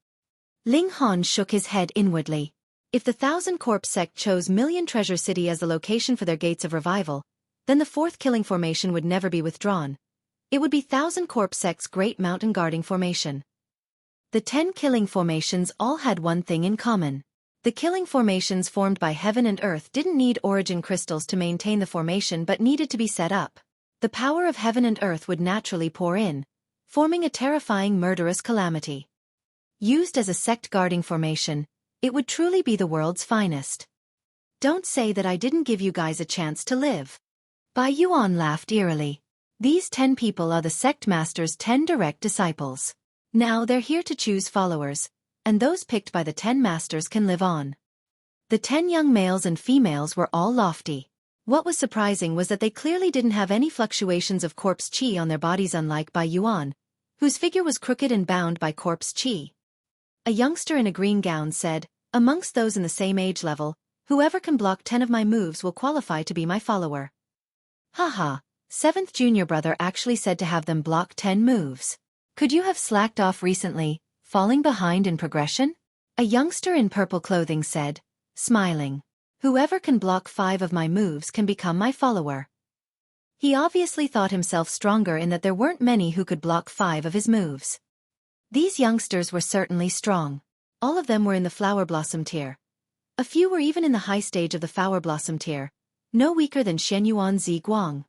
Ling Han shook his head inwardly. If the 1,000 Corpse Sect chose Million Treasure City as the location for their gates of revival, then the fourth killing formation would never be withdrawn. It would be 1,000 Corpse Sect's Great Mountain Guarding Formation. The 10 killing formations all had one thing in common. The killing formations formed by heaven and earth didn't need origin crystals to maintain the formation but needed to be set up. The power of heaven and earth would naturally pour in, forming a terrifying murderous calamity. Used as a sect guarding formation, it would truly be the world's finest. Don't say that I didn't give you guys a chance to live. Bai Yuan laughed eerily. These 10 people are the sect master's 10 direct disciples. Now they're here to choose followers, and those picked by the 10 masters can live on. The 10 young males and females were all lofty. What was surprising was that they clearly didn't have any fluctuations of corpse chi on their bodies, unlike Bai Yuan, whose figure was crooked and bound by corpse chi. A youngster in a green gown said, amongst those in the same age level, whoever can block 10 of my moves will qualify to be my follower. Haha, 7th junior brother actually said to have them block 10 moves. Could you have slacked off recently, falling behind in progression? A youngster in purple clothing said, smiling. Whoever can block 5 of my moves can become my follower. He obviously thought himself stronger in that there weren't many who could block 5 of his moves. These youngsters were certainly strong. All of them were in the flower blossom tier. A few were even in the high stage of the flower blossom tier, no weaker than Xuanyuan Z Guang.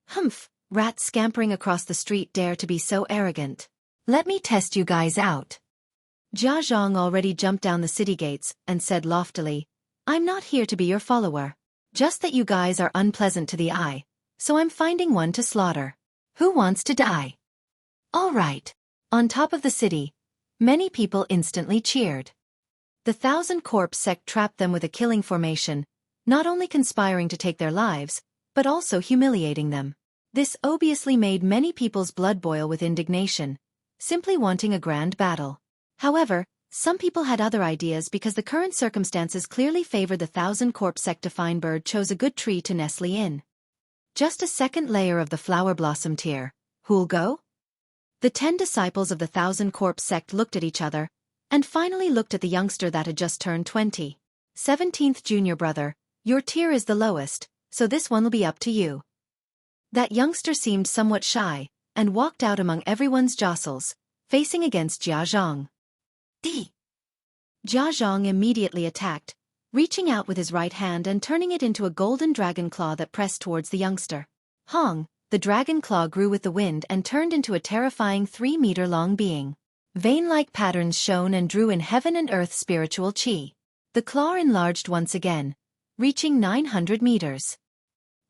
Humph, rats scampering across the street dare to be so arrogant. Let me test you guys out. Jia Zhang already jumped down the city gates and said loftily, I'm not here to be your follower. Just that you guys are unpleasant to the eye, so I'm finding one to slaughter. Who wants to die? All right. On top of the city, many people instantly cheered. The 1,000 Corpse Sect trapped them with a killing formation, not only conspiring to take their lives, but also humiliating them. This obviously made many people's blood boil with indignation, simply wanting a grand battle. However, some people had other ideas because the current circumstances clearly favored the 1,000 Corpse Sect. To find bird chose a good tree to nestle in. Just a second layer of the flower blossom tier. Who'll go? The 10 disciples of the 1,000 Corpse Sect looked at each other, and finally looked at the youngster that had just turned 20. 17th junior brother, your tier is the lowest, so this one will be up to you. That youngster seemed somewhat shy, and walked out among everyone's jostles, facing against Jia Zhang. D. Jia Zhang immediately attacked, reaching out with his right hand and turning it into a golden dragon claw that pressed towards the youngster. Hong, the dragon claw grew with the wind and turned into a terrifying 3-meter-long being. Vein-like patterns shone and drew in heaven and earth spiritual chi. The claw enlarged once again, reaching 900 meters.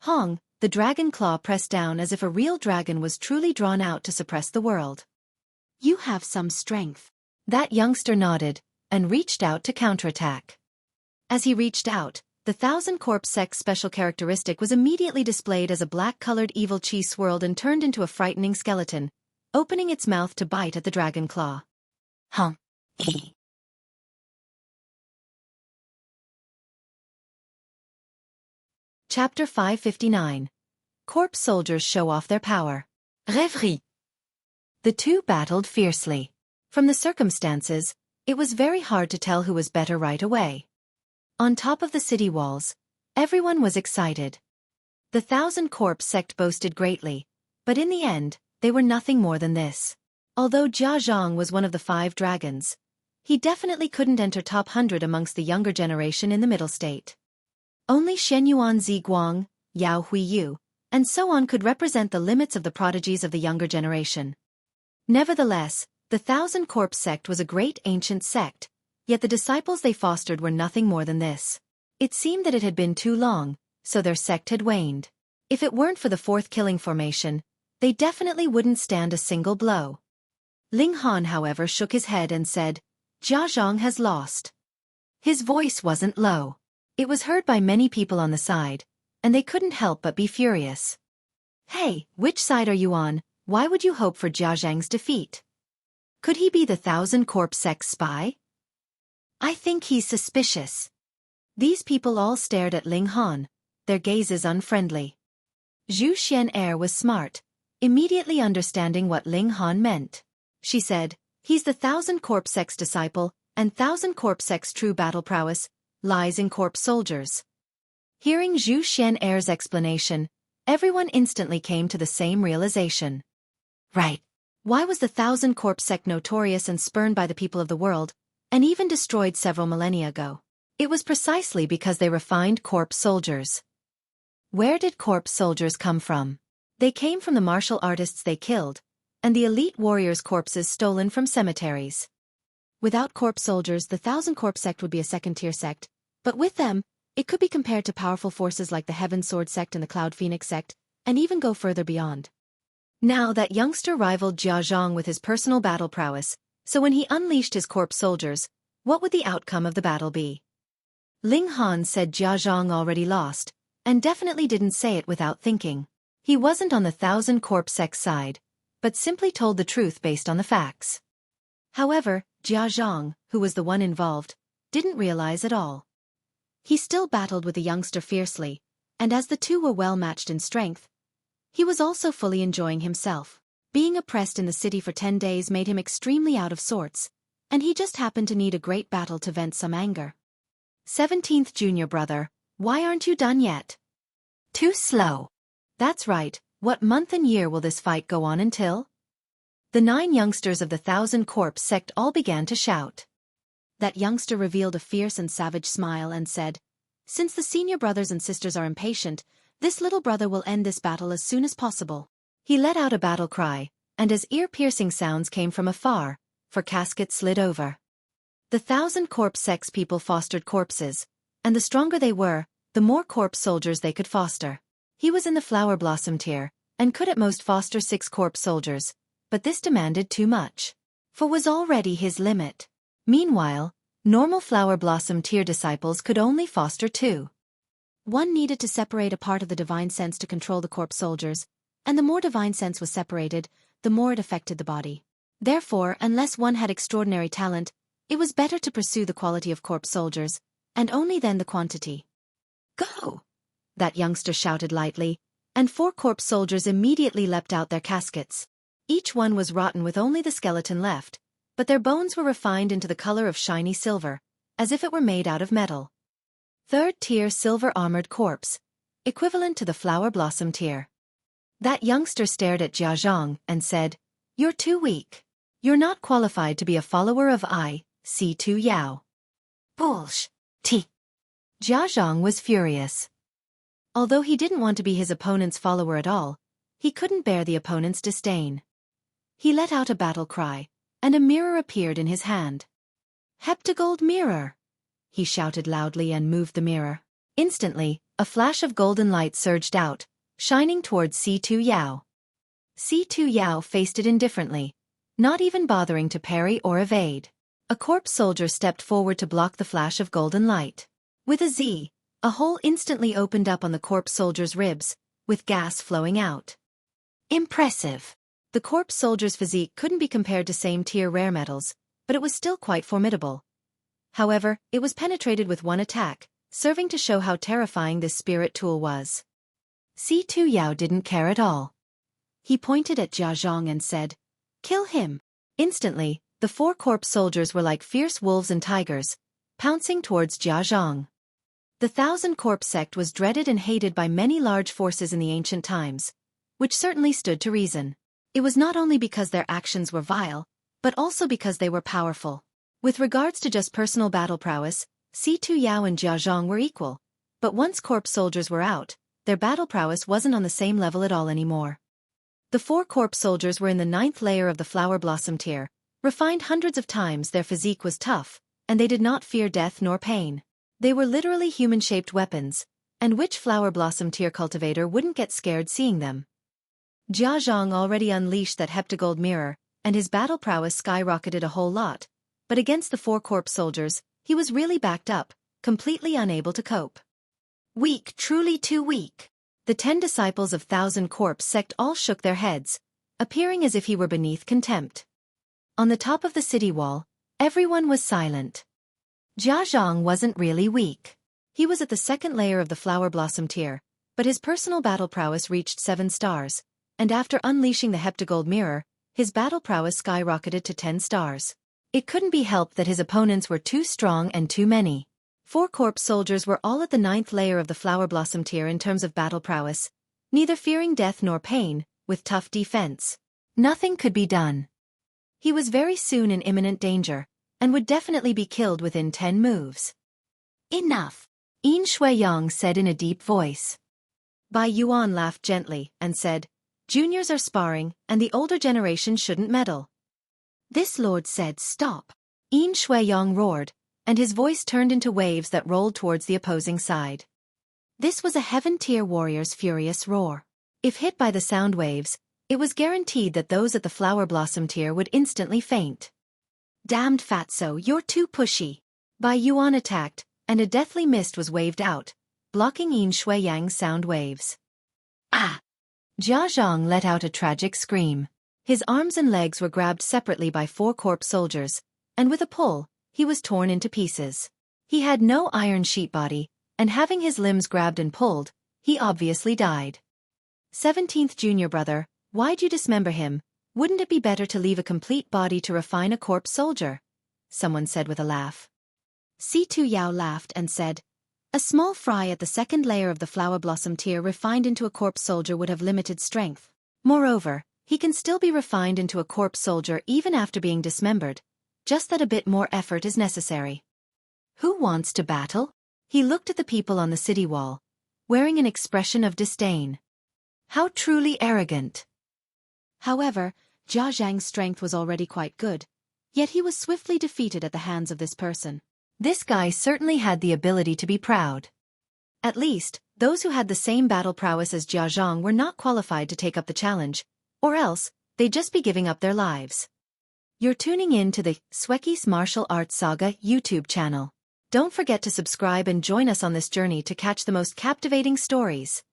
Hong, the dragon claw pressed down as if a real dragon was truly drawn out to suppress the world. You have some strength. That youngster nodded, and reached out to counterattack. As he reached out, the Thousand Corpse Sect's special characteristic was immediately displayed as a black-colored evil chi swirled and turned into a frightening skeleton, opening its mouth to bite at the dragon claw. Chapter 559. Corpse Soldiers Show Off Their Power. Rêverie. The two battled fiercely. From the circumstances, it was very hard to tell who was better right away. On top of the city walls, everyone was excited. The Thousand Corpse Sect boasted greatly, but in the end, they were nothing more than this. Although Jia Zhang was one of the 5 dragons, he definitely couldn't enter top 100 amongst the younger generation in the middle state. Only Xuanyuan Zi Guang, Yao Huiyu, and so on could represent the limits of the prodigies of the younger generation. Nevertheless, the Thousand Corpse Sect was a great ancient sect, yet the disciples they fostered were nothing more than this. It seemed that it had been too long, so their sect had waned. If it weren't for the 4th killing formation, they definitely wouldn't stand a single blow. Ling Han, however, shook his head and said, "Jia Zhang has lost." His voice wasn't low. It was heard by many people on the side, and they couldn't help but be furious. "Hey, which side are you on? Why would you hope for Jia Zhang's defeat? Could he be the Thousand Corpse Sect's spy? I think he's suspicious." These people all stared at Ling Han, their gazes unfriendly. Zhu Xian'er was smart, immediately understanding what Ling Han meant. She said, "He's the Thousand Corpse Sect's disciple, and Thousand Corpse Sect's true battle prowess lies in corpse soldiers." Hearing Zhu Xian'er's explanation, everyone instantly came to the same realization. Right. Why was the Thousand Corpse Sect notorious and spurned by the people of the world, and even destroyed several millennia ago? It was precisely because they refined corpse soldiers. Where did corpse soldiers come from? They came from the martial artists they killed, and the elite warriors' corpses stolen from cemeteries. Without corpse soldiers, the Thousand Corpse Sect would be a second-tier sect, but with them, it could be compared to powerful forces like the Heaven Sword Sect and the Cloud Phoenix Sect, and even go further beyond. Now that youngster rivaled Jia Zhang with his personal battle prowess, so when he unleashed his corpse soldiers, what would the outcome of the battle be? Ling Han said Jia Zhang already lost, and definitely didn't say it without thinking. He wasn't on the Thousand Corpse Sect's side, but simply told the truth based on the facts. However, Jia Zhang, who was the one involved, didn't realize at all. He still battled with the youngster fiercely, and as the two were well matched in strength, he was also fully enjoying himself. Being oppressed in the city for 10 days made him extremely out of sorts, and he just happened to need a great battle to vent some anger. 17th junior brother, why aren't you done yet? Too slow. That's right, what month and year will this fight go on until? The 9 youngsters of the Thousand Corpse Sect all began to shout. That youngster revealed a fierce and savage smile and said, "Since the senior brothers and sisters are impatient, this little brother will end this battle as soon as possible." He let out a battle cry, and as ear-piercing sounds came from afar, for caskets slid over. The Thousand Corpse Sect's people fostered corpses, and the stronger they were, the more corpse soldiers they could foster. He was in the Flower Blossom tier, and could at most foster 6 corpse soldiers, but this demanded too much. For was already his limit. Meanwhile, normal Flower Blossom tier disciples could only foster 2. One needed to separate a part of the divine sense to control the corpse soldiers, and the more divine sense was separated, the more it affected the body. Therefore, unless one had extraordinary talent, it was better to pursue the quality of corpse soldiers, and only then the quantity. "Go!" that youngster shouted lightly, and 4 corpse soldiers immediately leapt out their caskets. Each one was rotten with only the skeleton left, but their bones were refined into the color of shiny silver, as if it were made out of metal. 3rd tier silver-armored corpse, equivalent to the Flower Blossom tier. That youngster stared at Jia Zhang and said, "You're too weak. You're not qualified to be a follower of C2 Yao." Bullsh. T. Jia Zhang was furious. Although he didn't want to be his opponent's follower at all, he couldn't bear the opponent's disdain. He let out a battle cry, and a mirror appeared in his hand. "Heptagold mirror!" he shouted loudly and moved the mirror. Instantly, a flash of golden light surged out, shining towards C2 Yao. C2 Yao faced it indifferently, not even bothering to parry or evade. A corpse soldier stepped forward to block the flash of golden light. With a Z, A hole instantly opened up on the corpse soldier's ribs, with gas flowing out. Impressive. The corpse soldier's physique couldn't be compared to same-tier rare metals, but it was still quite formidable. However, it was penetrated with one attack, serving to show how terrifying this spirit tool was. Si Yao didn't care at all. He pointed at Jia Zhang and said, "Kill him." Instantly, the 4 corpse soldiers were like fierce wolves and tigers, pouncing towards Jia Zhang. The 1,000 Corpse sect was dreaded and hated by many large forces in the ancient times, which certainly stood to reason. It was not only because their actions were vile, but also because they were powerful. With regards to just personal battle prowess, Si Yao and Jia Zhang were equal, but once corpse soldiers were out, their battle prowess wasn't on the same level at all anymore. The 4 corpse soldiers were in the 9th layer of the flower blossom tier, refined hundreds of times. Their physique was tough, and they did not fear death nor pain. They were literally human-shaped weapons, and which flower blossom tier cultivator wouldn't get scared seeing them? Jia Zhang already unleashed that heptagold mirror, and his battle prowess skyrocketed a whole lot, but against the 4 corpse soldiers, he was really backed up, completely unable to cope. Weak, truly too weak. The 10 disciples of 1,000 Corpse sect all shook their heads, appearing as if he were beneath contempt. On the top of the city wall, everyone was silent. Jia Zhang wasn't really weak. He was at the 2nd layer of the flower blossom tier, but his personal battle prowess reached 7 stars, and after unleashing the heptagold mirror, his battle prowess skyrocketed to 10 stars. It couldn't be helped that his opponents were too strong and too many. 4 corpse soldiers were all at the 9th layer of the flower blossom tier in terms of battle prowess, neither fearing death nor pain, with tough defense. Nothing could be done. He was very soon in imminent danger, and would definitely be killed within 10 moves. Enough, Xuanyuan said in a deep voice. Bai Yuan laughed gently and said, "Juniors are sparring, and the older generation shouldn't meddle." This lord said, "Stop." Xuanyuan roared, and his voice turned into waves that rolled towards the opposing side. This was a heaven-tier warrior's furious roar. If hit by the sound waves, it was guaranteed that those at the flower blossom tier would instantly faint. "Damned fatso, you're too pushy." Bai Yuan attacked, and a deathly mist was waved out, blocking Xuanyuan's sound waves. Ah! Jia Zhang let out a tragic scream. His arms and legs were grabbed separately by 4 corpse soldiers, and with a pull, he was torn into pieces. He had no iron sheet body, and having his limbs grabbed and pulled, he obviously died. 17th junior brother, why'd you dismember him? Wouldn't it be better to leave a complete body to refine a corpse soldier? Someone said with a laugh. Si Yao laughed and said, "A small fry at the 2nd layer of the flower blossom tier refined into a corpse soldier would have limited strength. Moreover, he can still be refined into a corpse soldier even after being dismembered, just that a bit more effort is necessary." Who wants to battle? He looked at the people on the city wall, wearing an expression of disdain. How truly arrogant. However, Jia Zhang's strength was already quite good, yet he was swiftly defeated at the hands of this person. This guy certainly had the ability to be proud. At least, those who had the same battle prowess as Jia Zhang were not qualified to take up the challenge, or else, they'd just be giving up their lives. You're tuning in to the Xueqi's Martial Arts Saga YouTube channel. Don't forget to subscribe and join us on this journey to catch the most captivating stories.